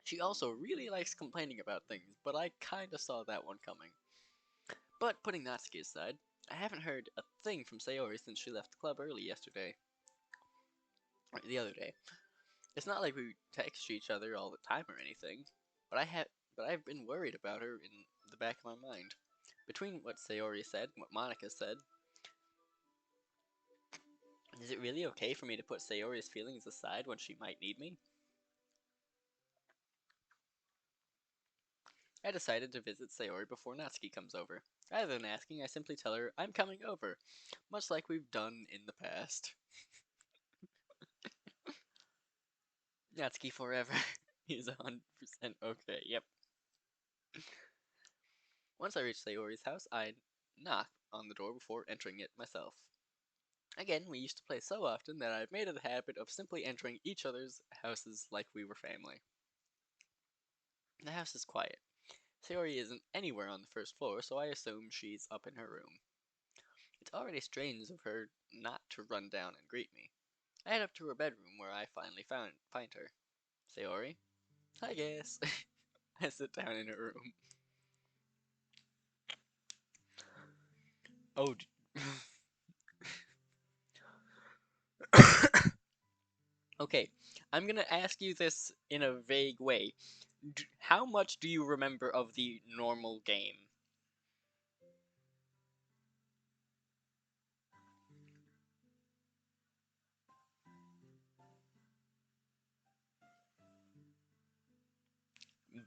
She also really likes complaining about things, but I kinda saw that one coming. But putting Natsuki aside, I haven't heard a thing from Sayori since she left the club early yesterday. Or the other day. It's not like we text each other all the time or anything, but I've been worried about her in the back of my mind. Between what Sayori said and what Monica said, is it really okay for me to put Sayori's feelings aside when she might need me? I decided to visit Sayori before Natsuki comes over. Rather than asking, I simply tell her I'm coming over, much like we've done in the past. Natsuki forever. He's 100% okay, yep. Once I reach Sayori's house, I knock on the door before entering it myself. Again, we used to play so often that I've made it a habit of simply entering each other's houses like we were family. The house is quiet. Sayori isn't anywhere on the first floor, so I assume she's up in her room. It's already strange of her not to run down and greet me. I head up to her bedroom where I finally find her. Sayori? I guess. I sit down in her room. Oh. Okay, I'm gonna ask you this in a vague way. How much do you remember of the normal game?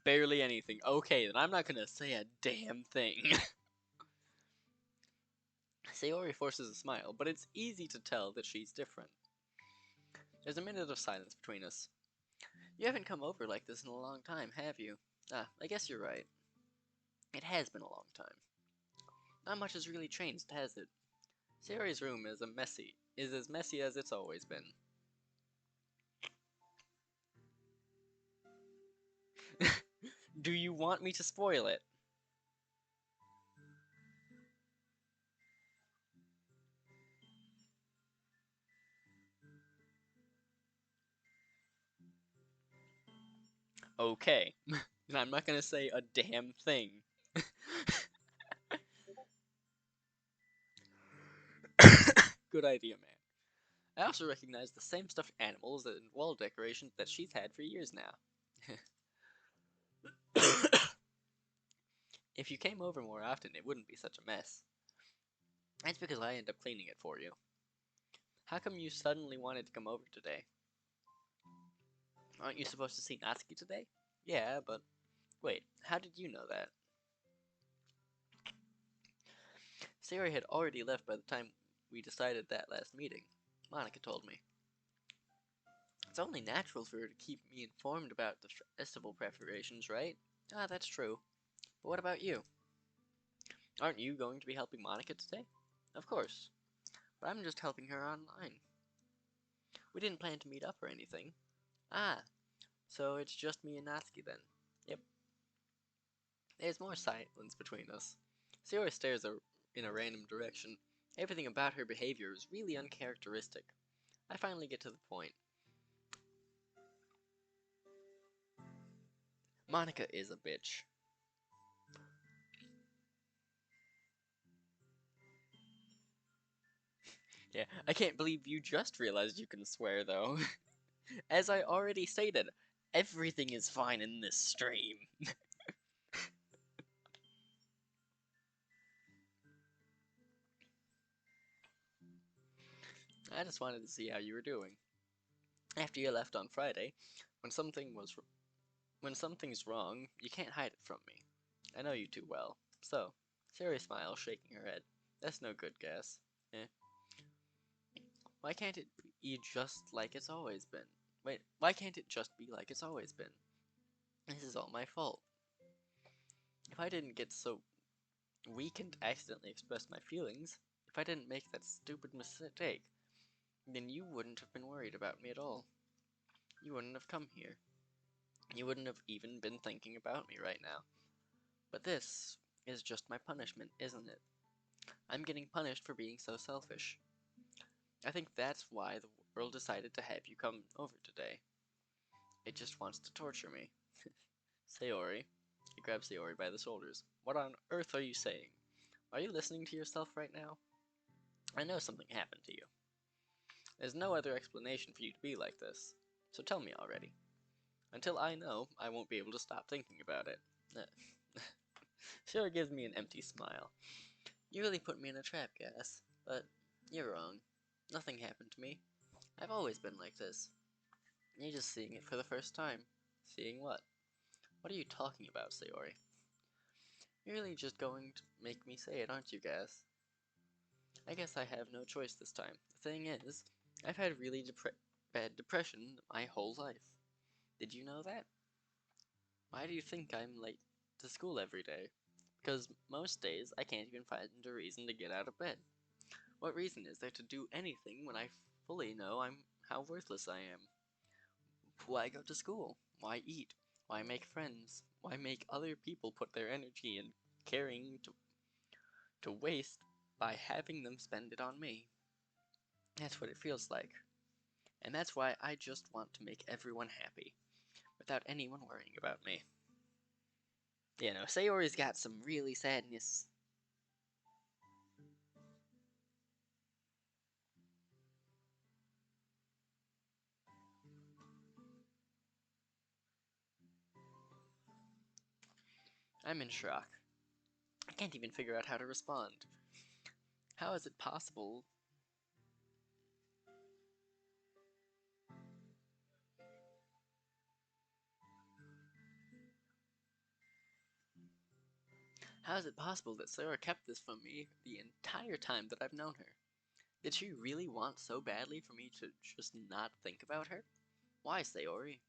Barely anything. Okay, then I'm not gonna say a damn thing. Sayori forces a smile, but it's easy to tell that she's different. There's a minute of silence between us. You haven't come over like this in a long time, have you? Ah, I guess you're right. It has been a long time. Not much has really changed, has it? Sayori's room is as messy as it's always been. Do you want me to spoil it? Okay. And I'm not gonna say a damn thing. Good idea, man. I also recognize the same stuffed animals and wall decorations that she's had for years now. If you came over more often, it wouldn't be such a mess. That's because I end up cleaning it for you. How come you suddenly wanted to come over today? Aren't you supposed to see Natsuki today? Yeah, but wait, how did you know that? Sayori had already left by the time we decided that last meeting. Monica told me. It's only natural for her to keep me informed about the festival preparations, right? Ah, that's true. But what about you? Aren't you going to be helping Monica today? Of course. But I'm just helping her online. We didn't plan to meet up or anything. Ah, so it's just me and Natsuki then. Yep. There's more silence between us. Sayori stares in a random direction. Everything about her behavior is really uncharacteristic. I finally get to the point. Monica is a bitch. Yeah, I can't believe you just realized you can swear though. As I already stated, everything is fine in this stream. I just wanted to see how you were doing. After you left on Friday, when when something's wrong, you can't hide it from me. I know you too well. So, Sari smiles, shaking her head. That's no good, Gas. Eh? Why can't it be just like it's always been? Wait, why can't it just be like it's always been? This is all my fault. If I didn't get so weak and accidentally express my feelings, if I didn't make that stupid mistake, then you wouldn't have been worried about me at all. You wouldn't have come here. You wouldn't have even been thinking about me right now. But this is just my punishment, isn't it? I'm getting punished for being so selfish. I think that's why the world decided to have you come over today. It just wants to torture me. Sayori. He grabs Sayori by the shoulders. What on earth are you saying? Are you listening to yourself right now? I know something happened to you. There's no other explanation for you to be like this. So tell me already. Until I know, I won't be able to stop thinking about it. Sure gives me an empty smile. You really put me in a trap, Gas. But you're wrong. Nothing happened to me. I've always been like this. You're just seeing it for the first time. Seeing what? What are you talking about, Sayori? You're really just going to make me say it, aren't you, Gas? I guess I have no choice this time. The thing is, I've had really bad depression my whole life. Did you know that? Why do you think I'm late to school every day? Because most days I can't even find a reason to get out of bed. What reason is there to do anything when I fully know how worthless I am? Why go to school? Why eat? Why make friends? Why make other people put their energy and caring to waste by having them spend it on me? That's what it feels like. And that's why I just want to make everyone happy, without anyone worrying about me. You know, Sayori's got some really sadness. I'm in shock. I can't even figure out how to respond. How is it possible? How is it possible that Sarah kept this from me the entire time that I've known her? Did she really want so badly for me to just not think about her? Why, Sayori?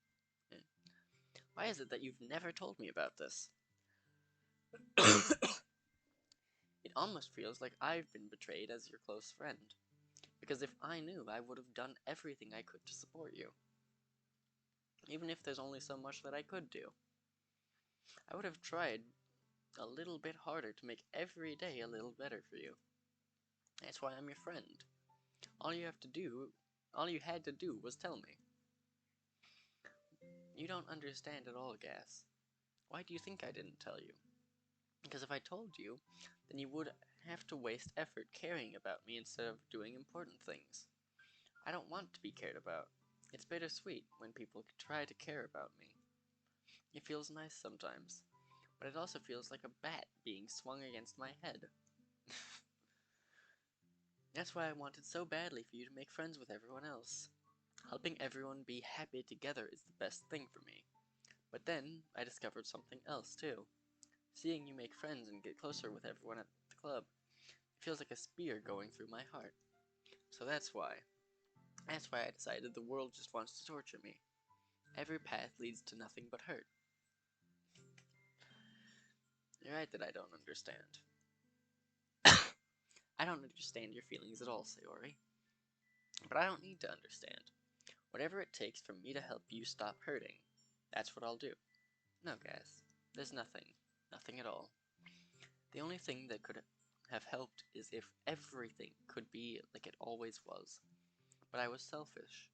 Why is it that you've never told me about this? It almost feels like I've been betrayed as your close friend. Because if I knew, I would have done everything I could to support you. Even if there's only so much that I could do. I would have tried a little bit harder to make every day a little better for you. That's why I'm your friend. All you had to do was tell me. You don't understand at all, Gas. Why do you think I didn't tell you? Because if I told you, then you would have to waste effort caring about me instead of doing important things. I don't want to be cared about. It's bittersweet when people try to care about me. It feels nice sometimes, but it also feels like a bat being swung against my head. That's why I wanted so badly for you to make friends with everyone else. Helping everyone be happy together is the best thing for me. But then, I discovered something else too. Seeing you make friends and get closer with everyone at the club, it feels like a spear going through my heart. So that's why. That's why I decided the world just wants to torture me. Every path leads to nothing but hurt. You're right that I don't understand. I don't understand your feelings at all, Sayori. But I don't need to understand. Whatever it takes for me to help you stop hurting, that's what I'll do. No, Gas. There's nothing. Nothing at all. The only thing that could have helped is if everything could be like it always was. But I was selfish.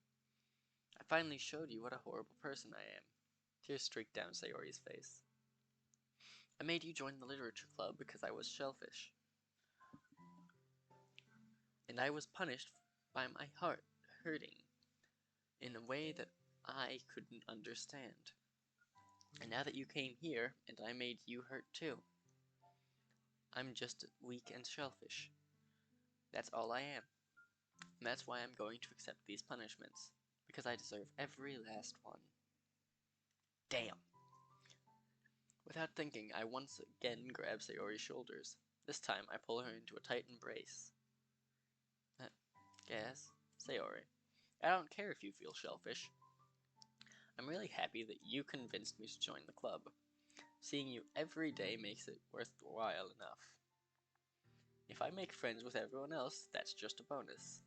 I finally showed you what a horrible person I am. Tears streaked down Sayori's face. I made you join the literature club because I was selfish. And I was punished by my heart hurting in a way that I couldn't understand. And now that you came here, and I made you hurt too, I'm just weak and selfish. That's all I am. And that's why I'm going to accept these punishments, because I deserve every last one. Damn! Without thinking, I once again grab Sayori's shoulders. This time, I pull her into a tight embrace. Gas, Sayori, I don't care if you feel selfish. I'm really happy that you convinced me to join the club. Seeing you every day makes it worthwhile enough. If I make friends with everyone else, that's just a bonus.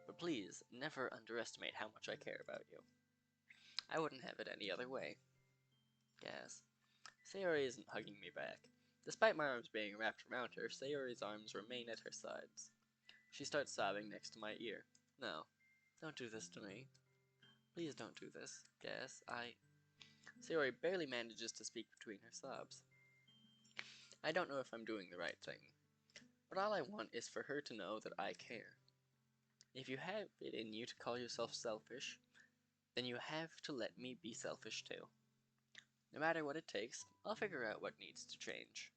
But please, never underestimate how much I care about you. I wouldn't have it any other way. Gas. Sayori isn't hugging me back. Despite my arms being wrapped around her, Sayori's arms remain at her sides. She starts sobbing next to my ear. No, don't do this to me. Please don't do this, Gas. Sayori barely manages to speak between her sobs. I don't know if I'm doing the right thing, but all I want is for her to know that I care. If you have it in you to call yourself selfish, then you have to let me be selfish too. No matter what it takes, I'll figure out what needs to change.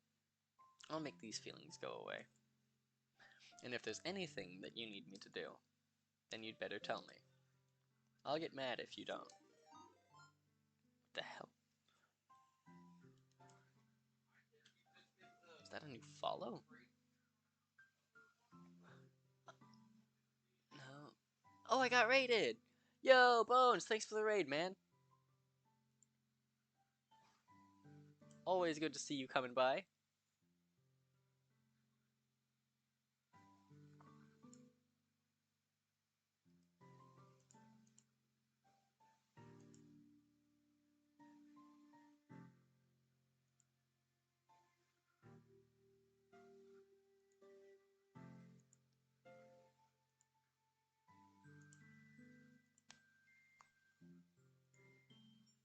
I'll make these feelings go away. And if there's anything that you need me to do, then you'd better tell me. I'll get mad if you don't. What the hell? Is that a new follow? No. Oh, I got raided! Yo, Bones, thanks for the raid, man. Always good to see you coming by.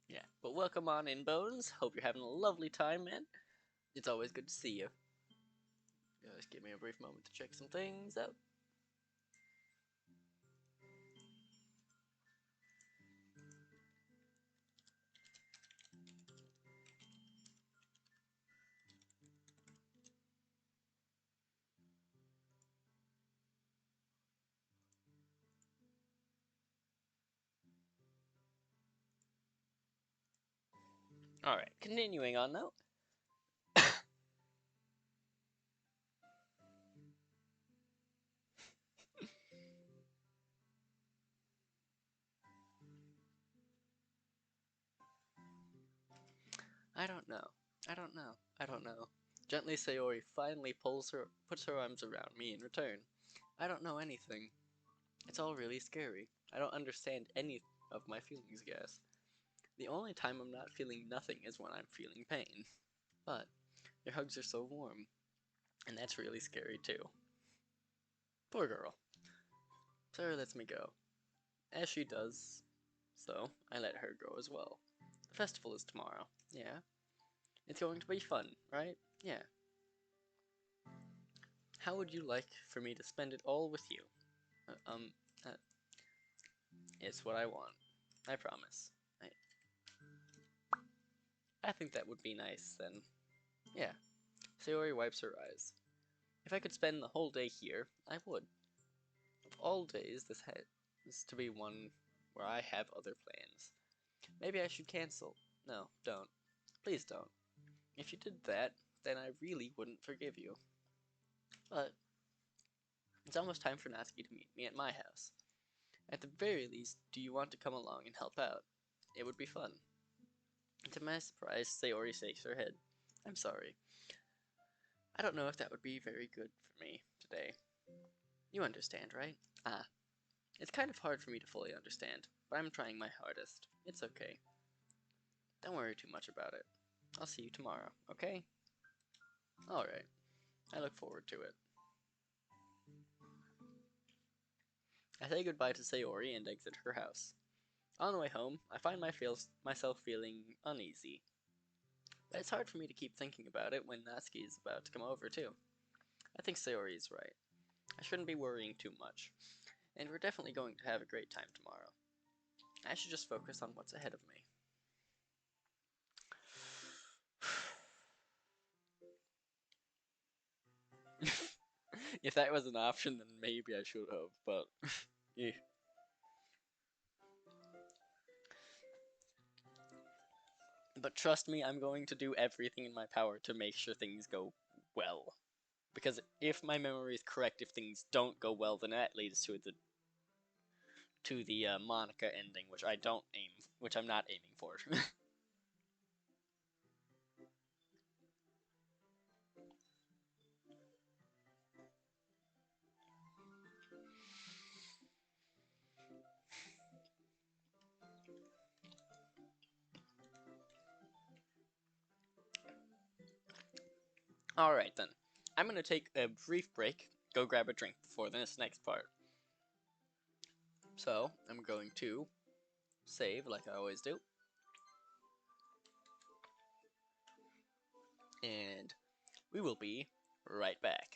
Yeah, but welcome on in, Bones. Hope you're having a lovely time, man. It's always good to see you. Just give me a brief moment to check some things out. Alright, continuing on though. I don't know. I don't know. I don't know. Gently Sayori finally puts her arms around me in return. I don't know anything. It's all really scary. I don't understand any of my feelings, Gas. The only time I'm not feeling nothing is when I'm feeling pain. But your hugs are so warm, and that's really scary too. Poor girl. Sarah lets me go, as she does, so I let her go as well. The festival is tomorrow. Yeah. It's going to be fun, right? Yeah. How would you like for me to spend it all with you? Uh, um, uh, it's what I want. I promise. I think that would be nice, then. Yeah. Sayori wipes her eyes. If I could spend the whole day here, I would. Of all days, this has to be one where I have other plans. Maybe I should cancel. No, don't. Please don't. If you did that, then I really wouldn't forgive you. But it's almost time for Natsuki to meet me at my house. At the very least, do you want to come along and help out? It would be fun. To my surprise, Sayori shakes her head. I'm sorry. I don't know if that would be very good for me today. You understand, right? Ah, it's kind of hard for me to fully understand, but I'm trying my hardest. It's okay. Don't worry too much about it. I'll see you tomorrow, okay? Alright. I look forward to it. I say goodbye to Sayori and exit her house. On the way home, I find myself feeling uneasy. But it's hard for me to keep thinking about it when Natsuki is about to come over, too. I think Sayori is right. I shouldn't be worrying too much. And we're definitely going to have a great time tomorrow. I should just focus on what's ahead of me. If that was an option, then maybe I should have, but... yeah. But trust me, I'm going to do everything in my power to make sure things go well. Because if my memory is correct, if things don't go well, then that leads to the to the Monica ending, which I'm not aiming for. Alright then. I'm gonna take a brief break, go grab a drink before this next part. So, I'm going to save like I always do. And we will be right back.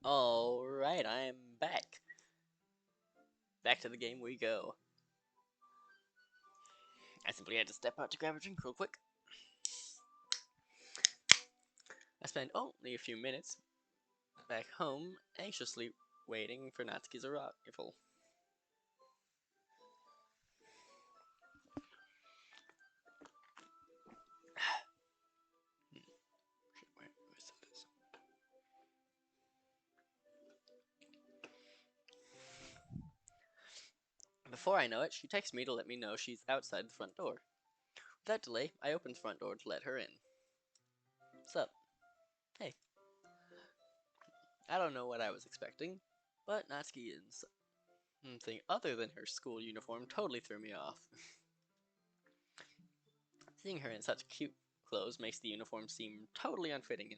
Alright, I am back. Back to the game we go. I simply had to step out to grab a drink real quick. I spent only a few minutes back home, anxiously waiting for Natsuki's arrival. Before I know it, she texts me to let me know she's outside the front door. Without delay, I open the front door to let her in. What's up? Hey. I don't know what I was expecting, but Natsuki in something other than her school uniform totally threw me off. Seeing her in such cute clothes makes the uniform seem totally unfitting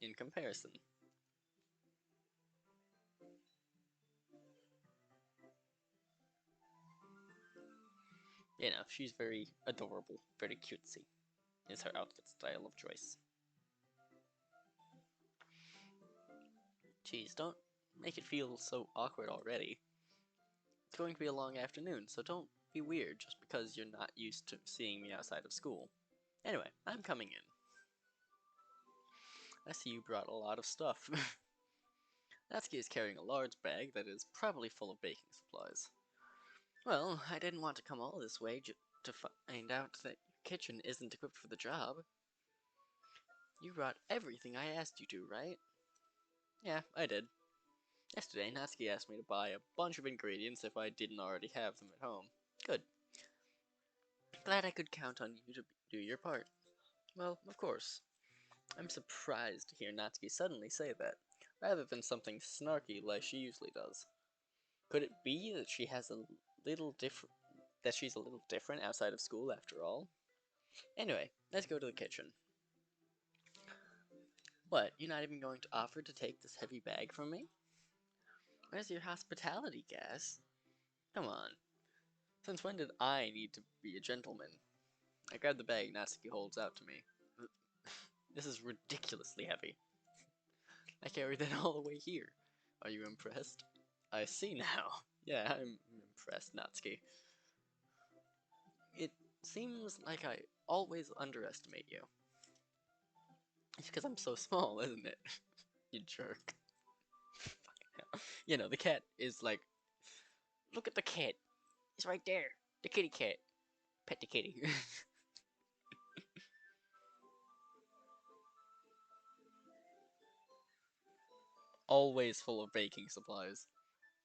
in comparison. You know, she's very adorable, very cutesy, is her outfit style of choice. Geez, don't make it feel so awkward already. It's going to be a long afternoon, so don't be weird just because you're not used to seeing me outside of school. Anyway, I'm coming in. I see you brought a lot of stuff. Natsuki is carrying a large bag that is probably full of baking supplies. Well, I didn't want to come all this way to find out that your kitchen isn't equipped for the job. You brought everything I asked you to, right? Yeah, I did. Yesterday, Natsuki asked me to buy a bunch of ingredients if I didn't already have them at home. Good. Glad I could count on you to do your part. Well, of course. I'm surprised to hear Natsuki suddenly say that, rather than something snarky like she usually does. Could it be that she's a little different outside of school after all? Anyway, let's go to the kitchen. What, you're not even going to offer to take this heavy bag from me? Where's your hospitality, Gas? Come on. Since when did I need to be a gentleman? I grab the bag Natsuki holds out to me. This is ridiculously heavy. I carried it all the way here. Are you impressed? I see now. Yeah, I'm impressed, Natsuki. It seems like I always underestimate you. It's because I'm so small, isn't it? You jerk. You know, the cat is like, look at the cat. It's right there. The kitty cat. Pet the kitty. Always full of baking supplies.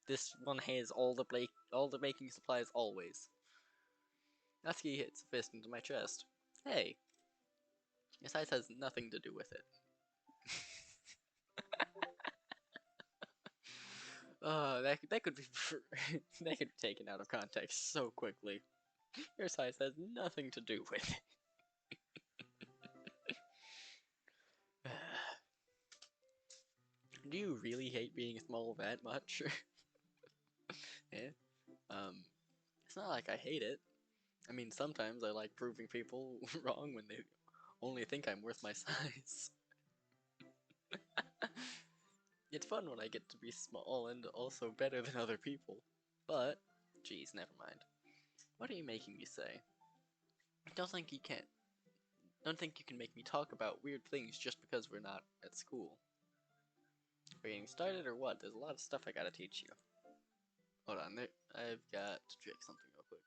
This one has all the baking supplies always. Natsuki hits a fist into my chest. Hey, your size has nothing to do with it. that could be that could be taken out of context so quickly. Your size has nothing to do with it. Do you really hate being small that much? Yeah. It's not like I hate it. I mean, sometimes I like proving people wrong when they only think I'm worth my size. It's fun when I get to be small and also better than other people. But, geez, never mind. What are you making me say? Don't think you can. Don't think you can make me talk about weird things just because we're not at school. Are you getting started or what? There's a lot of stuff I gotta teach you. Hold on, there. I've got to check something real quick.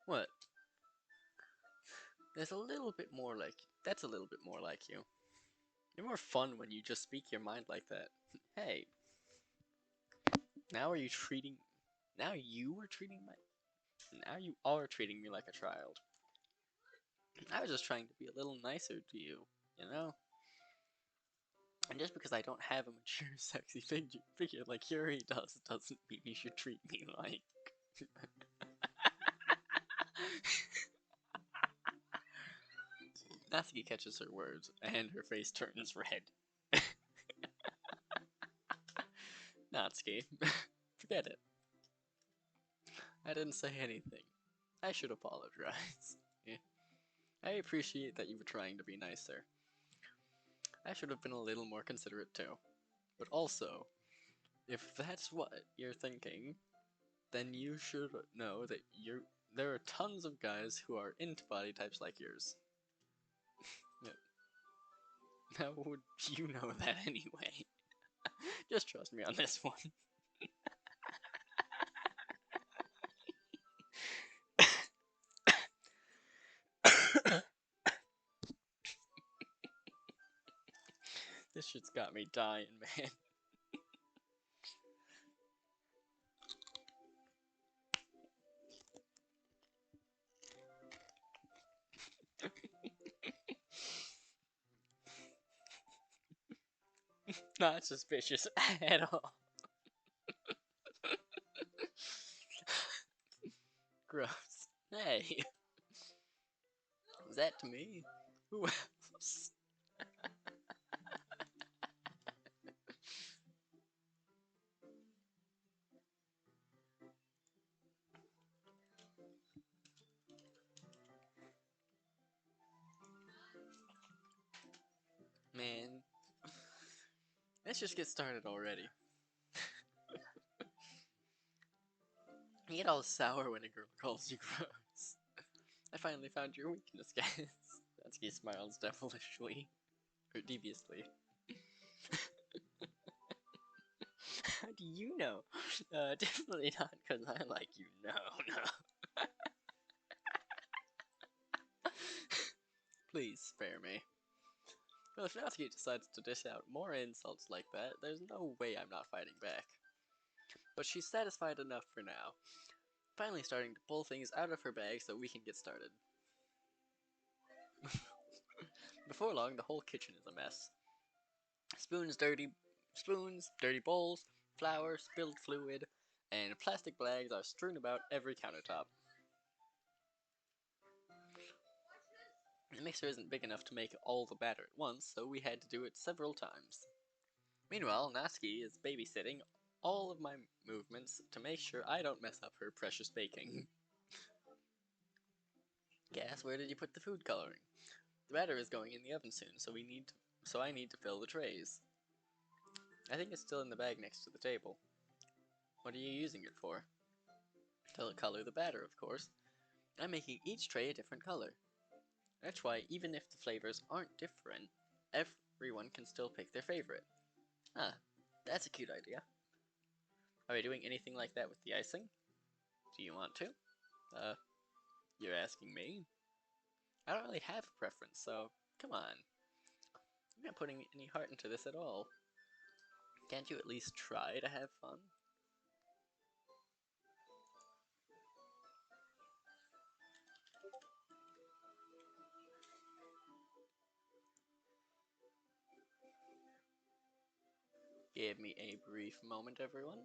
What? There's a little bit more like. That's a little bit more like you. You're more fun when you just speak your mind like that. Hey, now are you treating. Now you are treating my. Now you are treating me like a child. I was just trying to be a little nicer to you, you know? And just because I don't have a mature, sexy figure like Yuri does, doesn't mean you should treat me like. Natsuki catches her words, and her face turns red. Natsuki, forget it. I didn't say anything. I should apologize. Yeah. I appreciate that you were trying to be nicer. I should have been a little more considerate too. But also, if that's what you're thinking, then you should know that there are tons of guys who are into body types like yours. How would you know that anyway? Just trust me on this one. This shit's got me dying, man. Not suspicious at all. Gross. Hey, was that to me? Who else? Man, let's just get started already. You get all sour when a girl calls you gross. I finally found your weakness, guys. Natsuki smiles devilishly. Or deviously. How do you know? Definitely not because I like you. No, no. Please spare me. Well, if Natsuki decides to dish out more insults like that, there's no way I'm not fighting back. But she's satisfied enough for now. Finally starting to pull things out of her bag so we can get started. Before long, the whole kitchen is a mess. Spoons, dirty bowls, flour, spilled fluid, and plastic bags are strewn about every countertop. The mixer isn't big enough to make all the batter at once, so we had to do it several times. Meanwhile, Natsuki is babysitting all of my movements to make sure I don't mess up her precious baking. Gas, where did you put the food coloring? The batter is going in the oven soon, so I need to fill the trays. I think it's still in the bag next to the table. What are you using it for? To color the batter, of course. I'm making each tray a different color. That's why even if the flavors aren't different, everyone can still pick their favorite. Ah, that's a cute idea. Are we doing anything like that with the icing? Do you want to? You're asking me? I don't really have a preference, so come on. I'm not putting any heart into this at all. Can't you at least try to have fun? Give me a brief moment, everyone.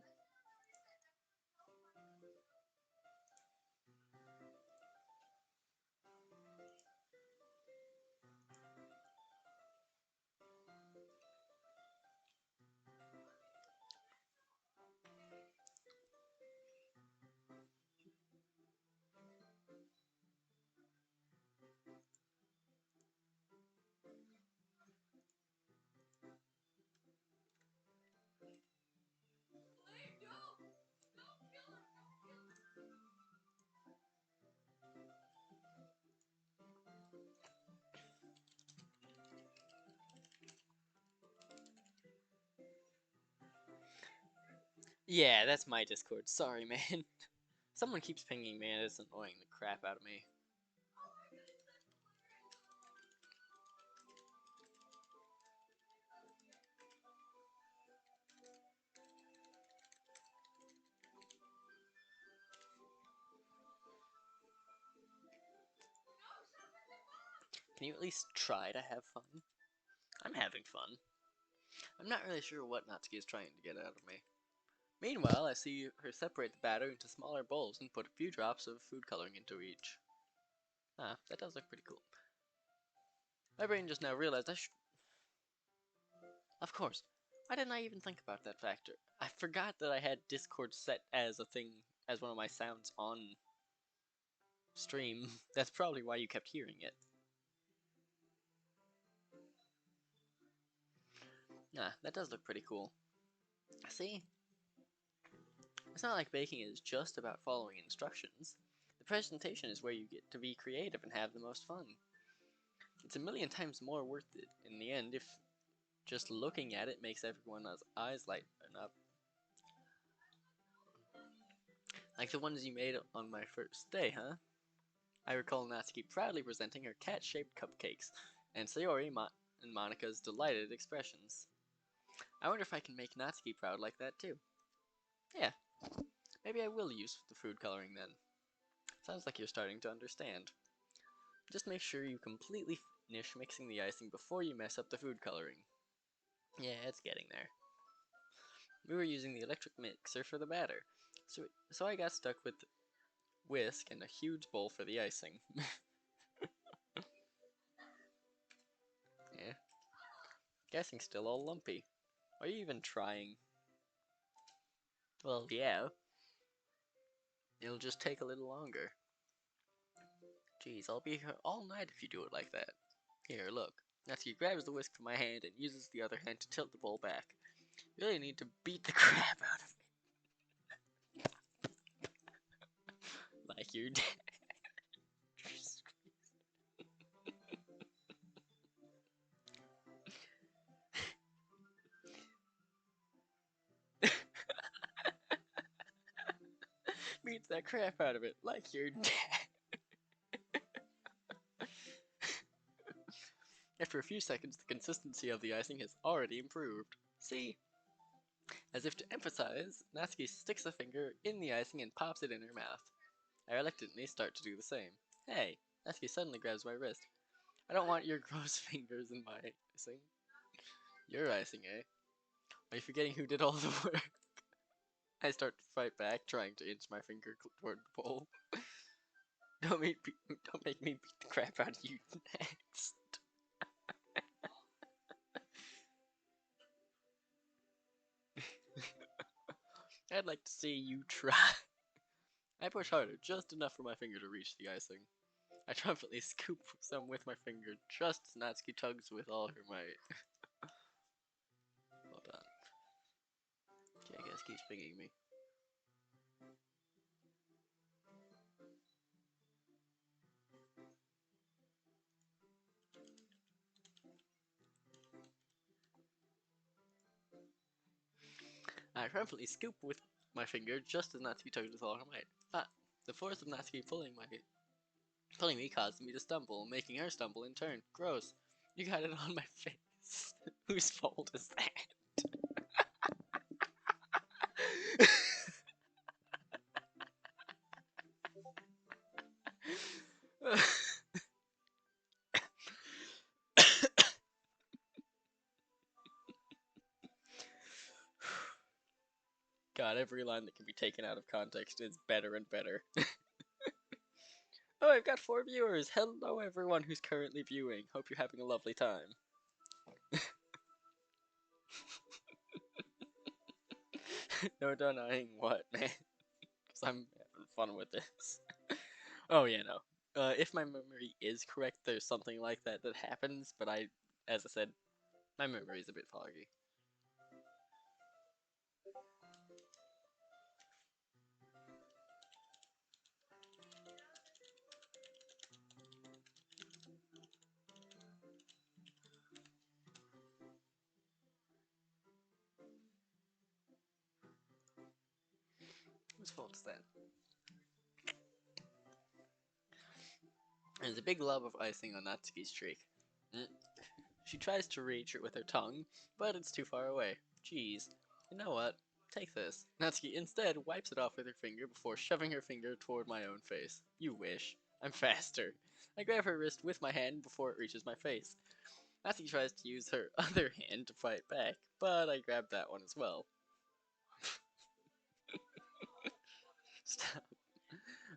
Yeah, that's my Discord. Sorry, man. Someone keeps pinging me and it's annoying the crap out of me. Can you at least try to have fun? I'm having fun. I'm not really sure what Natsuki is trying to get out of me. Meanwhile, I see her separate the batter into smaller bowls and put a few drops of food coloring into each. Ah, that does look pretty cool. My brain just now realized I should... Of course. Why didn't I even think about that factor? I forgot that I had Discord set as a thing, as one of my sounds on stream. That's probably why you kept hearing it. Ah, that does look pretty cool. See? It's not like baking is just about following instructions. The presentation is where you get to be creative and have the most fun. It's a million times more worth it in the end if just looking at it makes everyone's eyes lighten up. Like the ones you made on my first day, huh? I recall Natsuki proudly presenting her cat-shaped cupcakes, and Sayori and Monika's delighted expressions. I wonder if I can make Natsuki proud like that too. Yeah, maybe I will use the food coloring then. Sounds like you're starting to understand. Just make sure you completely finish mixing the icing before you mess up the food coloring. Yeah, it's getting there. We were using the electric mixer for the batter, so I got stuck with whisk and a huge bowl for the icing. Yeah. Guessing still all lumpy. Are you even trying? Well, yeah. It'll just take a little longer. Jeez, I'll be here all night if you do it like that. Here, look. Natsuki grabs the whisk from my hand and uses the other hand to tilt the bowl back. You really need to beat the crap out of it. Like you're dead. Beats that crap out of it like you're dead. After a few seconds, the consistency of the icing has already improved. See? As if to emphasize, Natsuki sticks a finger in the icing and pops it in her mouth. I reluctantly start to do the same. Hey, Natsuki suddenly grabs my wrist. I don't want your gross fingers in my icing. Your icing, eh? Are you forgetting who did all the work? I start to fight back, trying to inch my finger toward the bowl. Don't make me beat the crap out of you next. I'd like to see you try. I push harder, just enough for my finger to reach the icing. I triumphantly scoop some with my finger, just as Natsuki tugs with all her might. Well done. Jackass keeps pinging me. I triumphantly scoop with my finger, just as Natsuki tugs with all her might. Ah, the force of Natsuki pulling me caused me to stumble, making her stumble in turn. Gross. You got it on my face. Whose fault is that? God, every line that can be taken out of context is better and better. Oh, I've got 4 viewers! Hello everyone who's currently viewing. Hope you're having a lovely time. No denying what, man? Because I'm having fun with this. Oh, yeah, no. If my memory is correct, there's something like that that happens, but as I said, my memory is a bit foggy. Whose fault is that? There's a big lob of icing on Natsuki's streak. She tries to reach it with her tongue, but it's too far away. Jeez. You know what? Take this. Natsuki instead wipes it off with her finger before shoving her finger toward my own face. You wish. I'm faster. I grab her wrist with my hand before it reaches my face. Natsuki tries to use her other hand to fight back, but I grab that one as well. Stop.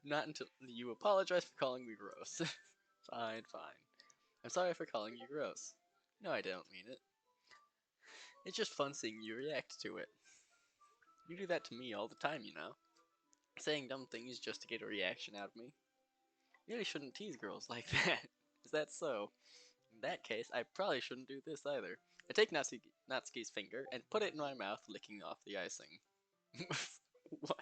Not until you apologize for calling me gross. Fine, fine. I'm sorry for calling you gross. No, I don't mean it. It's just fun seeing you react to it. You do that to me all the time, you know. Saying dumb things just to get a reaction out of me. You really shouldn't tease girls like that. Is that so? In that case, I probably shouldn't do this either. I take Natsuki's finger and put it in my mouth, licking off the icing. What?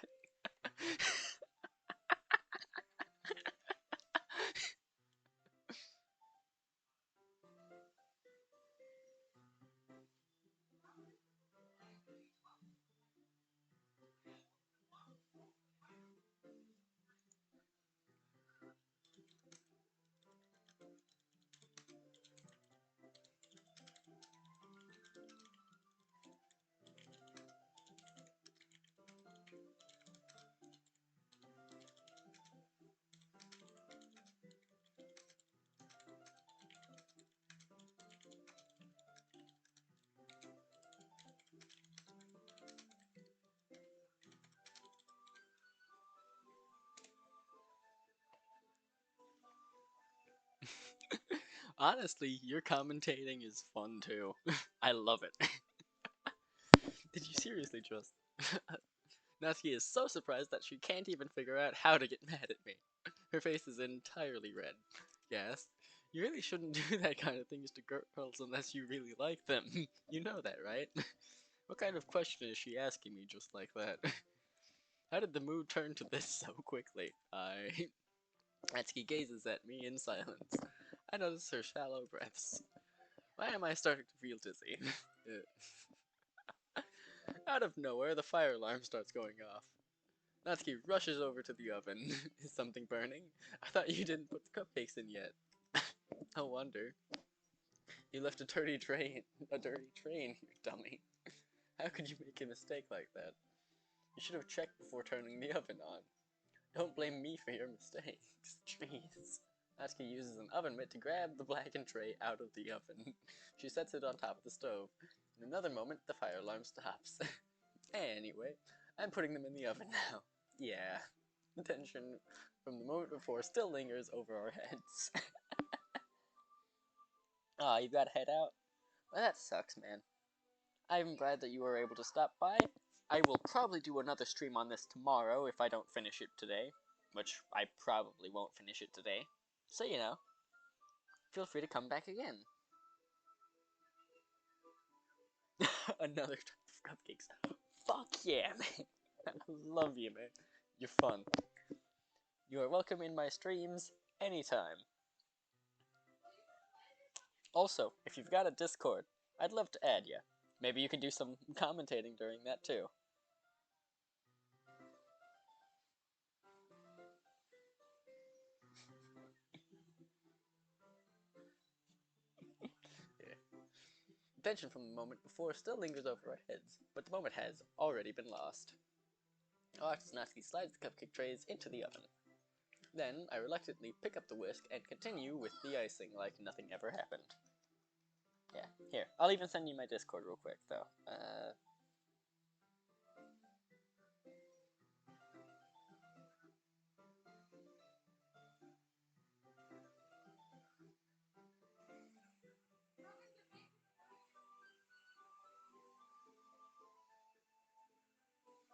Honestly, your commentating is fun too. I love it. Did you seriously just? Natsuki is so surprised that she can't even figure out how to get mad at me. Her face is entirely red. Yes, you really shouldn't do that kind of things to girls unless you really like them. You know that, right? What kind of question is she asking me just like that? How did the mood turn to this so quickly? Natsuki gazes at me in silence. I notice her shallow breaths. Why am I starting to feel dizzy? Out of nowhere, the fire alarm starts going off. Natsuki rushes over to the oven. Is something burning? I thought you didn't put the cupcakes in yet. No wonder. You left a dirty tray in here, dummy. How could you make a mistake like that? You should have checked before turning the oven on. Don't blame me for your mistakes. Jeez. Natsuki uses an oven mitt to grab the blackened tray out of the oven. She sets it on top of the stove. In another moment, the fire alarm stops. Anyway, I'm putting them in the oven now. Yeah, the tension from the moment before still lingers over our heads. Aw, you gotta head out? Well, that sucks, man. I'm glad that you were able to stop by. I will probably do another stream on this tomorrow if I don't finish it today. Which I probably won't finish it today. So, you know, feel free to come back again. Another type of cupcakes. Fuck yeah, man. I love you, man. You're fun. You are welcome in my streams anytime. Also, if you've got a Discord, I'd love to add you. Maybe you can do some commentating during that too. Yeah. The tension from the moment before still lingers over our heads, but the moment has already been lost. Natsuki slides the cupcake trays into the oven. Then, I reluctantly pick up the whisk and continue with the icing like nothing ever happened. Yeah, here. I'll even send you my Discord real quick, though.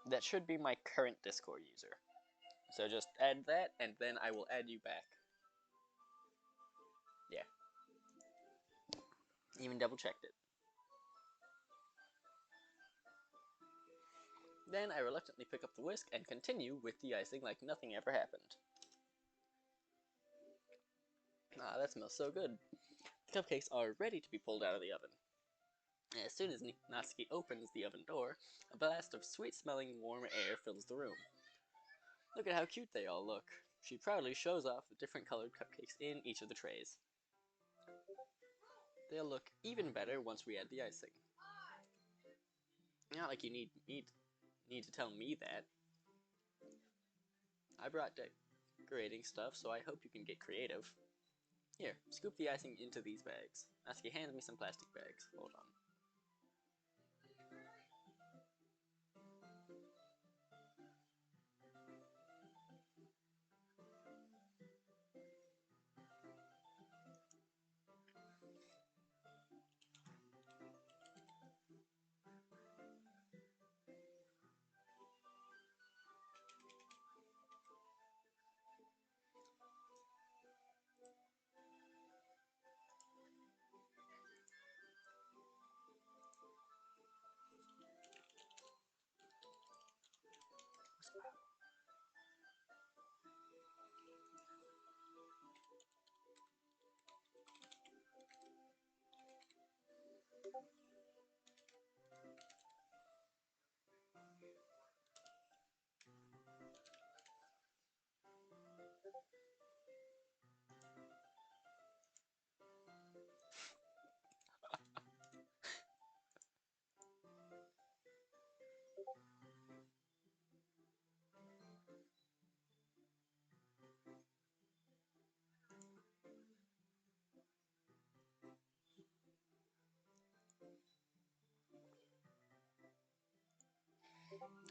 That should be my current Discord user. So just add that, and then I will add you back. Yeah. Even double checked it. Then I reluctantly pick up the whisk and continue with the icing like nothing ever happened. Ah, that smells so good. The cupcakes are ready to be pulled out of the oven. As soon as Natsuki opens the oven door, a blast of sweet-smelling warm air fills the room. Look at how cute they all look. She proudly shows off the different colored cupcakes in each of the trays. They'll look even better once we add the icing. Not like you need to tell me that. I brought decorating stuff, so I hope you can get creative. Here, scoop the icing into these bags. Natsuki hands me some plastic bags. Hold on.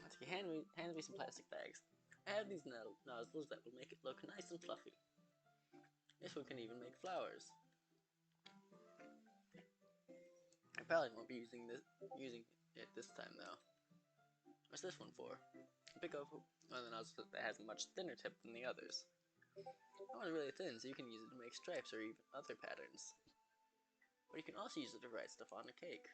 Natsuki hands me some plastic bags. I have these nozzles that will make it look nice and fluffy. This one can even make flowers. I probably won't be using it this time though. What's this one for? Pick up one of the nozzles that has a much thinner tip than the others. That one's really thin, so you can use it to make stripes or even other patterns. But you can also use it to write stuff on a cake.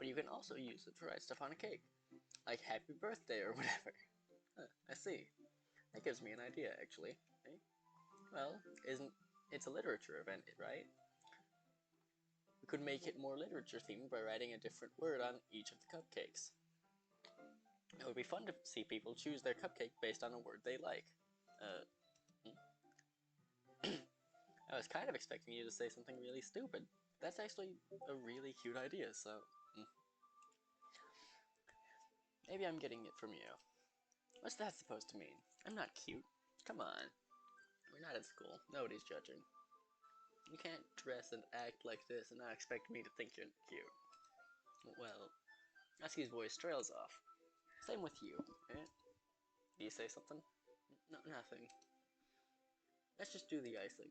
But you can also use it to write stuff on a cake, like happy birthday or whatever. I see. That gives me an idea, actually. Eh? Well, it's a literature event, right? We could make it more literature themed by writing a different word on each of the cupcakes. It would be fun to see people choose their cupcake based on a word they like. I was kind of expecting you to say something really stupid. That's actually a really cute idea, so... Maybe I'm getting it from you. What's that supposed to mean? I'm not cute. Come on. We're not at school. Nobody's judging. You can't dress and act like this and not expect me to think you're cute. Well, Natsuki's voice trails off. Same with you, eh? Do you say something? No, nothing. Let's just do the icing.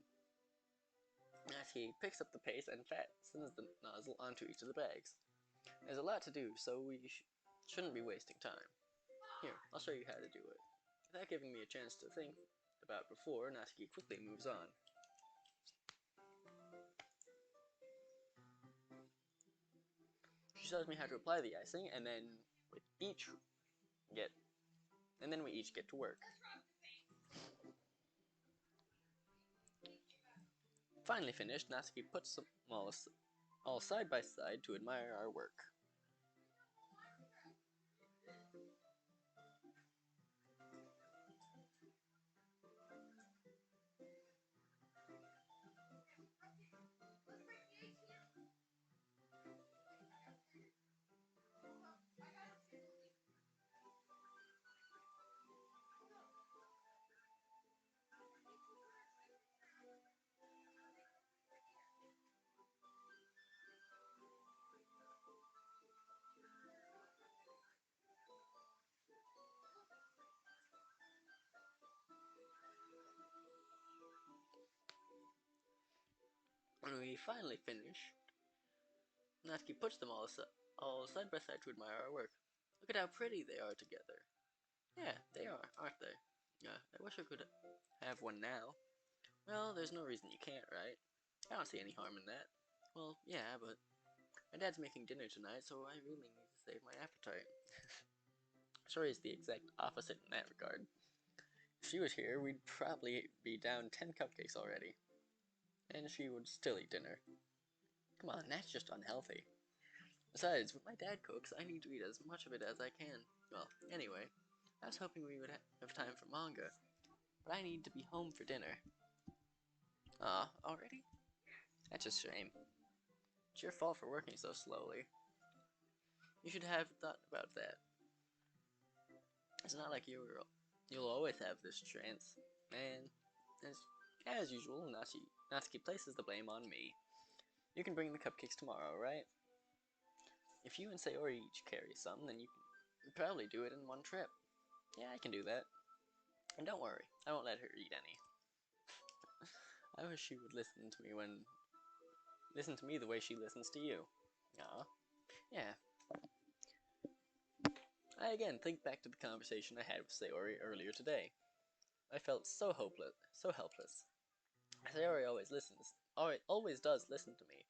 Natsuki picks up the paste and fastens the nozzle onto each of the bags. There's a lot to do, so we shouldn't be wasting time. Here, I'll show you how to do it. Without giving me a chance to think about before, Natsuki quickly moves on. She shows me how to apply the icing, and then we each get to work. Finally finished, Natsuki puts them all side by side to admire our work. When we finally finish, Natsuki puts them all side by side to admire our work. Look at how pretty they are together. Yeah, they are, aren't they? Yeah, I wish I could have one now. Well, there's no reason you can't, right? I don't see any harm in that. Well, yeah, but my dad's making dinner tonight, so I really need to save my appetite. Sorry is the exact opposite in that regard. If she was here, we'd probably be down 10 cupcakes already. And she would still eat dinner. Come on, that's just unhealthy. Besides, when my dad cooks, I need to eat as much of it as I can. Well, anyway, I was hoping we would have time for manga, but I need to be home for dinner. Aw, already? That's a shame. It's your fault for working so slowly. You should have thought about that. It's not like you'll always have this chance. And as usual, Natsuki places the blame on me. You can bring the cupcakes tomorrow, right? If you and Sayori each carry some, then you can probably do it in one trip. Yeah, I can do that. And don't worry, I won't let her eat any. I wish she would listen to me the way she listens to you. Aw. Yeah. I again think back to the conversation I had with Sayori earlier today. I felt so hopeless, so helpless. Sayori always does listen to me,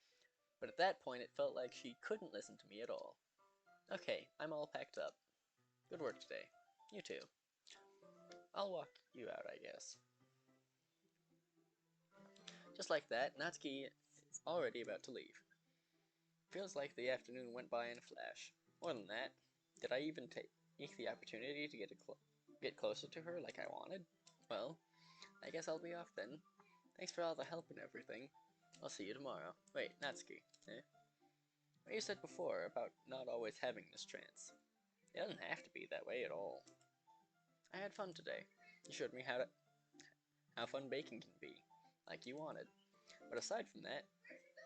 but at that point it felt like she couldn't listen to me at all. Okay, I'm all packed up. Good work today. You too. I'll walk you out, I guess. Just like that, Natsuki is already about to leave. Feels like the afternoon went by in a flash. More than that, did I even take the opportunity to get closer to her like I wanted? Well, I guess I'll be off then. Thanks for all the help and everything. I'll see you tomorrow. Wait, Natsuki, eh? What you said before about not always having this chance. It doesn't have to be that way at all. I had fun today. You showed me how fun baking can be, like you wanted. But aside from that,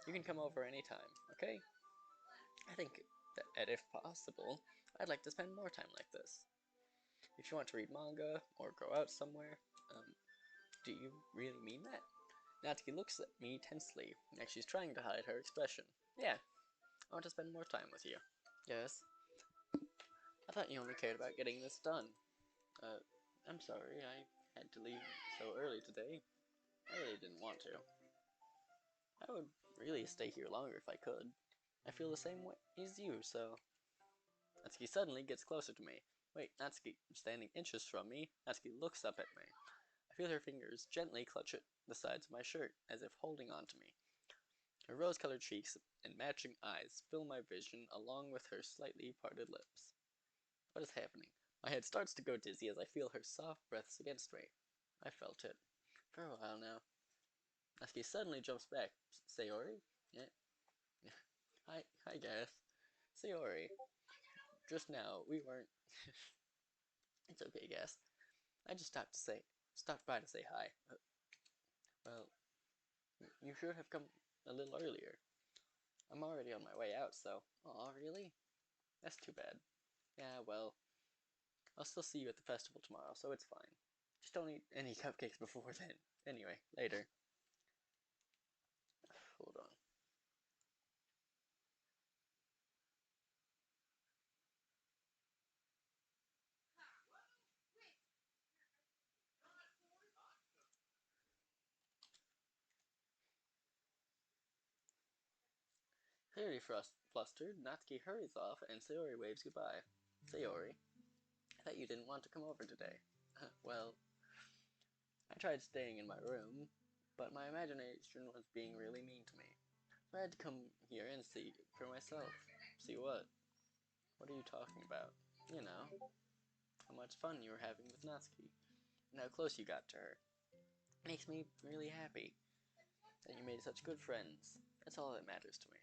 you can come over anytime, okay? I think that if possible, I'd like to spend more time like this. If you want to read manga or go out somewhere, do you really mean that? Natsuki looks at me tensely, like she's trying to hide her expression. Yeah, I want to spend more time with you. Yes? I thought you only cared about getting this done. I'm sorry, I had to leave so early today. I really didn't want to. I would really stay here longer if I could. I feel the same way as you, so... Natsuki suddenly gets closer to me. Wait, Natsuki, standing inches from me, Natsuki looks up at me. I feel her fingers gently clutch at the sides of my shirt, as if holding on to me. Her rose-colored cheeks and matching eyes fill my vision along with her slightly parted lips. What is happening? My head starts to go dizzy as I feel her soft breaths against me. I felt it. For a while now. Natsuki suddenly jumps back. Sayori? Yeah. Hi, Gareth. Sayori. Just now, we weren't... It's okay, Gas. I just stopped by to say hi. Well, you should have come a little earlier. I'm already on my way out, so... Aw, really? That's too bad. Yeah, well, I'll still see you at the festival tomorrow, so it's fine. Just don't eat any cupcakes before then. Anyway, later. Hold on. Clearly flustered, Natsuki hurries off, and Sayori waves goodbye. Sayori, I thought you didn't want to come over today. Well, I tried staying in my room, but my imagination was being really mean to me. So I had to come here and see for myself. See what? What are you talking about? You know, how much fun you were having with Natsuki, and how close you got to her. It makes me really happy that you made such good friends. That's all that matters to me.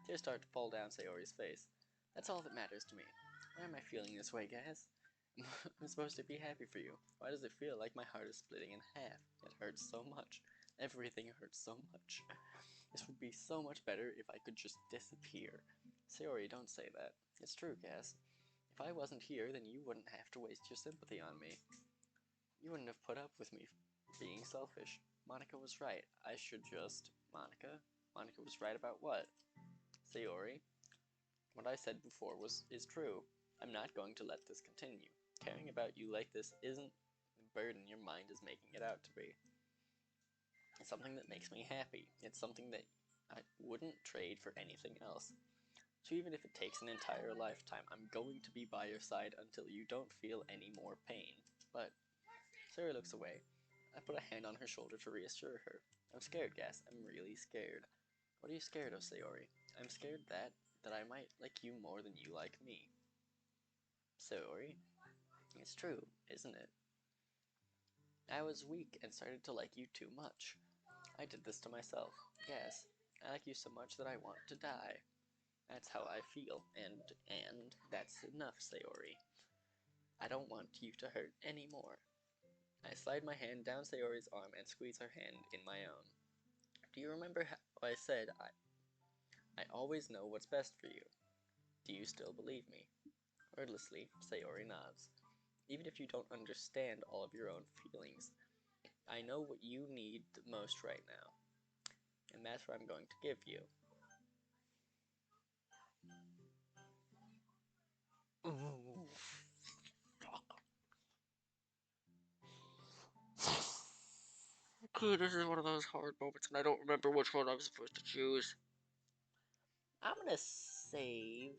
Tears start to fall down Sayori's face. That's all that matters to me. Why am I feeling this way, guys? I'm supposed to be happy for you. Why does it feel like my heart is splitting in half? It hurts so much. Everything hurts so much. This would be so much better if I could just disappear. Sayori, don't say that. It's true, Cass. If I wasn't here, then you wouldn't have to waste your sympathy on me. You wouldn't have put up with me being selfish. Monica was right. I should just... Monica? Monica was right about what? Sayori, what I said before is true. I'm not going to let this continue. Caring about you like this isn't the burden your mind is making it out to be. It's something that makes me happy. It's something that I wouldn't trade for anything else. So even if it takes an entire lifetime, I'm going to be by your side until you don't feel any more pain. But Sayori looks away. I put a hand on her shoulder to reassure her. I'm scared, Gas. I'm really scared. What are you scared of, Sayori? I'm scared that I might like you more than you like me. Sayori, it's true, isn't it? I was weak and started to like you too much. I did this to myself. Yes, I like you so much that I want to die. That's how I feel, and that's enough, Sayori. I don't want you to hurt anymore. I slide my hand down Sayori's arm and squeeze her hand in my own. Do you remember how I said I always know what's best for you? Do you still believe me? Wordlessly, Sayori nods. Even if you don't understand all of your own feelings, I know what you need the most right now. And that's what I'm going to give you. Okay, this is one of those hard moments, and I don't remember which one I'm supposed to choose. I'm gonna save.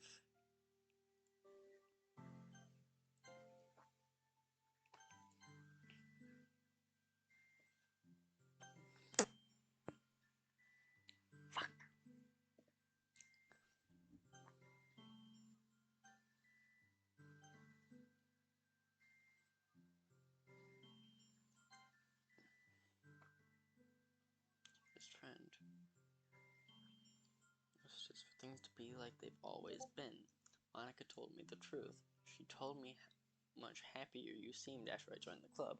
Best friend. It's just for things to be like they've always been. Monica told me the truth. She told me how much happier you seemed after I joined the club.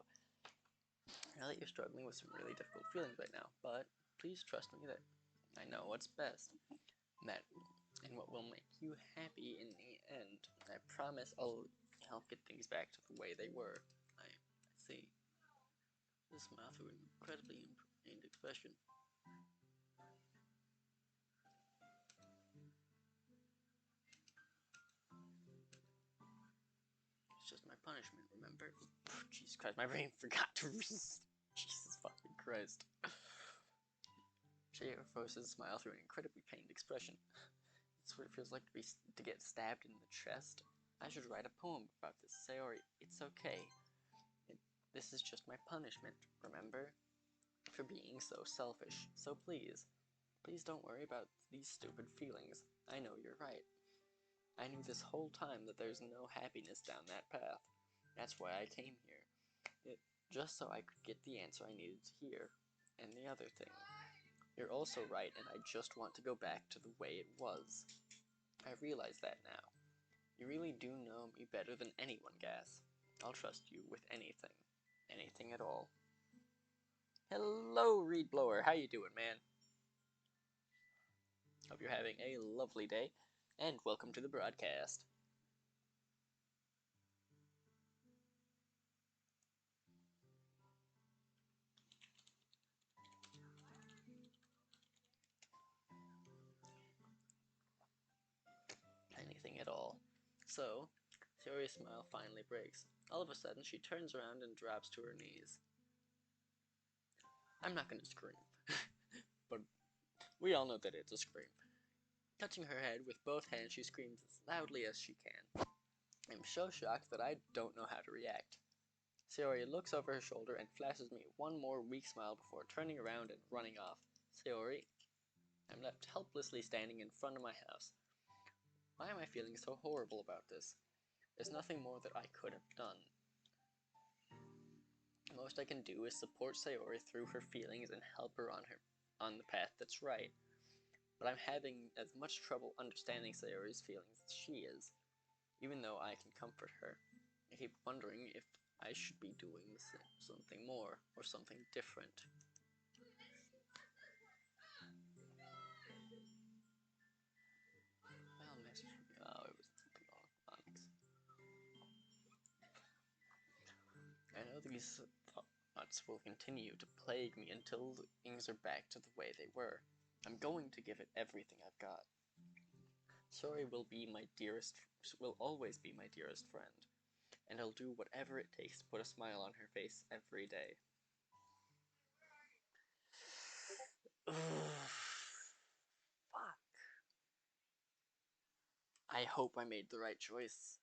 I know that you're struggling with some really difficult feelings right now, but please trust me that I know what's best. That and what will make you happy in the end. I promise I'll help get things back to the way they were. I see. This smile through an incredibly pained expression. It's just my punishment, remember? Jesus Christ, my brain forgot to read. Jesus fucking Christ. She forces a smile through an incredibly pained expression. It's what it feels like to get stabbed in the chest. I should write a poem about this. Sayori, it's okay. This is just my punishment, remember? For being so selfish. So please don't worry about these stupid feelings. I know you're right. I knew this whole time that there's no happiness down that path. That's why I came here. Just so I could get the answer I needed to hear. And the other thing. You're also right, and I just want to go back to the way it was. I realize that now. You really do know me better than anyone, Gas. I'll trust you with anything. Anything at all. Hello, Reed Blower. How you doing, man? Hope you're having a lovely day, and welcome to the broadcast. Anything at all. So, Sayori's smile finally breaks. All of a sudden, she turns around and drops to her knees. I'm not gonna scream, but we all know that it's a scream. Touching her head with both hands, she screams as loudly as she can. I'm so shocked that I don't know how to react. Sayori looks over her shoulder and flashes me one more weak smile before turning around and running off. Sayori, I'm left helplessly standing in front of my house. Why am I feeling so horrible about this? There's nothing more that I could have done. Most I can do is support Sayori through her feelings and help her on the path that's right. But I'm having as much trouble understanding Sayori's feelings as she is, even though I can comfort her. I keep wondering if I should be doing something more or something different. Oh, it was something on Onyx. I know the These thoughts will continue to plague me until things are back to the way they were. I'm going to give it everything I've got. Sori will always be my dearest friend, and I'll do whatever it takes to put a smile on her face every day. Fuck. I hope I made the right choice.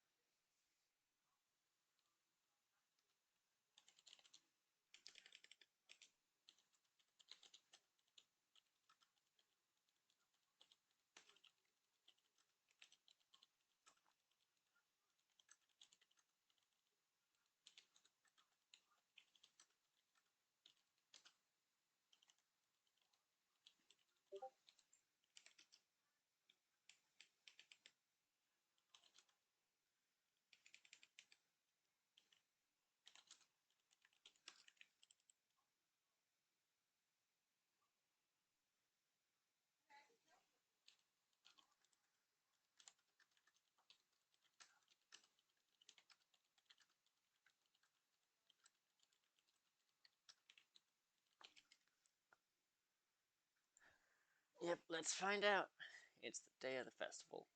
Yep, let's find out. It's the day of the festival.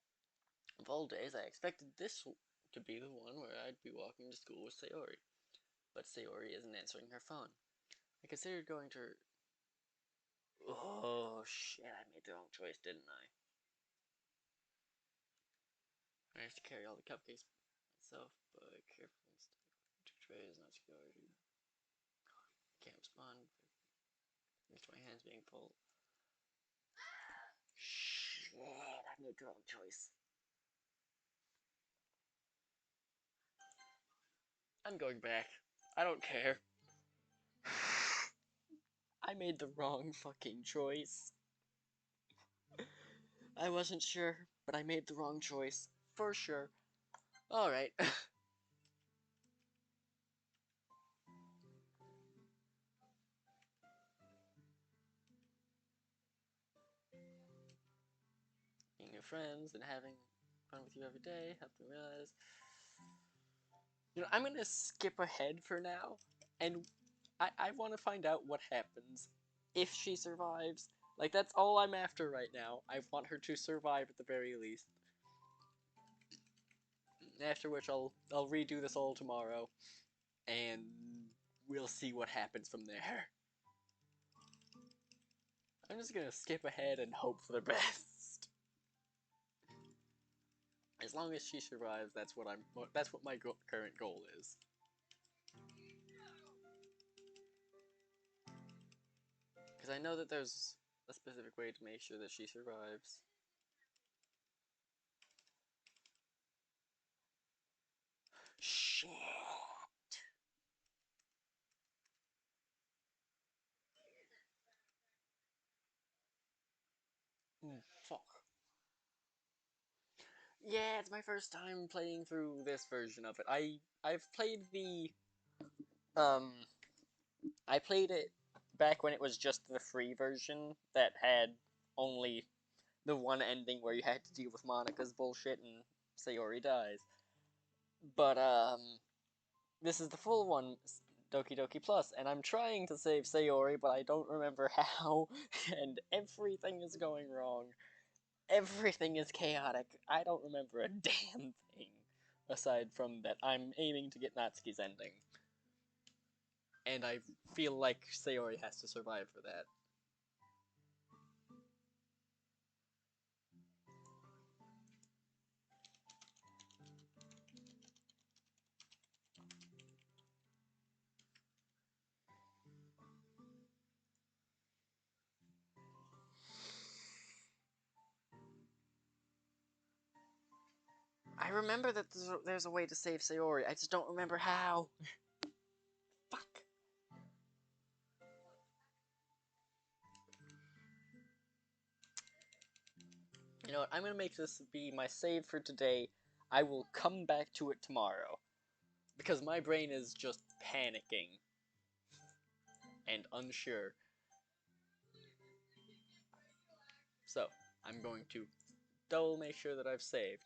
Of all days, I expected this to be the one where I'd be walking to school with Sayori. But Sayori isn't answering her phone. I considered going to her. Oh shit, I made the wrong choice, didn't I? I have to carry all the cupcakes myself, but carefully stack two trays, not security. Can't respond. With my hands being full. Shit, I made the wrong choice. I'm going back. I don't care. I made the wrong fucking choice. I wasn't sure, but I made the wrong choice. For sure. Alright. Being your friends and having fun with you every day, help them realize. You know, I'm gonna skip ahead for now, and I want to find out what happens if she survives. Like, that's all I'm after right now. I want her to survive at the very least. After which I'll redo this all tomorrow, and we'll see what happens from there. I'm just gonna skip ahead and hope for the best. As long as she survives, that's what my current goal is. Because I know that there's a specific way to make sure that she survives. Shit. Fuck. Yeah, it's my first time playing through this version of it. I've played the um I played it back when it was just the free version that had only the one ending where you had to deal with Monica's bullshit and Sayori dies. But this is the full one, Doki Doki Plus, and I'm trying to save Sayori, but I don't remember how, and everything is going wrong. Everything is chaotic. I don't remember a damn thing, aside from that I'm aiming to get Natsuki's ending. And I feel like Sayori has to survive for that. I remember that there's a way to save Sayori, I just don't remember how. Fuck. You know what, I'm gonna make this be my save for today. I will come back to it tomorrow. Because my brain is just panicking. And unsure. So, I'm going to double make sure that I've saved.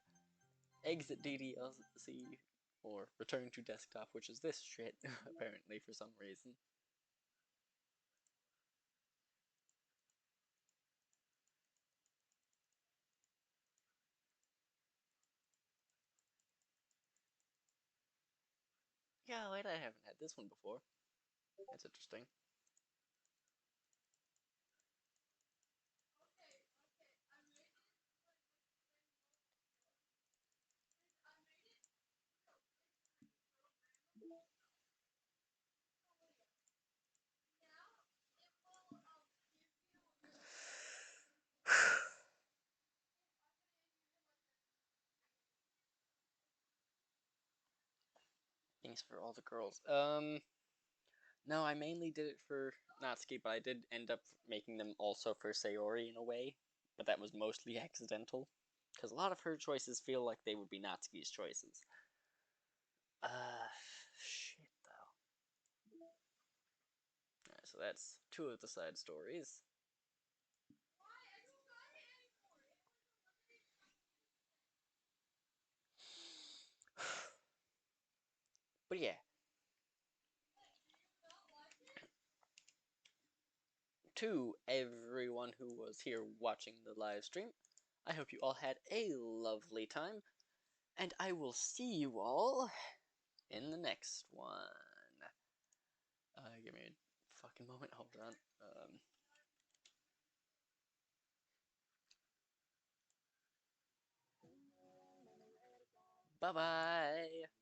Exit DDLC or return to desktop, which is this shit, apparently, for some reason. Yeah, wait, I haven't had this one before. That's interesting. Thanks for all the girls. No, I mainly did it for Natsuki, but I did end up making them also for Sayori in a way, but that was mostly accidental. Because a lot of her choices feel like they would be Natsuki's choices. Shit, though. Alright, so that's two of the side stories. But yeah. To everyone who was here watching the live stream, I hope you all had a lovely time, and I will see you all in the next one. Give me a fucking moment, hold on. Bye bye.